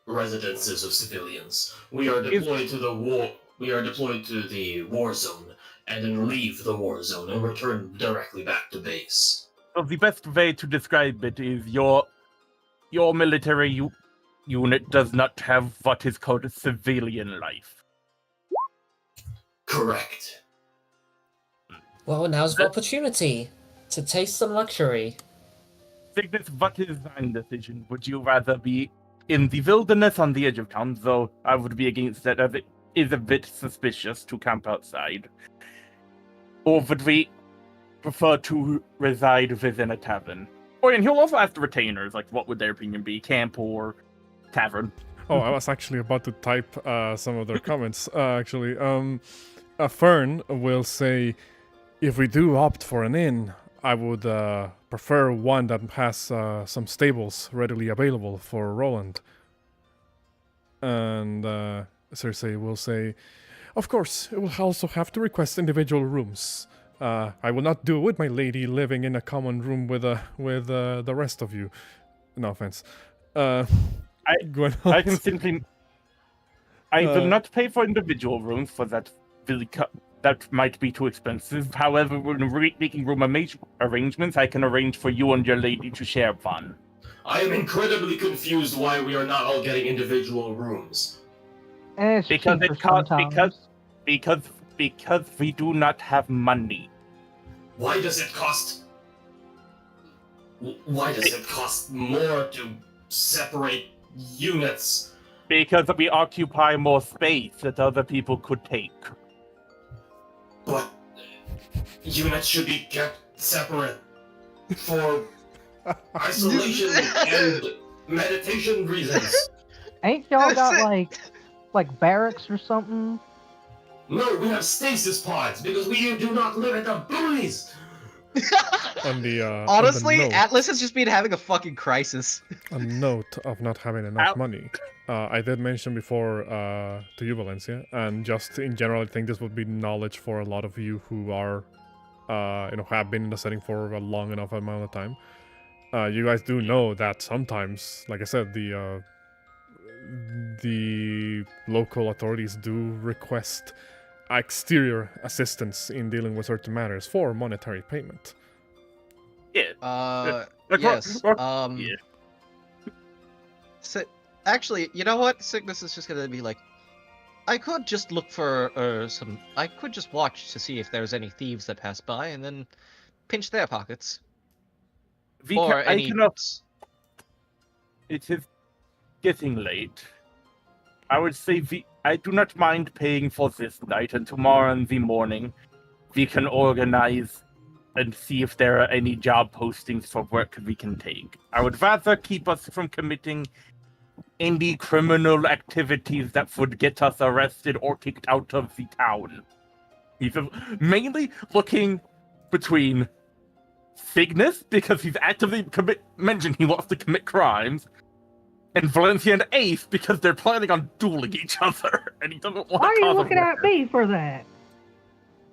residences of civilians. We are deployed to the war. We are deployed to the war zone, and then leave the war zone and return directly back to base. So the best way to describe it is your military unit does not have what is called a civilian life. Correct. Well, now's the opportunity to taste some luxury. Signis, what is thine decision? Would you rather be in the wilderness on the edge of town, though I would be against that as it is a bit suspicious to camp outside? Or would we prefer to reside within a tavern? Oh, and he'll also ask the retainers, like, what would their opinion be, camp or tavern? Oh, I was actually about to type some of their comments. Actually, Fern will say, if we do opt for an inn, I would prefer one that has some stables readily available for Roland. And Cersei will say, of course, it will also have to request individual rooms. I will not do it with my lady living in a common room with the rest of you. No offense. I can simply. I will not pay for individual rooms for that. That might be too expensive. However, when making room arrangements, I can arrange for you and your lady to share one. I am incredibly confused why we are not all getting individual rooms. Because it costs. Because we do not have money. Why does it cost? Why does it cost more to separate units? Because we occupy more space that other people could take. But units should be kept separate for isolation and meditation reasons. Ain't y'all got like barracks or something? No, we have stasis pods because we do not live at the boonies. Honestly, on the note, Atlas has just been having a fucking crisis. a note of not having enough money. I did mention before to you, Valencia, and just in general, I think this would be knowledge for a lot of you who are, have been in the setting for a long enough amount of time. You guys do know that sometimes, like I said, the local authorities do request exterior assistance in dealing with certain matters for monetary payment. Yeah. Yes. Yeah. So, actually, you know what? Cygnus is just gonna be like, I could just look for I could just watch to see if there's any thieves that pass by, and then pinch their pockets. It is getting late. I would say I do not mind paying for this night, and tomorrow in the morning we can organize and see if there are any job postings for work we can take. I would rather keep us from committing any criminal activities that would get us arrested or kicked out of the town. He's mainly looking between Signis, because he's actively mentioned he wants to commit crimes, and Valencia and Ace, because they're planning on dueling each other, and he doesn't want Why are to you cause a looking at war. me for that?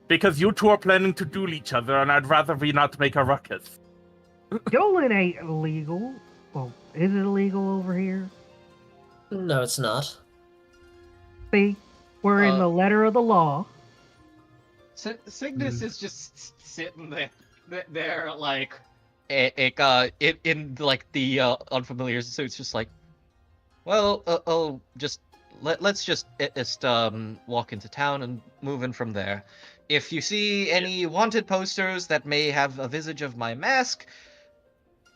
Because you two are planning to duel each other, and I'd rather we not make a ruckus. Dueling ain't illegal. Well, is it illegal over here? No, it's not. See, we're in the letter of the law. Signis is just sitting there like in like the unfamiliar. So it's just like, well, let's just walk into town and move in from there. If you see any wanted posters that may have a visage of my mask,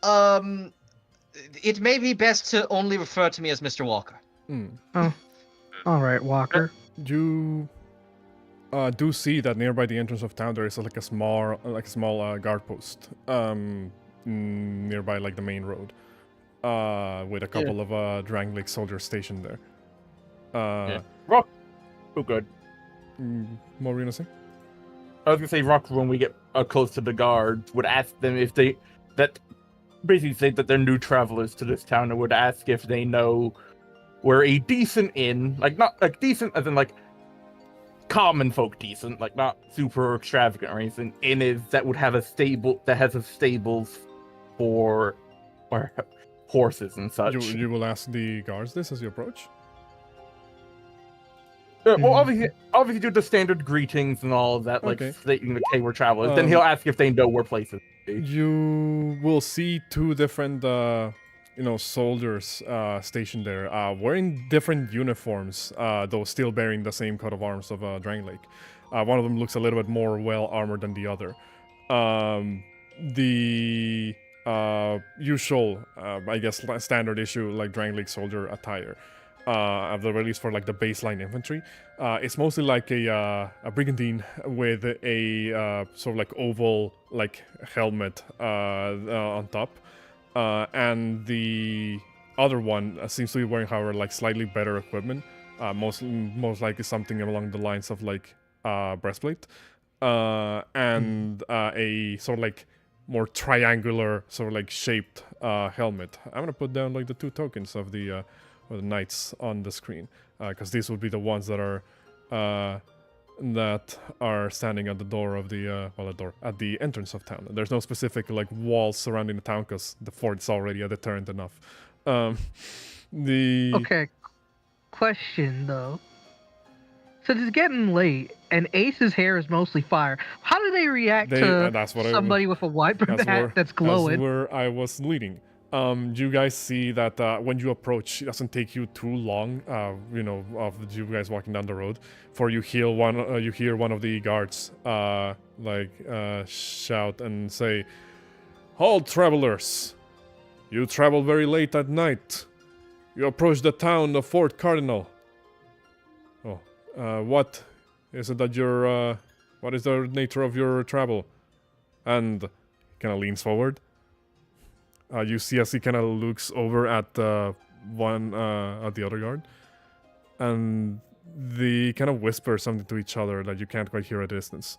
it may be best to only refer to me as Mr. Walker. Oh, all right, Walker. You do see that nearby the entrance of town there is like a small guard post nearby like the main road with a couple of Drangleic soldiers stationed there. Rock. Oh, good. What were you gonna say? I was gonna say, Rock, when we get close to the guards, would ask them if they basically say that they're new travelers to this town, and would ask if they know where a decent inn, like not like decent as in like common folk decent, like not super extravagant or anything, inn is that would have a stable that has a stables for horses and such. You will ask the guards this as you approach? Well, obviously do the standard greetings and all of that, like stating that hey, we're travelers. Then he'll ask if they know where places. You will see two different, soldiers stationed there, wearing different uniforms, though still bearing the same coat of arms of Drangleic. One of them looks a little bit more well armored than the other. The usual, standard issue like Drangleic soldier attire. Of the release for like the baseline infantry, it's mostly like a brigandine with a sort of like oval like helmet on top, and the other one seems to be wearing, however, like slightly better equipment. Most likely something along the lines of like breastplate, and a sort of like more triangular sort of like shaped helmet. I'm gonna put down like the 2 tokens of the knights on the screen, because these would be the ones that are standing at the door of the at the entrance of town. There's no specific like walls surrounding the town because the fort's already a deterrent enough. Okay, question though. Since it's getting late and Ace's hair is mostly fire, how do they react to somebody with a white hat that's glowing? That's where I was leading. You guys see that when you approach, it doesn't take you too long, of you guys walking down the road, for you hear one of the guards shout and say, "Halt, travelers! You travel very late at night. You approach the town of Fort Cardinal. Oh, what is it that what is the nature of your travel?" And he kind of leans forward. You see as he kind of looks over at the other guard, and they kind of whisper something to each other that you can't quite hear at a distance.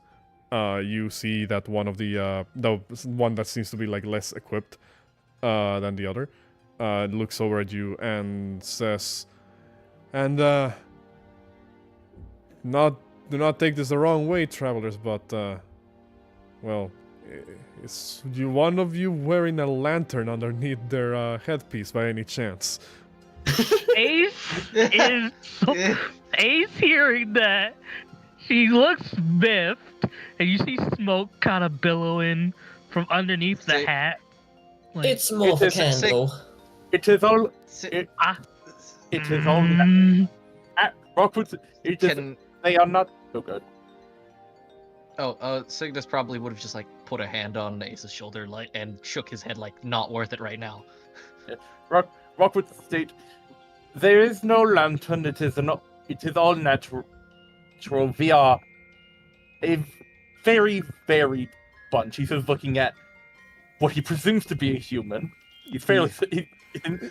You see that one of the one that seems to be like less equipped than the other looks over at you and says, "And do not take this the wrong way, travelers, but is one of you wearing a lantern underneath their headpiece by any chance?" Ace hearing that, she looks miffed, and you see smoke kind of billowing from underneath the hat. Like, It's more of a candle. It is all. It is all. Rockwood. They are not so good. Signis probably would have just like put a hand on Ace's shoulder and shook his head like, not worth it right now. Rockwood state, there is no lantern. It is all natural. We are a very, very bunch. He's just looking at what he presumes to be a human. He's fairly.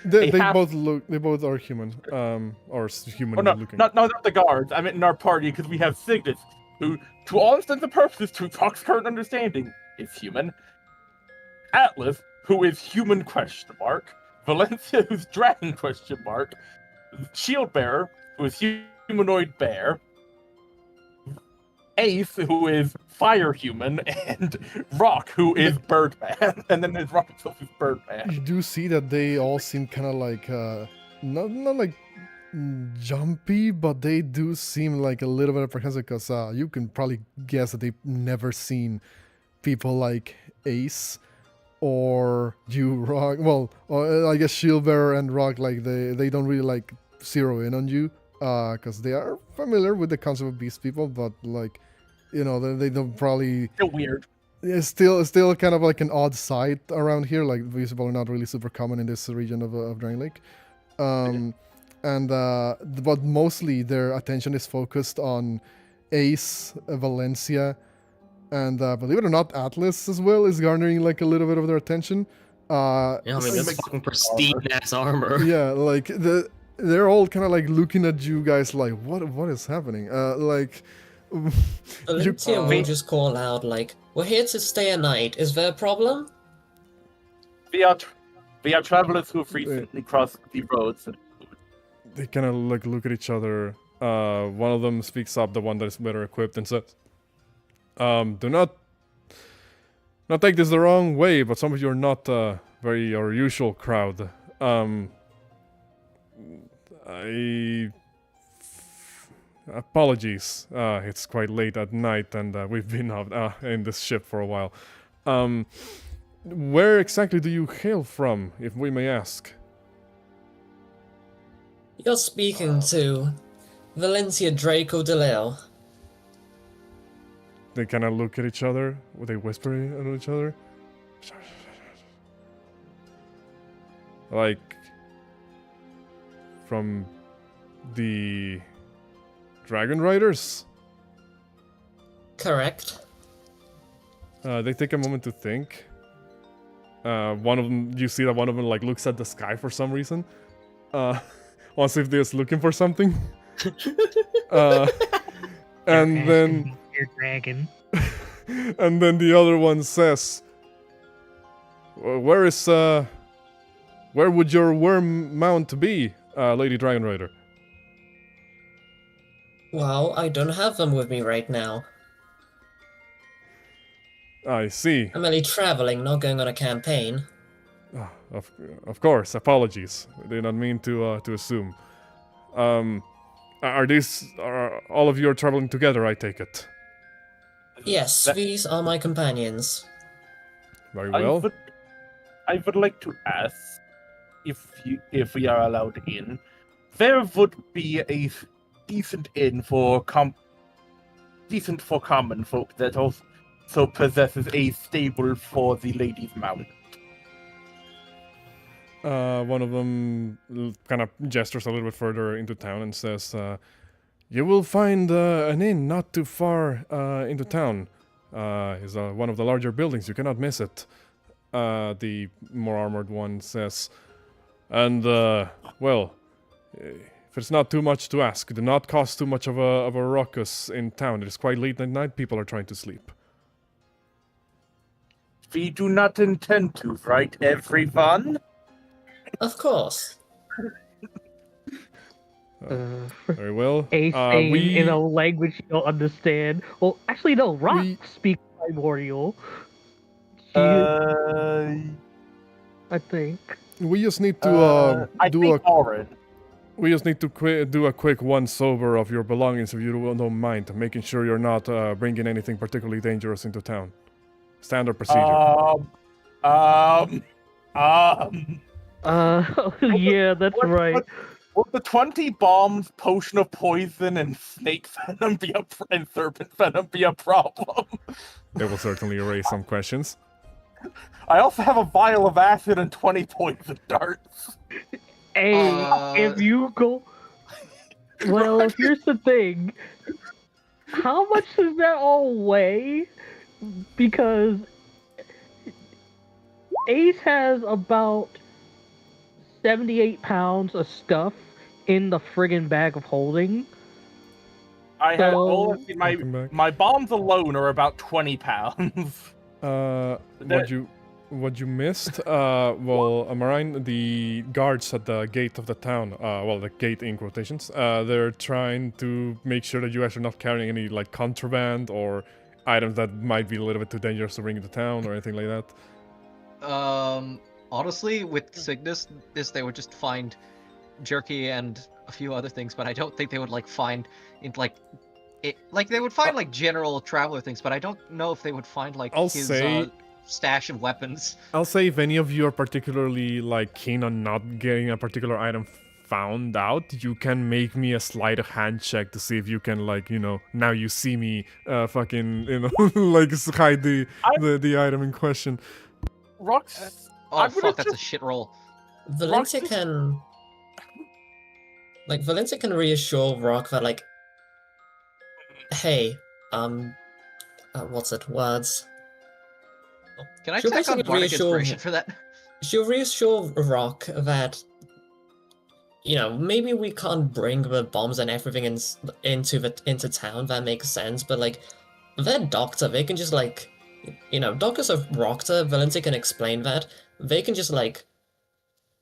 They both are human, or human looking. Not the guards. I mean, in our party, because we have Signis. who, to all intents and purposes, to Rock's current understanding, is human. Atlas, who is human ? Valencia, who's dragon ? Shieldbearer, who is humanoid bear. Ace, who is fire human, and Rock, who is Birdman. And then there's Rock himself, who's Birdman. You do see that they all seem kind of like, not like jumpy, but they do seem like a little bit apprehensive because you can probably guess that they've never seen people like Ace or you, Rock. Well, I guess Shieldbearer and Rock, like they don't really like zero in on you because they are familiar with the concept of beast people, but like, you know, they don't probably. Still weird. It's still kind of like an odd sight around here. Like beast people are not really super common in this region of Drangleic. But mostly their attention is focused on Ace, Valencia, and believe it or not, Atlas as well is garnering like a little bit of their attention. Yeah, I mean, that's fucking pristine-ass armor. Yeah, like they're all kind of like looking at you guys like, what is happening? Valencia will just call out like, "We're here to stay a night. Is there a problem?" We are travelers who have recently crossed the roads. They kind of like look at each other. One of them speaks up, the one that is better equipped, and says, "Do not take this the wrong way, but some of you are not very your usual crowd. Apologies. It's quite late at night, and we've been out in this ship for a while. Where exactly do you hail from, if we may ask?" You're speaking to Valencia Draco DeLeo. They kind of look at each other. They whisper at each other. Like, from the Dragon Riders? Correct. They take a moment to think. One of them, you see that one of them like looks at the sky for some reason. As if they're looking for something. And then your dragon. And then the other one says, where would your worm mount be, Lady Dragon Rider?" Well, I don't have them with me right now. I see. I'm only traveling, not going on a campaign. Of course, apologies. I did not mean to assume. Are all of you are traveling together, I take it? Yes, these are my companions. Very well. I would like to ask if we are allowed in. There would be a decent inn for common folk that also possesses a stable for the lady's mount. One of them kind of gestures a little bit further into town and says, "You will find an inn not too far into town. It's one of the larger buildings. You cannot miss it." The more armored one says, "And well, if it's not too much to ask, do not cause too much of a ruckus in town. It is quite late at night. People are trying to sleep." We do not intend to, right, everyone? Of course. Very well. Ace saying in a language you don't understand. Well, actually, no. Rock speaks primordial. I think. We just need to We just need to do a quick once-over of your belongings, if you don't mind, making sure you're not bringing anything particularly dangerous into town. Standard procedure. Yeah, that's right. Would the 20 bombs, potion of poison, and snake venom and serpent venom be a problem? They will certainly raise some questions. I also have a vial of acid and 20 poison darts. Hey, if you go... Well, here's the thing. How much does that all weigh? Because Ace has about 78 pounds of stuff in the friggin' bag of holding. I had So- my bombs alone are about 20 pounds. What you missed? Well, Marine, the guards at the gate of the town, well, the gate in quotations, they're trying to make sure that you guys are not carrying any like contraband or items that might be a little bit too dangerous to bring into town or anything like that. Honestly, with Signis, they would just find jerky and a few other things, but I don't think they would like find in like they would find like general traveler things, but I don't know if they would find like his stash of weapons. I'll say if any of you are particularly like keen on not getting a particular item found out, you can make me a sleight of hand check to see if you can like, you know, now you see me fucking, you know, like hide the item in question. Rocks. Oh fuck, that's a shit roll. Valencia can reassure Rock that like, hey, what's it? Words. Can I check on Bardic Inspiration for that? She'll reassure Rock that, you know, maybe we can't bring the bombs and everything into town. That makes sense, but like, their doctor, they can just like, you know, doctors of Rockta, Valencia can explain that. They can just like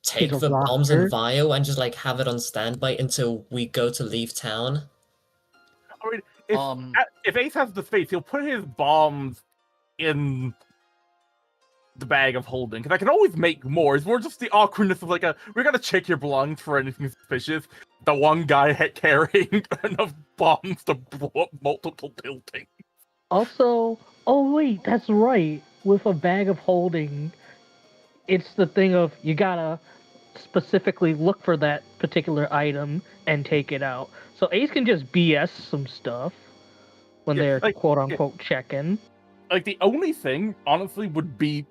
take the bombs and vial and just like have it on standby until we go to leave town. I mean, if Ace has the space, he'll put his bombs in the bag of holding, because I can always make more. It's more just the awkwardness of like we gotta check your belongings for anything suspicious. The one guy carrying enough bombs to blow up multiple buildings. Also, oh wait, that's right. With a bag of holding, it's the thing of you gotta specifically look for that particular item and take it out. So Ace can just BS some stuff when they're like, quote unquote checking. Like the only thing, honestly, would be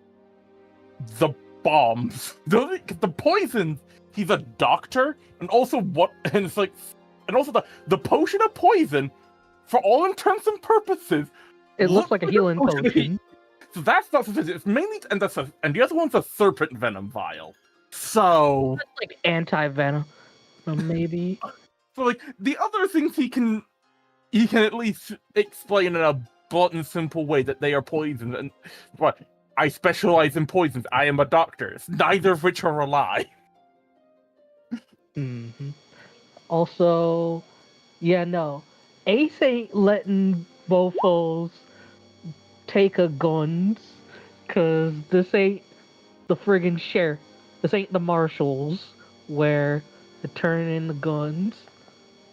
the bombs. The poisons. He's a doctor, and also the potion of poison. For all intents and purposes, it looks like a healing potion. So that's not sufficient. It's mainly, and the other one's a serpent venom vial. So that's like anti-venom, maybe. So like the other things he can at least explain in a blunt and simple way that they are poisons. And what I specialize in poisons. I am a doctor. Neither of which are a lie. Mm-hmm. Also, yeah, no, Ace ain't letting Bofos take a guns, cause this ain't the friggin' sheriff. This ain't the marshals where they're turning in the guns.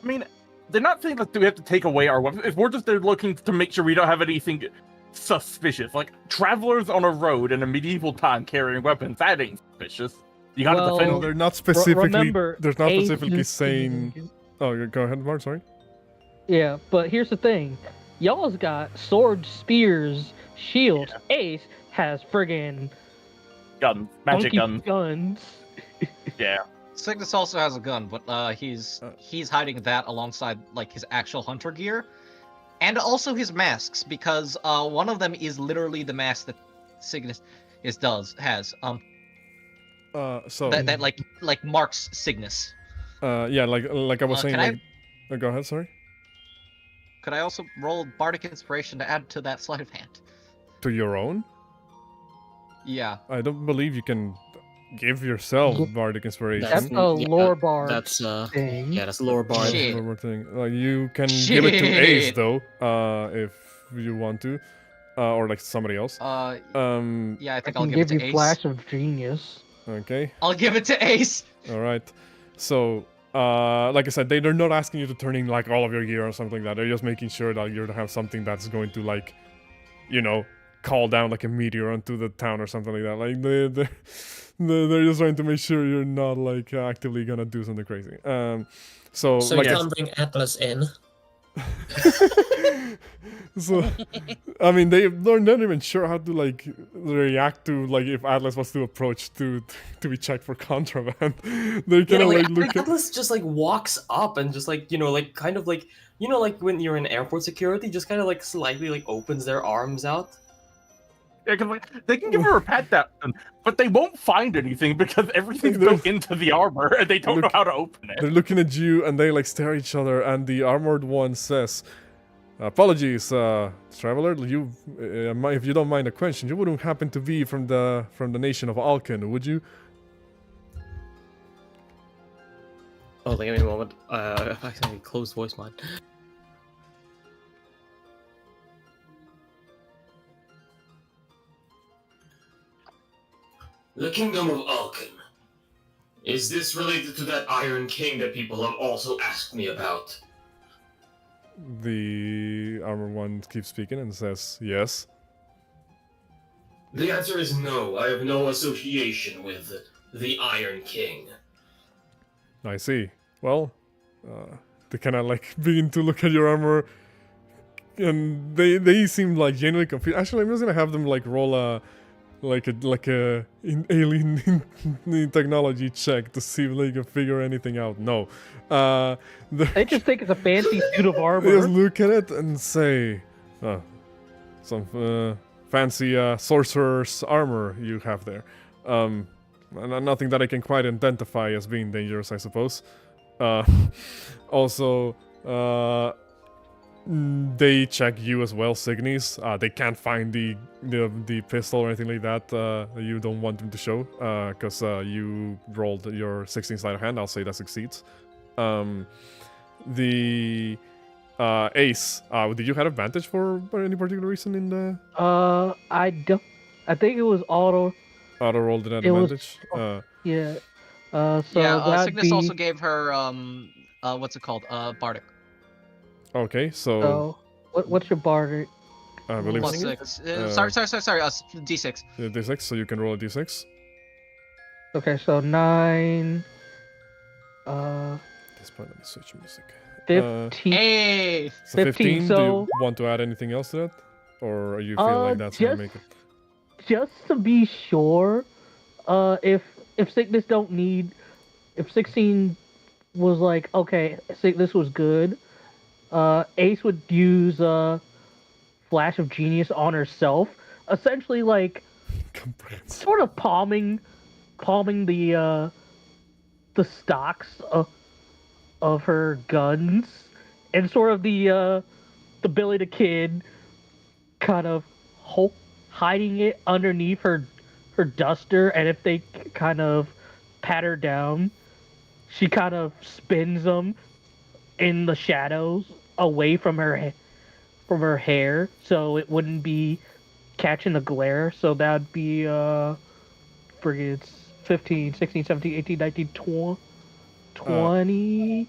I mean, they're not saying that we have to take away our weapons. If we're just there looking to make sure we don't have anything suspicious. Like, travelers on a road in a medieval time carrying weapons, that ain't suspicious. You gotta defend. No, they're not specifically. They're not specifically saying. Oh, go ahead, Mark. Sorry. Yeah, but here's the thing. Y'all's got swords, spears, shields. Yeah. Ace has friggin' guns, magic guns. Yeah. Signis also has a gun, but he's hiding that alongside like his actual hunter gear, and also his masks, because one of them is literally the mask that Signis has. So that like marks Signis. Yeah, like I was saying. Go ahead. Sorry. Could I also roll Bardic Inspiration to add to that sleight of hand? To your own? Yeah. I don't believe you can give yourself Bardic Inspiration. That's a lore bar. That's thing. Yeah, that's lore bar. Lore bar thing. You can give it to Ace though, if you want to, or like somebody else. Yeah, I think I'll give it to Ace. Flash of Genius. Okay. I'll give it to Ace. All right. So, like I said, they're not asking you to turn in like all of your gear or something like that. They're just making sure that you're to have something that's going to like, you know, call down like a meteor onto the town or something like that. Like they're just trying to make sure you're not like actively gonna do something crazy. So like, you can't bring Atlas in. So, I mean, they're not even sure how to like react to like if Atlas was to approach to be checked for contraband. They're kind of like look. Atlas just like walks up and just like, you know, like kind of like, you know, like when you're in airport security, just kind of like slightly like opens their arms out. Yeah, 'cause, like, they can give her a pet that, but they won't find anything because everything's built into the armor and they don't know how to open it. They're looking at you and they like stare at each other, and the armored one says, "Apologies, traveler. You, if you don't mind a question, you wouldn't happen to be from the nation of Alken, would you?" Oh, give me a moment. I accidentally closed voice mine. The Kingdom of Alken. Is this related to that Iron King that people have also asked me about? The armored one keeps speaking and says, "Yes." The answer is no. I have no association with the Iron King. I see. Well, they kind of like begin to look at your armor, and they seem like genuinely confused. Actually, I'm just gonna have them like roll a alien technology check to see if they can figure anything out. No, They just think it's a fancy suit of they just armor. look at it and say, some fancy sorcerer's armor you have there. Nothing that I can quite identify as being dangerous, I suppose. Also, they check you as well, Signis. They can't find the pistol or anything like that you don't want them to show, because you rolled your 16 sleight of hand. I'll say that succeeds. The ace. Did you have advantage for any particular reason in the? I don't. I think it was auto rolled an It was- advantage. Yeah. So yeah, that'd Signis be, also gave her what's it called? Bardic. Okay, so So what's your bardic? I believe Plus it's 6. Sorry. D6. D6, so you can roll a D6. Okay, so 9. At this point, let me switch music. 15. Hey! So 15, 15. Do so- you want to add anything else to that, or you feel like that's gonna just- make it? Just to be sure, if Signis don't need, if 16 was like, okay, Signis was good, Ace would use Flash of Genius on herself, essentially like Comprehensive. sort of palming the stocks of her guns, and sort of the Billy the Kid kind of hiding it underneath her duster, and if they kind of pat her down, she kind of spins them in the shadows away from her hair, so it wouldn't be catching the glare. So that'd be it's 15, 16, 17, 18, 19, 20.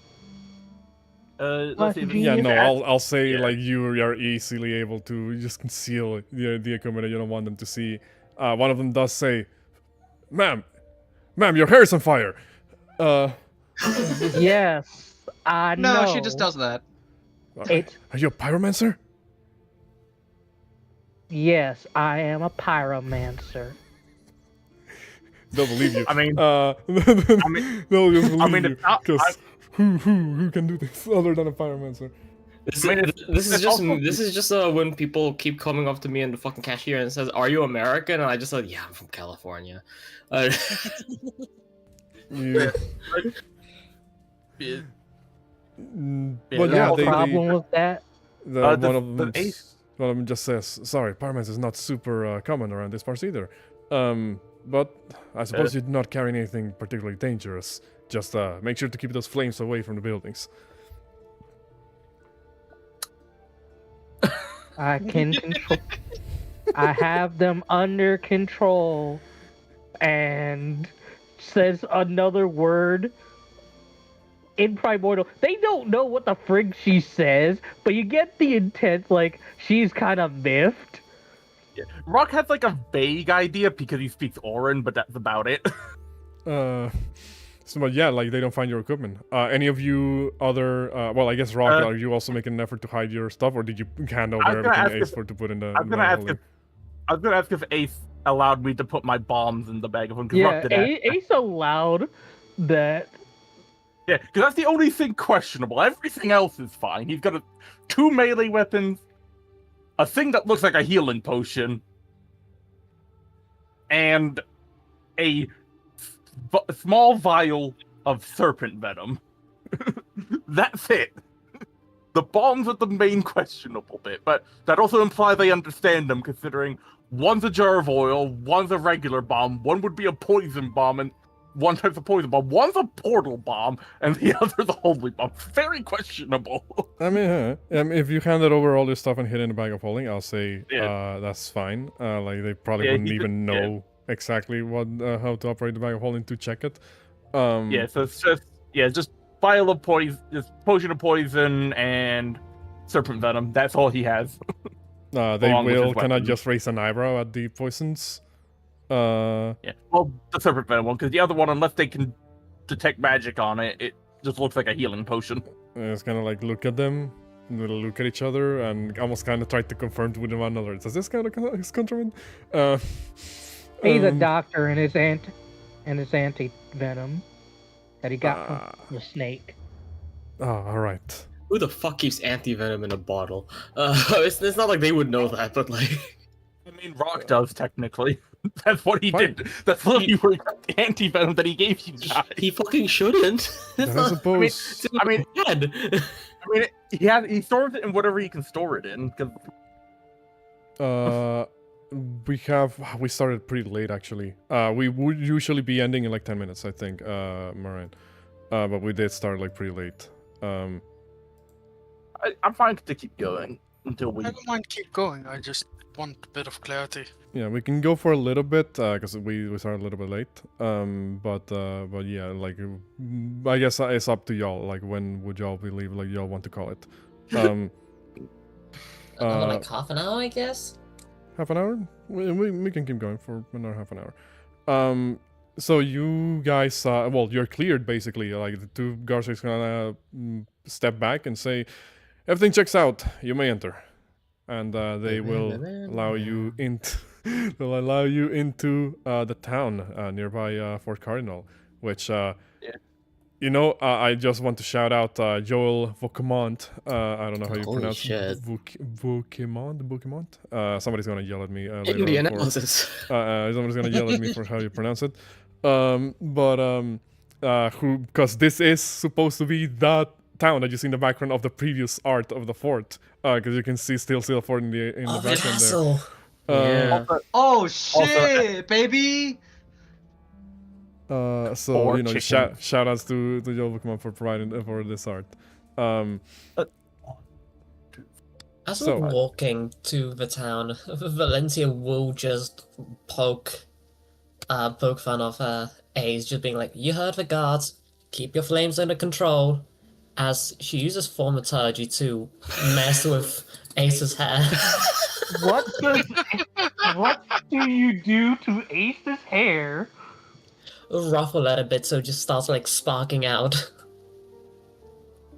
Let's see if Yeah, no, Genius. I'll say Yeah. like you are easily able to just conceal the equipment that you don't want them to see. One of them does say, "Ma'am, your hair is on fire." Yes, I know. No, she just does that. It's Are you a pyromancer? yes, I am a pyromancer. They'll believe you. I mean- they'll just believe mean, you. it's not- Because who can do this other than a pyromancer? This I mean, is, this is it's just also- this is just when people keep coming up to me in the fucking cashier and says, "Are you American?" And I just said, "Yeah, I'm from California." You, Yeah. but Yeah, yeah, No they, problem with that. one the of them ace- one of them just says, "Sorry, pyromancer is not super common around this parts either. But I suppose you're not carrying anything particularly dangerous. Just make sure to keep those flames away from the buildings." I can control. I have them under control. And says another word in primordial. They don't know what the frig she says, but you get the intent. Like she's kind of miffed. Rock has like a vague idea because he speaks Orin, but that's about it. So, but yeah, like they don't find your equipment. Any of you other? Well, I guess Rock. Are you also making an effort to hide your stuff, or did you hand over I was gonna everything to ask Ace for to put in the? I was gonna ask if Ace allowed me to put my bombs in the bag of him. Rock Yeah, did ask. Ace allowed that. Yeah, because that's the only thing questionable. Everything else is fine. He's got 2 melee weapons, a thing that looks like a healing potion, and a small vial of serpent venom. That's it. The bombs are the main questionable bit, but that also implies they understand them, considering one's a jar of oil, one's a regular bomb, one would be a poison bomb, and one type's a poison bomb, one's a portal bomb, and the other's a holy bomb. Very questionable. I mean, if you handed over all this stuff and hid in a bag of holding, I'll say that's fine. Like they probably wouldn't even know exactly what how to operate the bag of holding to check it. So it's just vial of poison, just potion of poison and serpent venom. That's all he has. They will cannot just raise an eyebrow at the poisons. Well, the serpent venom one, because the other one, unless they can detect magic on it, it just looks like a healing potion. It's kind of like look at them, and they'll look at each other, and almost kind of try to confirm with one another. Does this kind of is contraband? He's a doctor, and his anti venom that he got from the snake. Oh, all right. Who the fuck keeps anti-venom in a bottle? It's not like they would know that, but like... I mean, Rock does, technically. That's what he did. That's literally the anti-venom that he gave you guys. He fucking shouldn't. I suppose... I mean, he stores it in whatever he can store it in. We started pretty late, actually. We would usually be ending in like 10 minutes, I think, Moran. But we did start like pretty late. I'm fine to keep going until we... I don't mind keep going, I just want a bit of clarity. Yeah, we can go for a little bit, because we started a little bit late. But yeah, like, I guess it's up to y'all, like, when would y'all believe, like, y'all want to call it. Another, like, half an hour, I guess? Half an hour? We can keep going for another half an hour. So you guys, well, you're cleared, basically. Like, the two guards are gonna step back and say, everything checks out, you may enter. And they will allow you into they'll allow you into the town nearby Fort Cardinal, which you know, I just want to shout out Joel Vauquemont. I don't know how you pronounce it. Vauquemont? Somebody's gonna yell at me later. In the analysis. Somebody's gonna yell at me for how you pronounce it. Because this is supposed to be that town that you see in the background of the previous art of the fort, because you can see still fort in the background there. Oh shit, baby! So you know, shout outs to Joel Vauquemont for providing for this art. As we're walking to the town, Valencia will just poke fun of Ace, just being like, "You heard the guards. Keep your flames under control." As she uses thaumaturgy to mess with Ace's hair. What do you do to Ace's hair? Ruffle it a bit so it just starts like sparking out.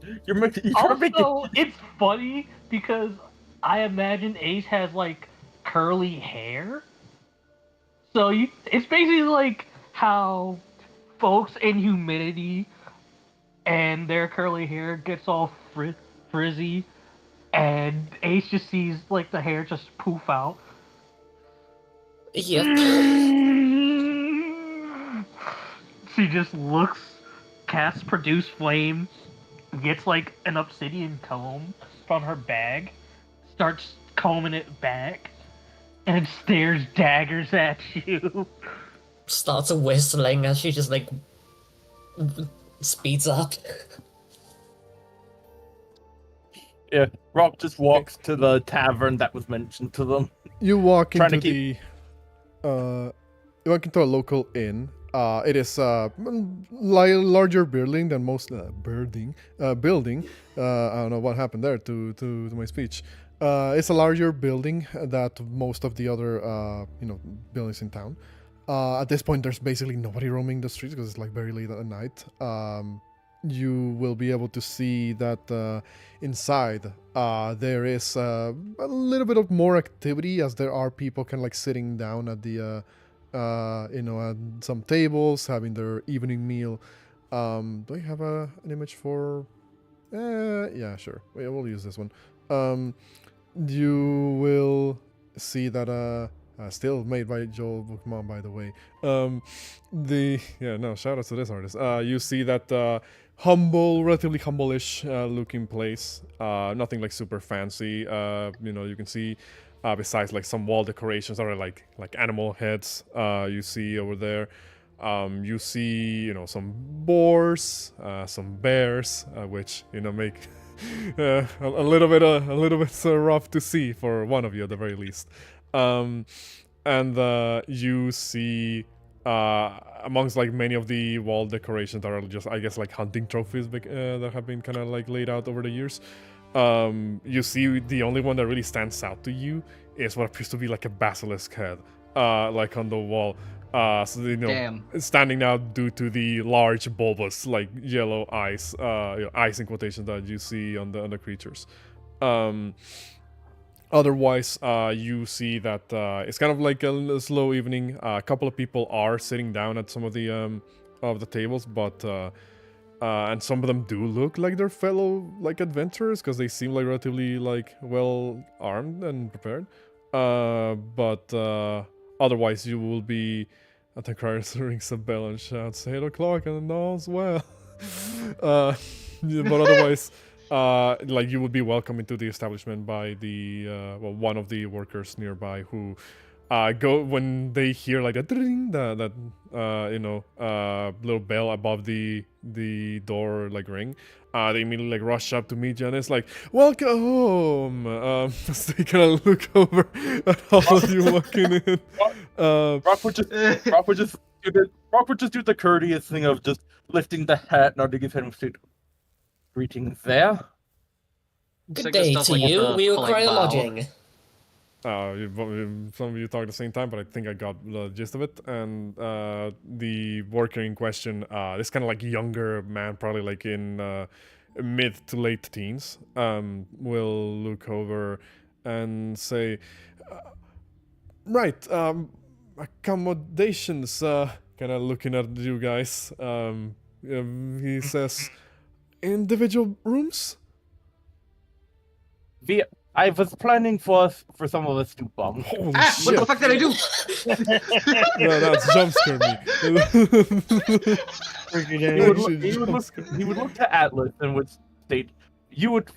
It's funny because I imagine Ace has like curly hair. So it's basically like how folks in humidity and their curly hair gets all frizzy, and Ace just sees like the hair just poof out. Yep. She just looks, casts produce flame, gets like an obsidian comb from her bag, starts combing it back, and stares daggers at you. Starts whistling as she just like speeds up. Yeah, Rob just walks to the tavern that was mentioned to them. You walk into you walk into a local inn. It is a larger building than most building. I don't know what happened there to my speech. It's a larger building that most of the other buildings in town. At this point, there's basically nobody roaming the streets because it's like very late at night. You will be able to see that inside there is a little bit of more activity, as there are people kind of like sitting down at the at some tables having their evening meal. Do I have an image for? Yeah, sure. We'll use this one. You will see that Still made by Joel Bookmon, by the way. Shout out to this artist. You see that humble, relatively humble-ish looking place. Nothing like super fancy. You can see besides like some wall decorations that are like animal heads. You see over there. You see, some boars, some bears, which make a little bit rough to see for one of you at the very least. And you see amongst like many of the wall decorations that are just, I guess, like hunting trophies that have been kind of like laid out over the years. You see the only one that really stands out to you is what appears to be like a basilisk head, like on the wall. Damn. Standing out due to the large bulbous, like yellow eyes, eyes in quotation that you see on the creatures. Otherwise, you see that it's kind of like a slow evening. A couple of people are sitting down at some of the tables, but and some of them do look like their fellow like adventurers because they seem like relatively like well armed and prepared. But otherwise, you will be. I think Criers rings a bell and shouts 8 o'clock and all's well. But otherwise, like you would be welcomed into the establishment by the one of the workers nearby who go when they hear like a ding, that little bell above the door like ring. They immediately like rush up to meet you and it's like, welcome home. So they kind of look over at all of you walking in. Rock would just do the courteous thing of just lifting the hat, nodding his head and say, greetings there. Good Signis day does, to like, you. the We polite require bow. lodging. Some of you talk at the same time, but I think I got the gist of it. And the worker in question, this kind of like younger man, probably like in mid to late teens, will look over and say, right, accommodations, kind of looking at you guys. He says, individual rooms? I was planning for some of us to bunk. Holy What shit. the fuck did I do? No, that's jump scare me. He would look to Atlas and would state, you would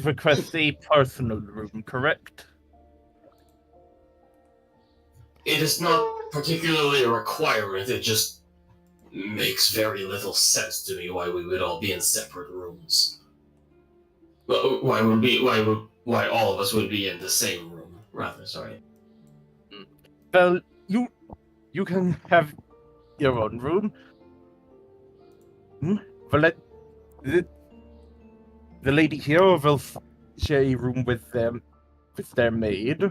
request a personal room, correct? It is not particularly a requirement, it just makes very little sense to me why we would all be in separate rooms. Well, why all of us would be in the same room, rather, sorry. Well, you can have your own room. But the lady here will share a room with their maid.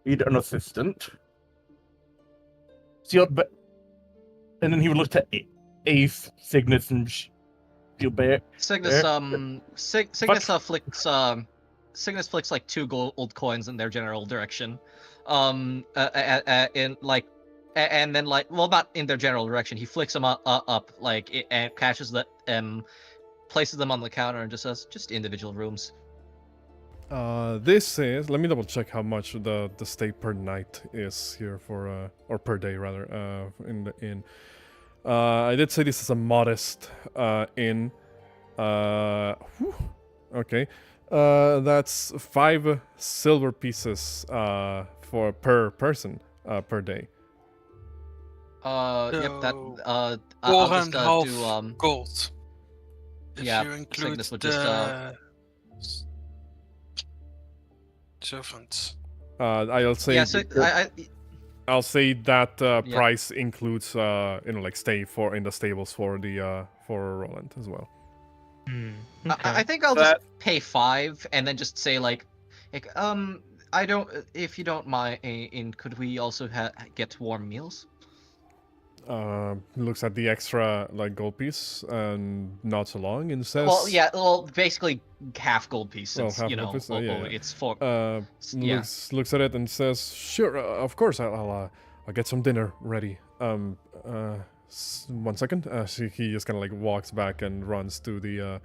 Need an assistant. And then he would look to Ace, Signis, and Gilbert. Cygnus flicks like 2 gold coins in their general direction, and then like, well, not in their general direction. He flicks them up like and catches the places them on the counter and just says, just individual rooms. This is, let me double check how much the stay per night is here for or per day rather in the inn. I did say this is a modest inn. Okay. That's 5 silver pieces for per person per day. Yep, that I'll 4.5 do gold. If yeah, you include Cygnus would the servants. I'll say yeah. So I'll say that Yeah. price includes like stay for in the stables for the for Roland as well. I think I'll just pay 5 and then just say like I don't, if you don't mind, could we also get warm meals? Looks at the extra like gold piece and nods along and says, Well, yeah, well, basically half gold piece since half you gold know piece, yeah. it's 4. Yeah. Looks at it and says, "Sure, of course, I'll get some dinner ready. 1 second." He just kind of like walks back and runs to the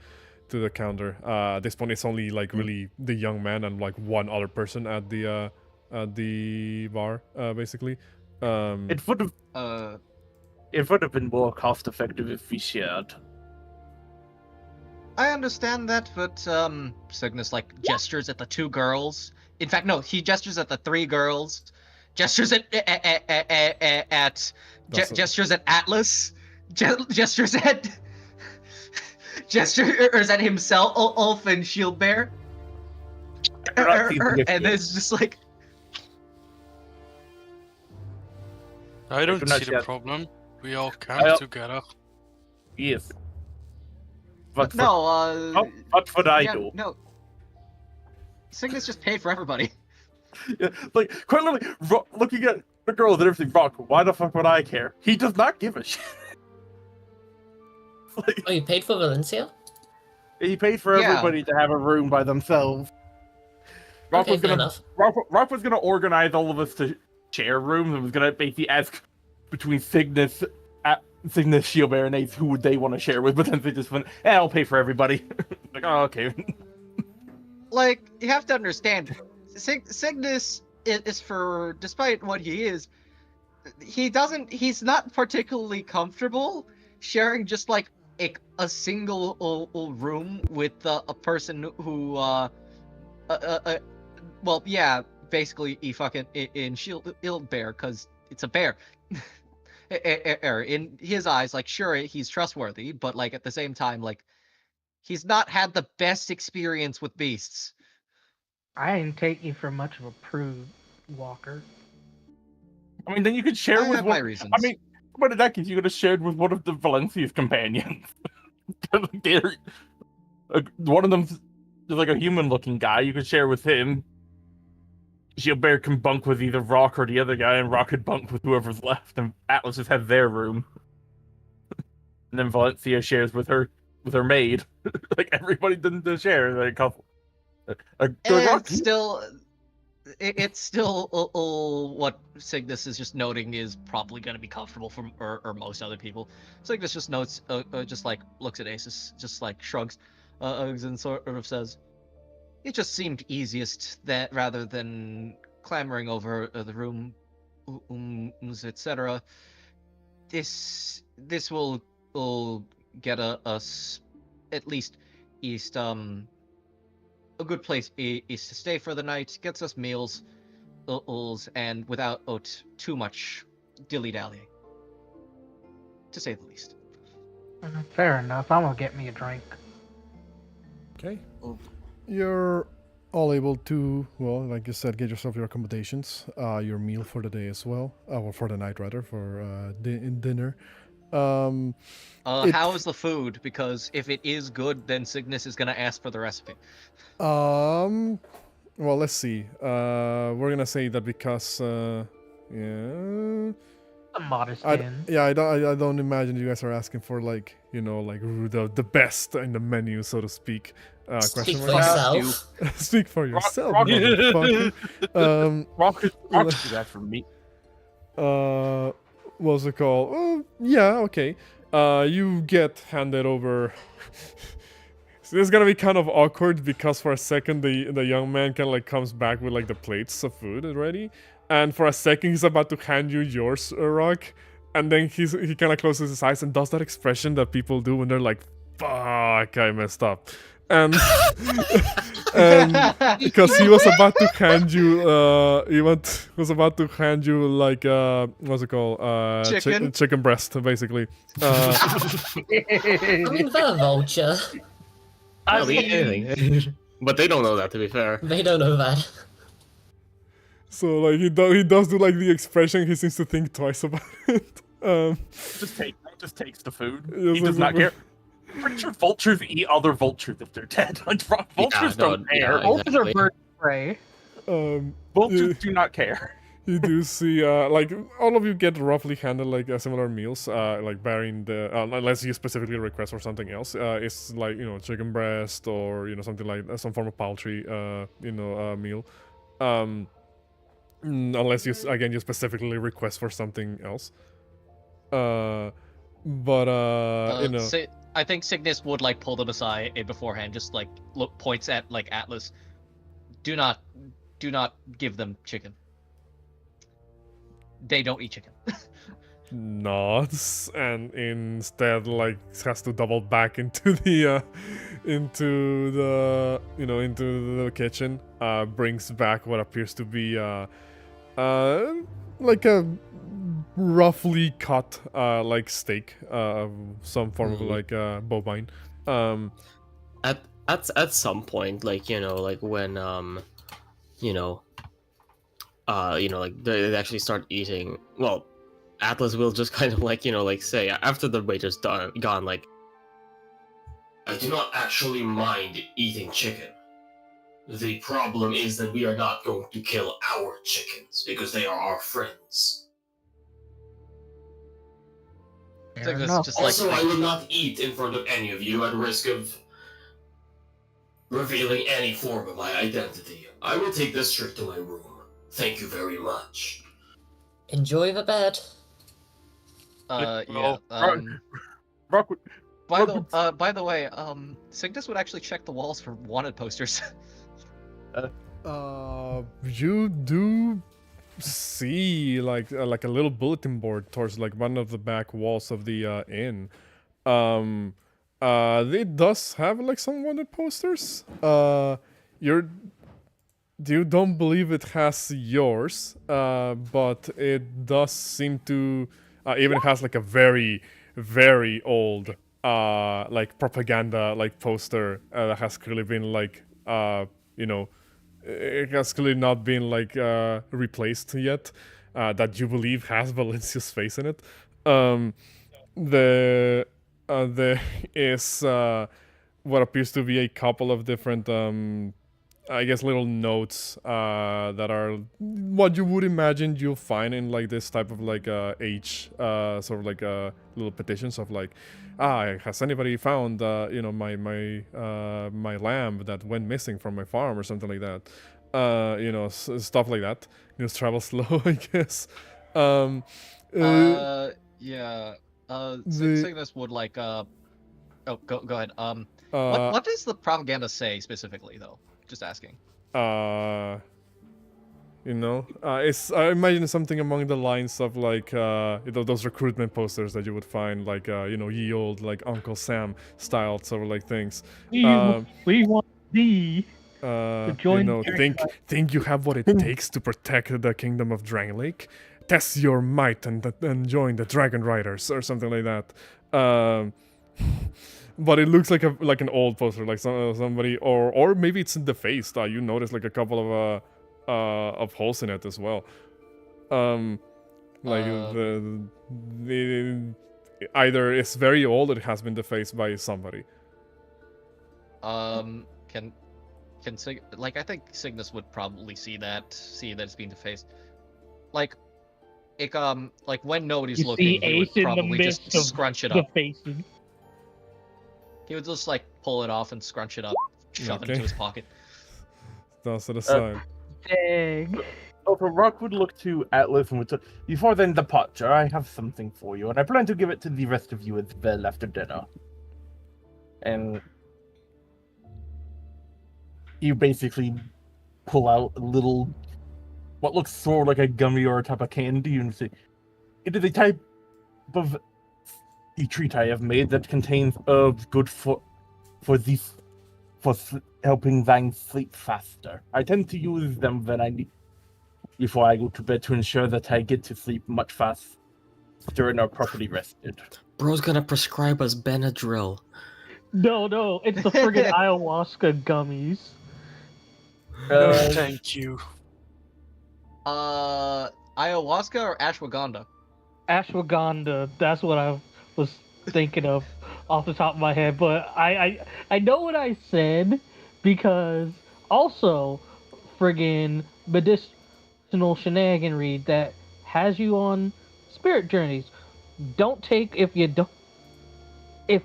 counter. At this point, it's only like really the young man and like one other person at the at the bar, basically. It would have been more cost effective if we shared. I understand that, but Signis like gestures at the 2 girls. In fact, no, he gestures at the 3 girls. Gestures at gestures at Atlas. Gestures at gestures at himself, Ulf and Shieldbear. And it's just like I don't do not see the get- problem. We all camp together. Yes. But no, what would I yeah, do? no. Signis just paid for everybody. Yeah, like, quite literally, looking at the girls and everything, Rock, why the fuck would I care? He does not give a shit. Like, Oh, you paid for Valencia? he paid for Yeah. everybody to have a room by themselves. Rock Okay, was fair gonna enough. Rock was gonna organize all of us to share rooms and was gonna basically ask between Signis, Shieldbear, and Ace who would they want to share with, but then they just went, I'll pay for everybody. Like, oh, okay. Like, you have to understand, Signis is for, despite what he is, he's not particularly comfortable sharing just like a single room with a person who, well, yeah, basically he fucking in Shield Bear, because it's a bear. In his eyes, like, sure, he's trustworthy, but like at the same time, like, he's not had the best experience with beasts. I didn't take you for much of a prude, Walker. I mean, then you could share I with have one. my reasons. I mean, but in that case, you could have shared with one of the Valencia's companions. One of them's like a human-looking guy. You could share with him. Shieldbear can bunk with either Rock or the other guy, and Rock could bunk with whoever's left, and Atlas just has their room. And then Valencia shares with her maid. Like, everybody doesn't share. Like, a couple. It's still what Signis is just noting is probably going to be comfortable for or most other people. Signis just notes, just like looks at Asus, just like shrugs, and sort of says, "It just seemed easiest that rather than clamoring over the room, etc. This will get us at least east a good place is to stay for the night, gets us meals, and without too much dilly-dallying, to say the least." Fair enough. I'm gonna get me a drink. Okay. You're all able to, well, like you said, get yourself your accommodations, your meal for the day as well, or for the night rather, for dinner. How is the food? Because if it is good, then Signis is gonna ask for the recipe. Well, let's see. We're gonna say that because, yeah. A modest I end. don't imagine you guys are asking for like, like the best in the menu, so to speak. Speak Question for mark? yourself. Speak for yourself, Rock- motherfucker. Rock could do that for me. What's it called? Yeah, okay. You get handed over. So this is gonna be kind of awkward because for a second the young man kind of like comes back with like the plates of food already, and for a second he's about to hand you yours, Rock, and then he kind of closes his eyes and does that expression that people do when they're like, "Fuck, I messed up," and because he was about to hand you like what's it called, Chicken? chicken breast basically. I mean, they're a vulture. I'll eat anything. But they don't know that, to be fair. They don't know that. So like he does do like the expression. He seems to think twice about it. Just takes the food. Yes, He does not care. I'm pretty sure vultures eat other vultures if they're dead. Like, vultures don't care. Vultures are bird of prey. Vultures do not care. You do see, like, all of you get roughly handed, like, similar meals, like, bearing the, unless you specifically request for something else, it's like, chicken breast or, something like, some form of poultry, meal. Unless you specifically request for something else. I think Signis would, like, pull them aside beforehand, just, like, points at, like, Atlas. Do not do not give them chicken. They don't eat chicken. Nods and instead like has to double back into the into the kitchen. Brings back what appears to be like a roughly cut like steak, some form of like bovine. At some point, like like when like they actually start eating. Well, Atlas will just kind of like like say after the waiter's gone, like, I do not actually mind eating chicken. The problem is that we are not going to kill our chickens because they are our friends. Also, I will not eat in front of any of you at risk of revealing any form of my identity. I will take this straight to my room. Thank you very much. Enjoy the bed. Yeah. Rock, By the way, Signis would actually check the walls for wanted posters. You do see like a little bulletin board towards like one of the back walls of the inn. It does have like some wanted posters. You don't believe it has yours, but it does seem to even has like a very, very old like propaganda like poster that has clearly been like it has clearly not been like replaced yet. That you believe has Valencia's face in it. There is what appears to be a couple of different I guess little notes that are what you would imagine you'll find in like this type of like age sort of like little petitions of like has anybody found my lamb that went missing from my farm or something like that, stuff like that. News travels slow, I guess. Yeah. Cygnus would like go ahead. What does the propaganda say specifically though? Just asking. It's I imagine something among the lines of like those recruitment posters that you would find like ye old like Uncle Sam style sort of like things. We want thee to join. Think you have what it takes to protect the kingdom of Drangleic? Test your might and join the Dragon Riders or something like that. But it looks like an old poster, like somebody, or maybe it's in the face. You notice like a couple of holes in it as well. Either it's very old or it has been defaced by somebody. I think Cygnus would probably see that it's being defaced. Like when nobody's looking, he would probably just scrunch it up. He would just like pull it off and scrunch it up, shove it into his pocket. Toss it aside. Dang. So Rock would look to Atlas and would say, before then departure, I have something for you, and I plan to give it to the rest of you as well after dinner. And you basically pull out a little, what looks sort of like a gummy or a type of candy, and say, it is a type of the treat I have made that contains herbs good for helping Vang sleep faster. I tend to use them before I go to bed to ensure that I get to sleep much faster and are properly rested. Bro's gonna prescribe us Benadryl. No, it's the friggin' ayahuasca gummies. Thank you. Ayahuasca or ashwagandha? Ashwagandha, that's what I was thinking of off the top of my head, but I know what I said because also friggin' medicinal shenaniganry that has you on spirit journeys. Don't take if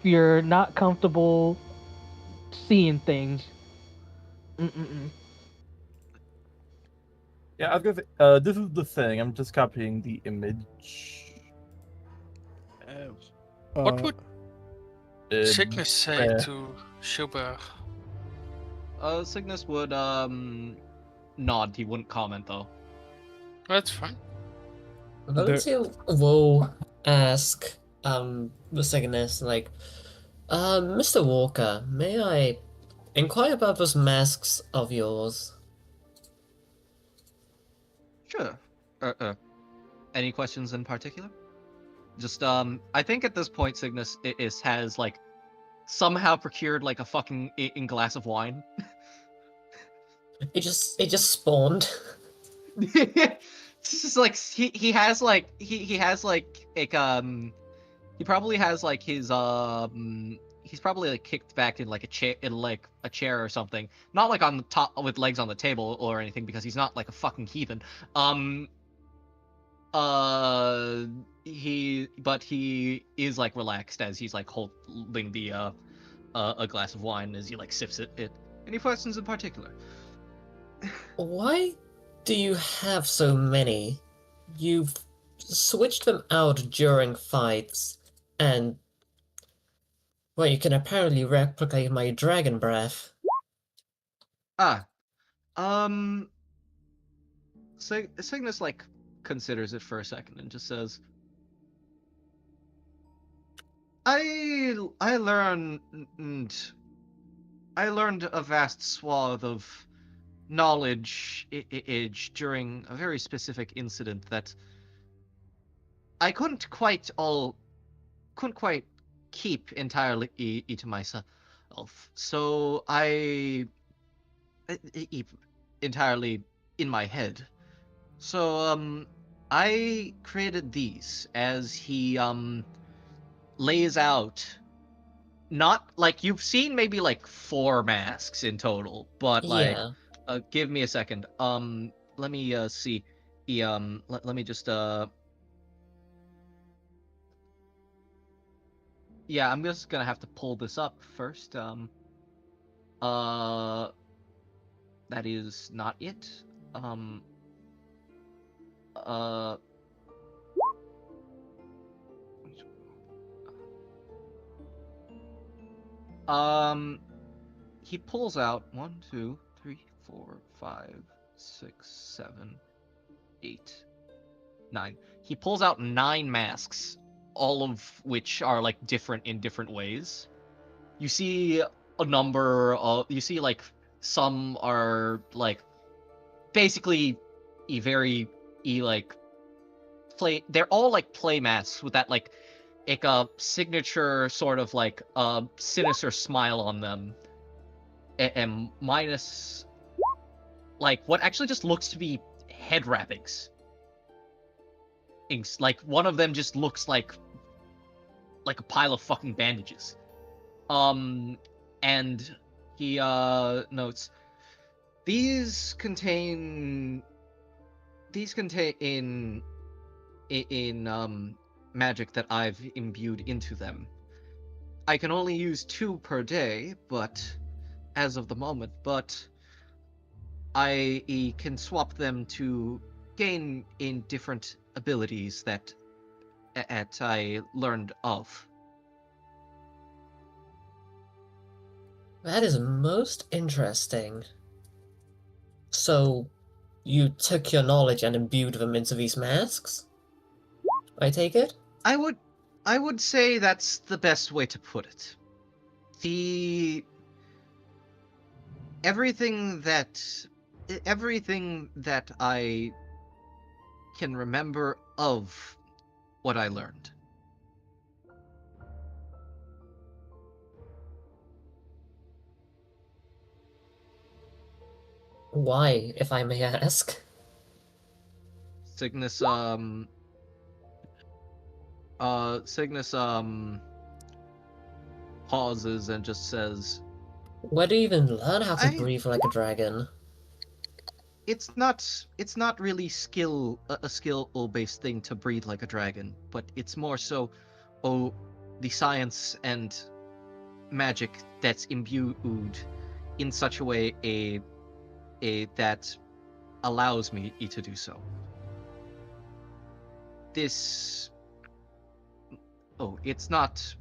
you're not comfortable seeing things. Yeah, I was gonna say, this is the thing. I'm just copying the image. What would Cygnus say to Schubert? Cygnus would nod. He wouldn't comment though. That's fine. Valencia will ask the Signis, like, Mr. Walker, may I inquire about those masks of yours? Sure. Any questions in particular? Just I think at this point Signis has like somehow procured like a fucking in glass of wine. It just spawned. It's just like he has like he has like he probably has like his he's probably like kicked back in like a chair or something, not like on the top with legs on the table or anything, because he's not like a fucking heathen. He is like relaxed as he's like holding the a glass of wine as he like sips it. Any questions in particular? Why do you have so many? You've switched them out during fights, and well, you can apparently replicate my dragon breath. Cygnus like considers it for a second and just says, I learned a vast swath of knowledge during a very specific incident that I couldn't quite keep entirely to myself. So I entirely in my head. So I created these as he lays out, not like you've seen maybe like 4 masks in total, but like Yeah. give me a second. Let me see. Let me just yeah, I'm just gonna have to pull this up first. That is not it. He pulls out 1, 2, 3, 4, 5, 6, 7, 8, 9. He pulls out 9 masks, all of which are like different in different ways. You see a number of, you see like some are like basically like play. They're all like play masks with that like a signature sort of like sinister smile on them, and minus like what actually just looks to be head wrappings. Like one of them just looks like a pile of fucking bandages. And he notes, these contain magic that I've imbued into them. I can only use 2 per day, but as of the moment, but I can swap them to gain in different abilities that I learned of. That is most interesting. So, you took your knowledge and imbued them into these masks? I take it? I would say that's the best way to put it. Everything that I can remember of what I learned. Why, if I may ask? Cygnus pauses and just says, Where do you even learn how to breathe like a dragon? It's not really a skill-based thing to breathe like a dragon, but it's more so the science and magic that's imbued in such a way that allows me to do so. It's not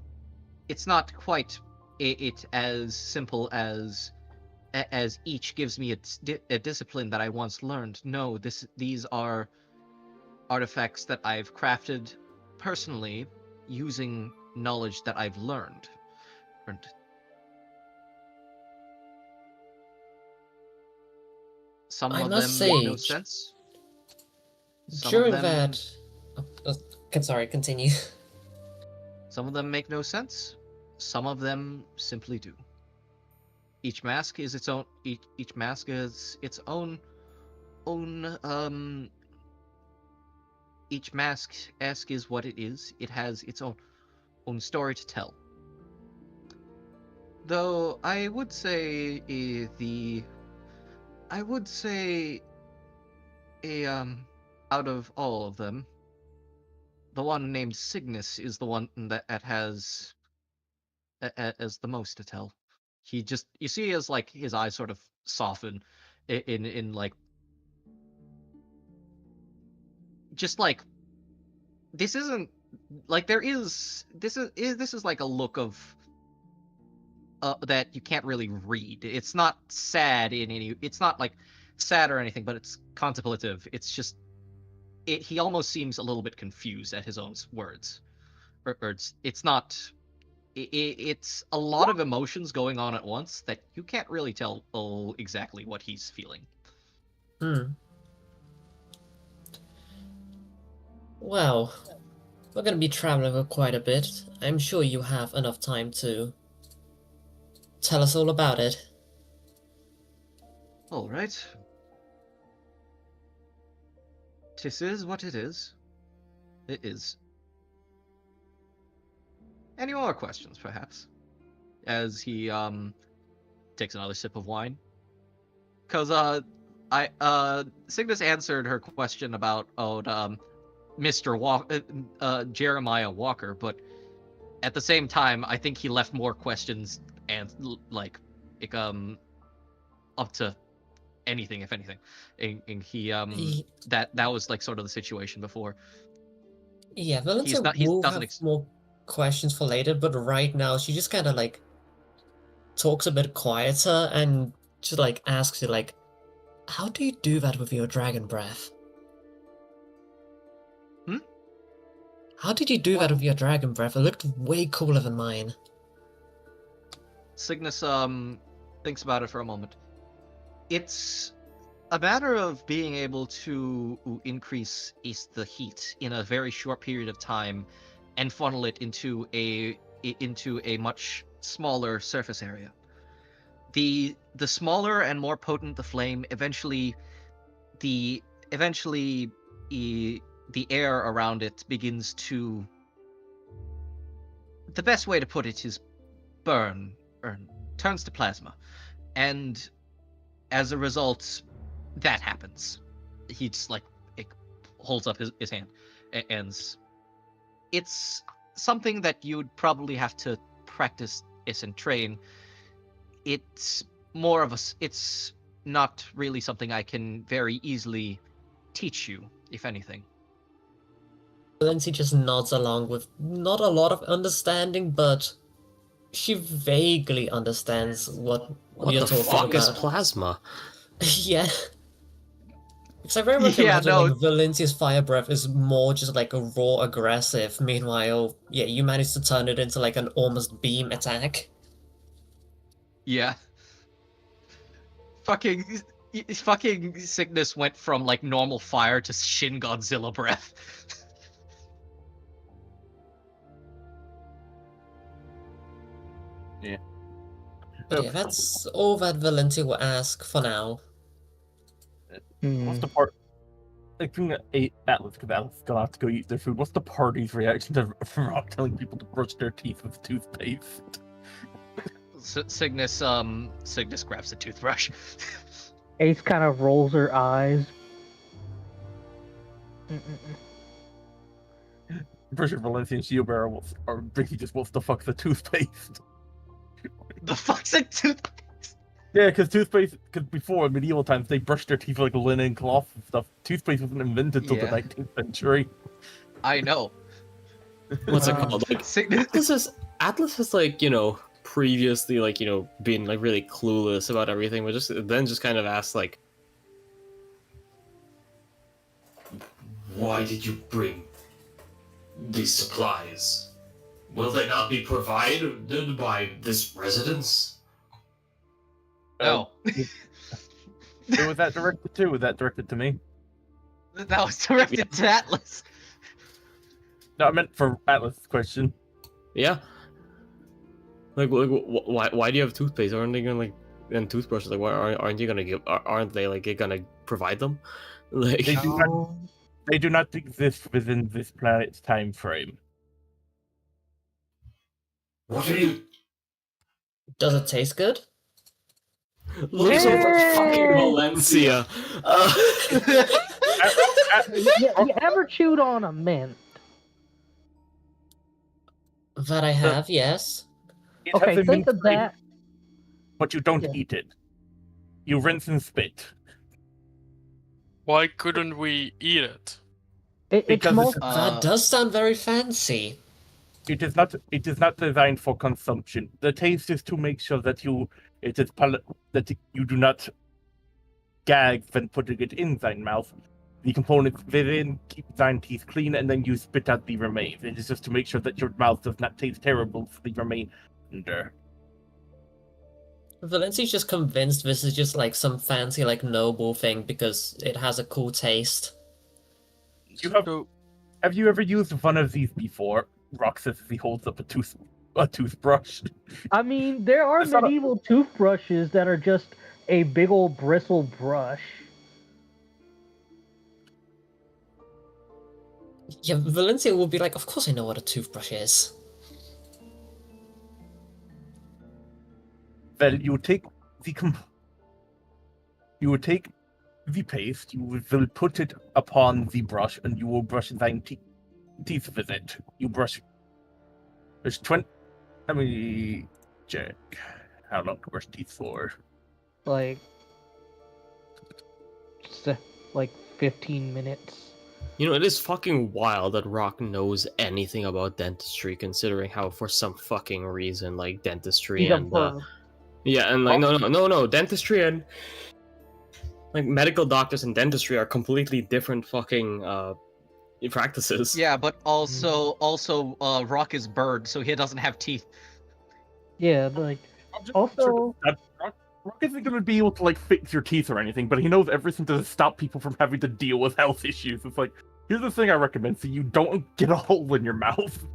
quite it as simple as as each gives me a discipline that I once learned. No, these are artifacts that I've crafted personally using knowledge that I've learned. Some I of must them make no say, sense. Some of during them, that... sorry, continue. some of them make no sense. Some of them simply do. Each mask is its own. Each mask is its own. Each mask is what it is. It has its own story to tell. Though I would say out of all of them, the one named Signis is the one that has as the most to tell. He just, you see his like his eyes sort of soften in like, just like, this isn't like, this is like a look of that you can't really read. It's not sad in any, it's not like sad or anything, but it's contemplative. It's just, he almost seems a little bit confused at his own words, or it's not. It's a lot of emotions going on at once that you can't really tell exactly what he's feeling. Well, we're gonna be traveling for quite a bit. I'm sure you have enough time to tell us all about it. All right. This is what it is. It is. Any more questions, perhaps? As he takes another sip of wine. Because Signis answered her question about Mr. Jeremiah Walker, but at the same time, I think he left more questions and up to anything, if anything. And he that was like sort of the situation before. Yeah, Valencia will have more questions for later, but right now she just kind of like talks a bit quieter and just like asks you like, how do you do that with your dragon breath? How did you do that with your dragon breath? It looked way cooler than mine. Signis thinks about it for a moment. It's a matter of being able to increase the heat in a very short period of time and funnel it into a much smaller surface area. The smaller and more potent the flame, eventually the air around it begins to, the best way to put it is burn, or turns to plasma. And as a result, that happens. He just like holds up his hand, and it's something that you'd probably have to practice and train. It's more of it's not really something I can very easily teach you, if anything. Lindsay just nods along with not a lot of understanding, but she vaguely understands what you're talking about. What the fuck is plasma? Yeah. Because I very much imagine like Valencia's fire breath is more just like a raw aggressive. Meanwhile, yeah, you managed to turn it into like an almost beam attack. Yeah. Fucking Signis went from like normal fire to Shin Godzilla breath. Yeah. But yeah, that's all that Valencia will ask for now. What's the part? Like, being Atlas, because Atlas is gonna have to go eat their food. What's the party's reaction to Rock telling people to brush their teeth with toothpaste? Signis grabs the toothbrush. Ace kind of rolls her eyes. I'm pretty sure Valencia and Shiobara or Vicky just wants the fuck the toothpaste. The fuck's a toothpaste? Yeah, because before in medieval times they brushed their teeth with like linen cloth and stuff. Toothpaste wasn't invented until the 19th century. I know. What's it called? Like, Atlas is like, you know, previously been really clueless about everything, but just kind of ask Why did you bring these supplies? Will they not be provided by this residence? No. Who was that directed to? Was that directed to me? That was directed to Atlas. No, I meant for Atlas' question. yeah. Why do you have toothpaste? Aren't they gonna and toothbrushes? Why aren't you gonna give? Aren't they gonna provide them? They do not exist within this planet's time frame. What are you? Does it taste good? Looks over fucking Valencia. You ever chewed on a mint? That I have, yes. It Okay, has a think mint of that. flavor, but you don't Yeah. eat it. You rinse and spit. Why couldn't we eat it? It's Because most That does sound very fancy. It is not designed for consumption. The taste is to make sure that you do not gag when putting it in thine mouth. The components within keep thine teeth clean, and then you spit out the remains. It is just to make sure that your mouth does not taste terrible for the remainder. Valencia's just convinced this is just some fancy noble thing because it has a cool taste. Have you ever used one of these before? Rock says as he holds up a toothbrush. I mean, there are It's not medieval toothbrushes that are just a big old bristle brush. Yeah, Valencia will be like, of course I know what a toothbrush is. Well, you take the paste, you will put it upon the brush, and you will brush thine teeth with it. You brush. There's 20. Let me check how long to brush teeth for. Like 15 minutes. It is fucking wild that Rock knows anything about dentistry, considering how for some fucking reason dentistry He's a and perv. no, dentistry and medical doctors and dentistry are completely different fucking practices. Yeah, but also Rock is bird, so he doesn't have teeth. Yeah, also Rock isn't going to be able to fix your teeth or anything, but he knows everything to stop people from having to deal with health issues. It's here's the thing I recommend: so you don't get a hole in your mouth.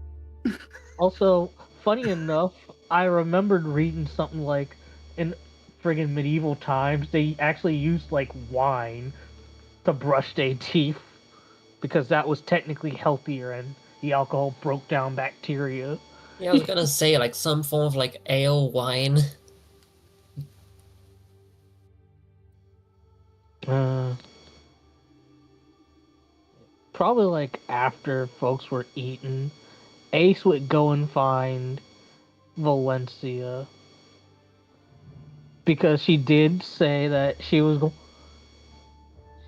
Also, funny enough, I remembered reading something in friggin' medieval times, they actually used wine to brush their teeth because that was technically healthier and the alcohol broke down bacteria. Yeah, I was gonna say some form of ale wine. Probably after folks were eating, Ace would go and find Valencia because she did say that she was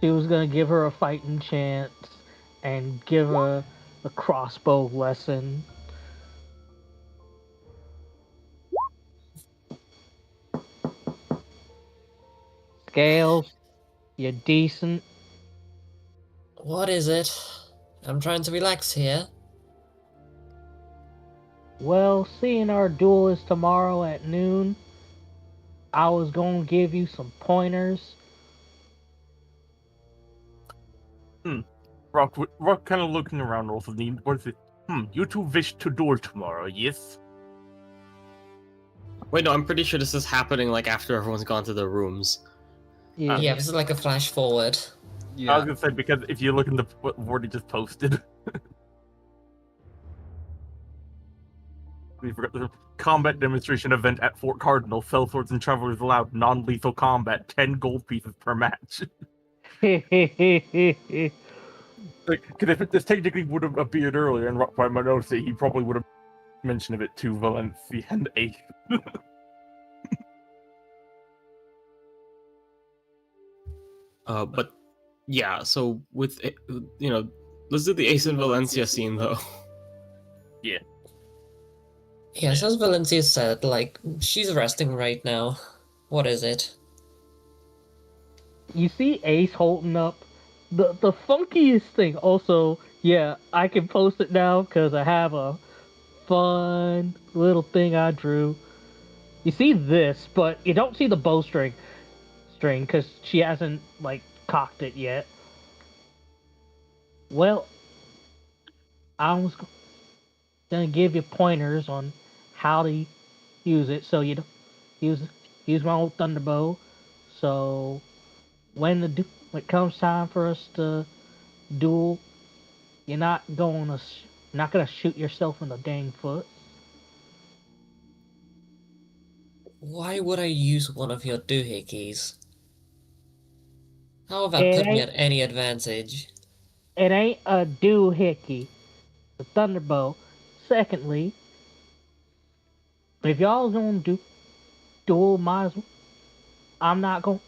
gonna give her a fighting chance and give her a crossbow lesson. Scales, you're decent. What is it? I'm trying to relax here. Well, seeing our duel is tomorrow at noon, I was gonna give you some pointers. Rock kind of looking around also. What is it? You two wish to duel tomorrow, yes? Wait, no, I'm pretty sure this is happening after everyone's gone to their rooms. Yeah, this is a flash forward. Yeah. I was gonna say, because if you look in what Vorty just posted, we forgot the combat demonstration event at Fort Cardinal. Fell swords and travelers allowed. Non-lethal combat. 10 gold pieces per match. Because if this technically would have appeared earlier, and Rock by my notice, he probably would have mentioned it to Valencia and Ace. But yeah, so with let's do the Ace and Valencia scene though. Yes, as Valencia said, like, she's resting right now. What is it? You see Ace holding up the funkiest thing. Also, yeah, I can post it now because I have a fun little thing I drew. You see this, but you don't see the bowstring because she hasn't like cocked it yet. Well, I was gonna give you pointers on how to use it, so you don't use my old thunderbow. So when when it comes time for us to duel, you're not gonna shoot yourself in the dang foot. Why would I use one of your doohickeys? How about It put me at ain't any advantage? it ain't a doohickey, the thunderbow. Secondly, if y'all gonna duel, might as well. I'm not gonna.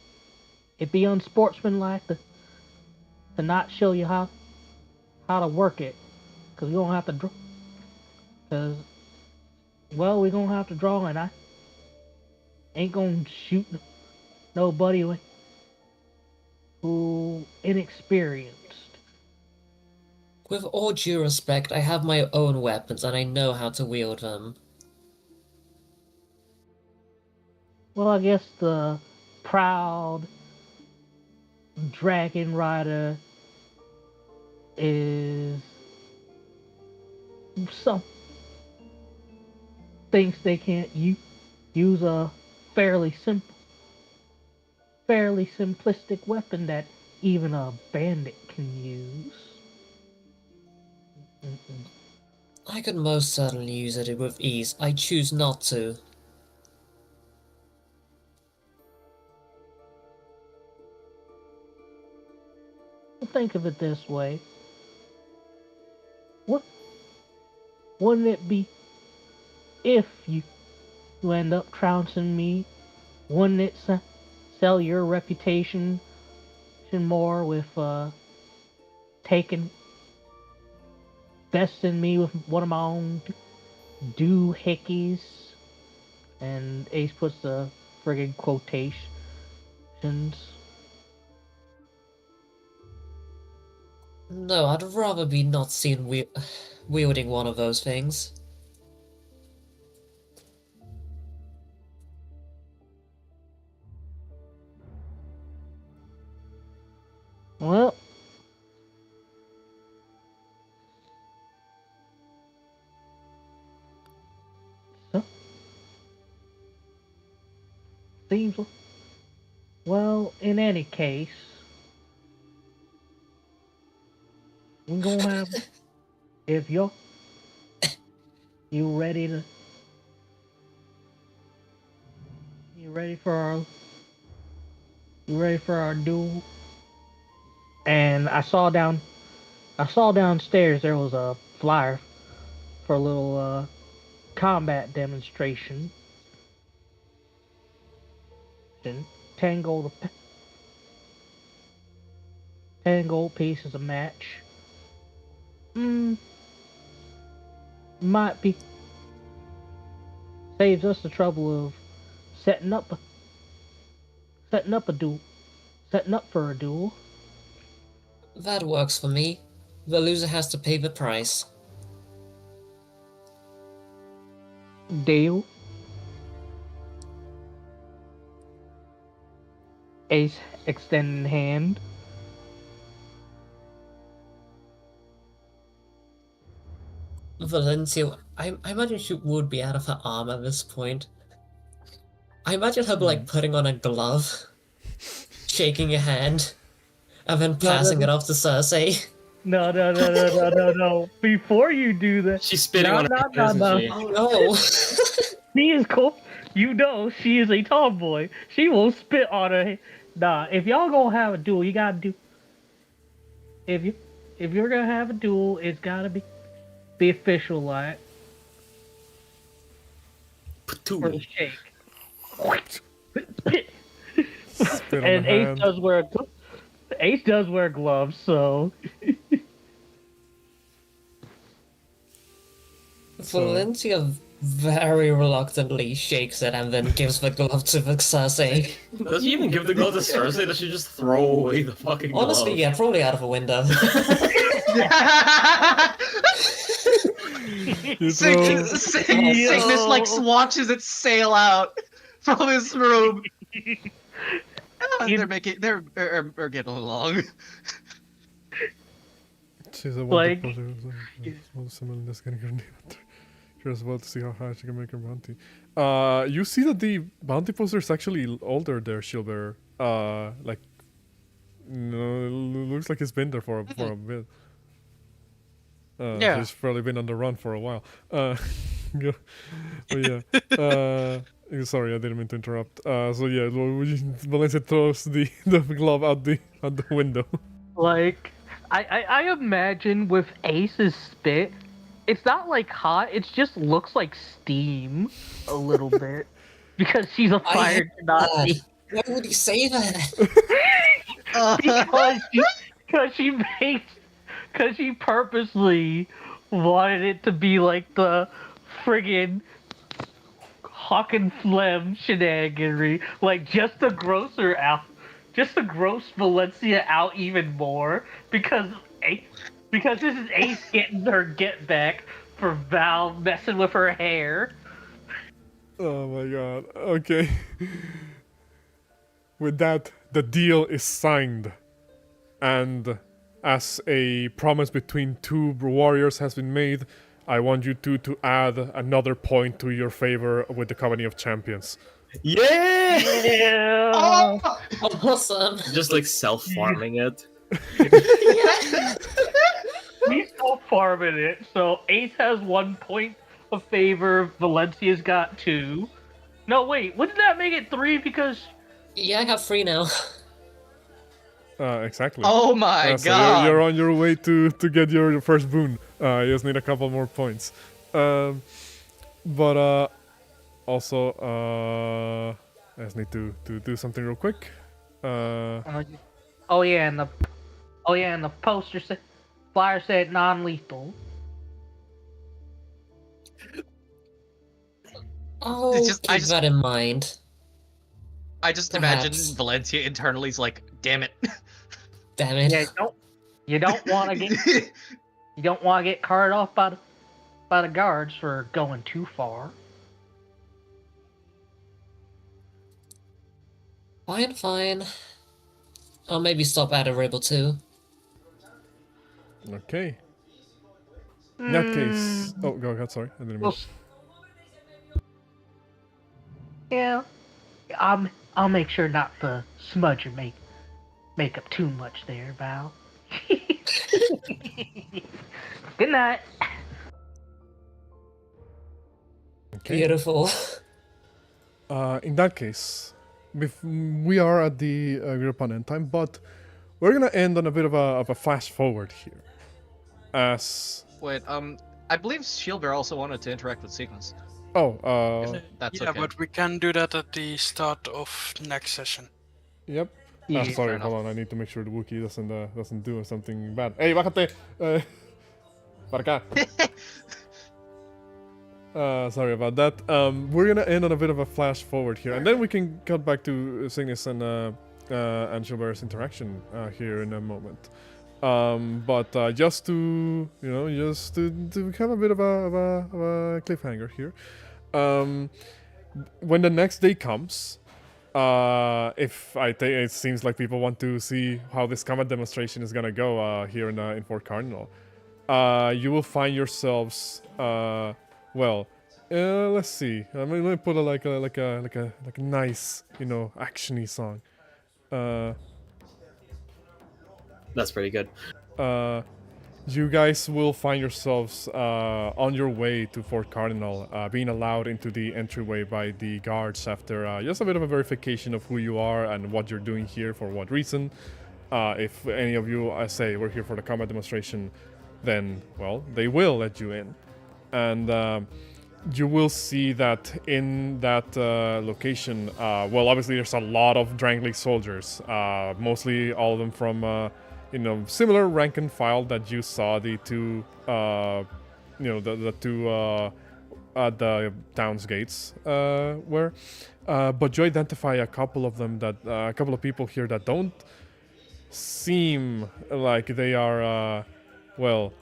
It'd be unsportsmanlike to not show you how to work it, cause we gonna have to draw. Cause well, we gonna have to draw, and I ain't gonna shoot nobody who inexperienced. With all due respect, I have my own weapons and I know how to wield them. Well, I guess the proud dragon rider is some thinks they can't use a fairly simplistic weapon that even a bandit can use. Mm-mm. I could most certainly use it with ease. I choose not to. Think of it this way: what wouldn't it be if you end up trouncing me? Wouldn't it sell your reputation more with taking besting me with one of my own doohickeys? And Ace puts the friggin' quotations. No, I'd rather be not seen wielding one of those things. Well, so, seems well. In any case, we gonna have if you ready to you ready for our duel. And I saw downstairs there was a flyer for a little combat demonstration. And 10 gold, 10 gold pieces a match. Might be saves us the trouble of setting up a duel, setting up for a duel. That works for me. The loser has to pay the price. Deal. Ace extending hand. Valencia, I imagine she would be out of her arm at this point. I imagine her like putting on a glove, shaking your hand, and then passing it off to Cersei. No. Before you do that, She's spitting on her hands, no. isn't she? Oh no! She is cool. You know she is a tomboy. She will spit on her. Nah, if y'all gonna have a duel, you gotta do. If you're gonna have a duel, it's gotta be official, like for the shake. Spit on And the Ace hand. does wear gloves, so Valencia very reluctantly shakes it and then gives the glove to the Cersei. Does she even give the glove to Cersei? Does she just throw away the fucking glove? Honestly, yeah, probably out of a window. Signis like watches it sail out from his room. They're getting along. She's a Like- Curious about to see how high she can make her bounty. You see that the bounty poster is actually older there, Shieldbearer. Like, no, it looks like it's been there for a bit. Yeah. He's probably been on the run for a while. Yeah. But yeah. Sorry, I didn't mean to interrupt. So yeah, Valencia throws the glove out the window. Like, I imagine with Ace's spit, it's not like hot, it just looks like steam a little bit. Because she's a fire Nazi. Why would you say that? Because she purposely wanted it to be like the friggin' Hawk and Phlegm shenaniganry. Like, just to gross her out. Just to gross Valencia out even more. Because this is Ace getting her get back for Val messing with her hair. Oh my god. Okay. With that, the deal is signed. And as a promise between two warriors has been made, I want you two to add another point to your favor with the Company of Champions. Yeah! Yeah. Awesome. Just like self-farming it. He's still farming it, so Ace has 1 point of favor, Valencia's got 2. No, wait, wouldn't that make it 3 because... Yeah, I got 3 now. Exactly. Oh my So god! you're on your way to get your first boon. You just need a couple more points. But also, I just need to do something real quick. Oh yeah, and the poster said, flyer said non-lethal. Oh, It's just- I keep just- that in mind. I just imagine Perhaps. Valencia internally is like, damn it. Damn it. Yeah, you don't want to get carted off by the guards for going too far. Fine. I'll maybe stop at a ribble too. Okay. In that case... Oh, go ahead, sorry. I didn't mean... Well, yeah, I'll make sure not to smudge your makeup too much there, Val. Good night. Okay. Beautiful. In that case, we are at the agreed upon end time, but we're gonna end on a bit of a flash forward here. As Wait, I believe Shieldbearer also wanted to interact with Signis. That's Yeah, okay. but we can do that at the start of next session. yep. Yeah, Sorry, fair hold on. I need to make sure the Wookiee doesn't do something bad. Hey, bájate. Para acá. Sorry about that. We're gonna end on a bit of a flash forward here, and then we can cut back to Signis and Shieldbearer's interaction here in a moment. But just to have a bit of a cliffhanger here. When the next day comes, it seems like people want to see how this combat demonstration is gonna go here in Fort Cardinal. You will find yourselves let's see. Let me put like a nice, actiony song. That's pretty good. You guys will find yourselves on your way to Fort Cardinal, being allowed into the entryway by the guards after just a bit of a verification of who you are and what you're doing here for what reason. If any of you say we're here for the combat demonstration, then, well, they will let you in. And you will see that in that location, obviously there's a lot of Drangleic soldiers, mostly all of them from... similar rank and file that you saw the two, the two at the town's gates were. But you identify a couple of them that a couple of people here that don't seem like they are like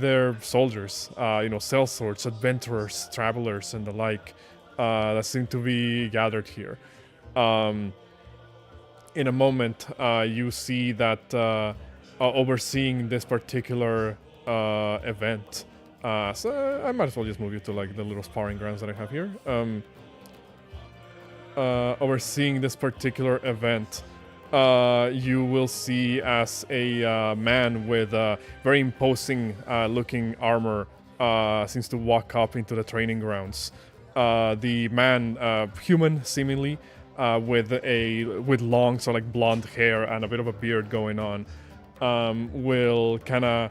they're soldiers, sellswords, adventurers, travelers, and the like that seem to be gathered here. In a moment, you see that overseeing this particular event. So I might as well just move you to like the little sparring grounds that I have here. Overseeing this particular event, you will see as a man with very imposing looking armor seems to walk up into the training grounds. The man, human seemingly, with long, so like blonde hair and a bit of a beard going on, will kind of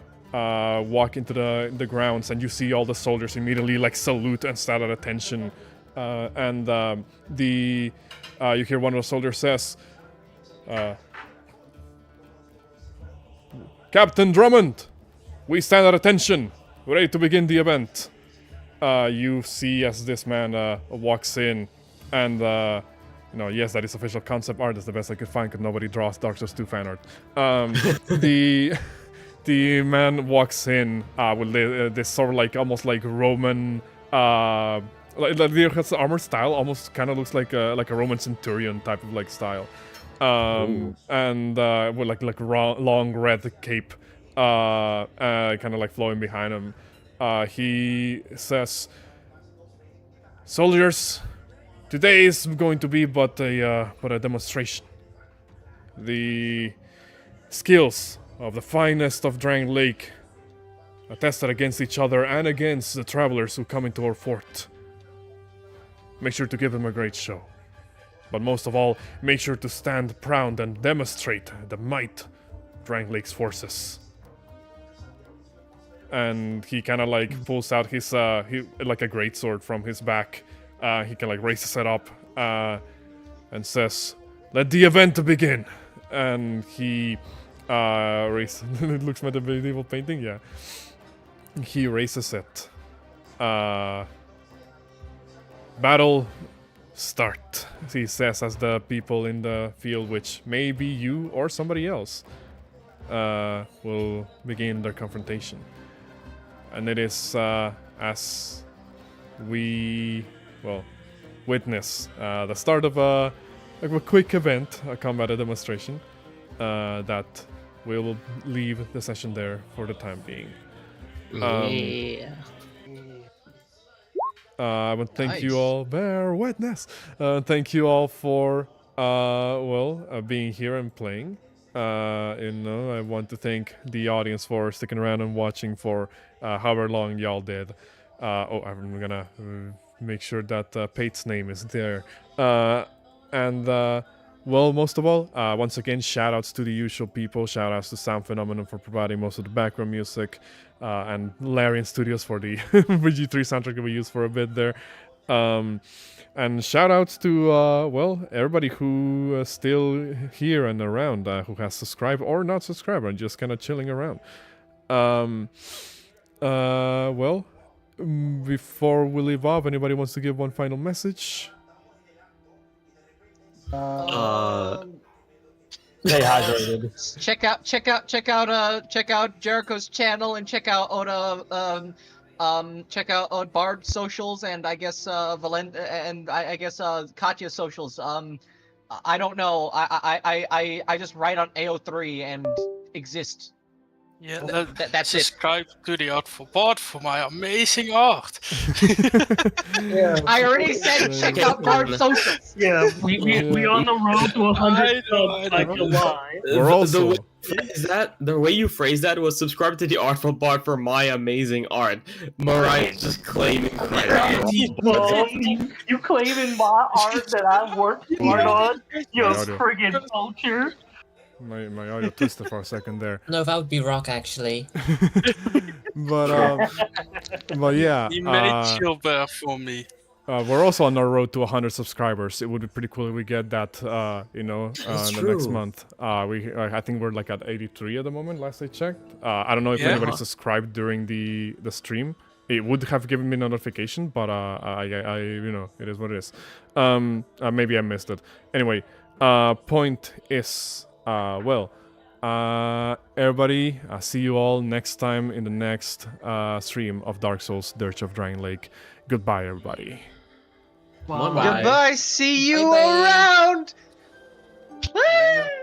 walk into the grounds, and you see all the soldiers immediately like salute and stand at attention. You hear one of the soldiers says, "Captain Drummond, we stand at attention. We're ready to begin the event." You see as this man walks in, and yes, that is official concept art. That's the best I could find because nobody draws Dark Souls 2 fan art. The man walks in with this sort of like almost like Roman. The armor style almost kind of looks like a Roman centurion type of like style, and with like long red cape, kind of like flowing behind him. He says, "Soldiers, today is going to be but a demonstration. The skills of the finest of Drangleic are tested against each other and against the travelers who come into our fort. Make sure to give them a great show. But most of all, make sure to stand proud and demonstrate the might of Drangleic's forces." And he kind of like pulls out his like a greatsword from his back. He can like raises it up and says, "Let the event begin." And he raises. It looks like a medieval painting. Yeah. He raises it. Battle start, he says, as the people in the field, which may be you or somebody else, will begin their confrontation. And it is as we, witness the start of a quick event, a combat demonstration, that we will leave the session there for the time being. Yeah. I want to thank Nice. you all. Bear witness. Thank you all for being here and playing. I want to thank the audience for sticking around and watching for however long y'all did. I'm gonna make sure that Pate's name is there. Most of all, once again, shout outs to the usual people. Shout outs to Sound Phenomenon for providing most of the background music, and Larian Studios for the VG3 soundtrack that we used for a bit there. And shout outs to, everybody who is still here and around, who has subscribed or not subscribed and just kind of chilling around. Before we leave off, anybody wants to give one final message? Stay hydrated. Check out Jericho's channel, and check out Bard's socials, and I guess Katya's socials. I don't know. I just write on AO3 and exist. Yeah, That's it. subscribe to the Art for Bard for my amazing art. I already said check out Bard's socials. Yeah, we on the road to 100 subs by July. We're also... The way you phrased that was subscribe to the Artful Bard for my amazing art. Mariah just claiming credit. You claiming my art that I worked hard on? You My audio. friggin' vulture. My audio twisted for a second there. No, that would be Rock, actually. But yeah. He made chill bear for me. We're also on our road to 100 subscribers. It would be pretty cool if we get that, in the next month. I think we're like at 83 at the moment, last I checked. I don't know if anybody subscribed during the stream, it would have given me notification, but I you know, it is what it is. Maybe I missed it. Anyway, point is, everybody, see you all next time in the next stream of Dark Souls Dirge of Drangleic. Goodbye, everybody. Bye. Goodbye. See you Bye-bye. around.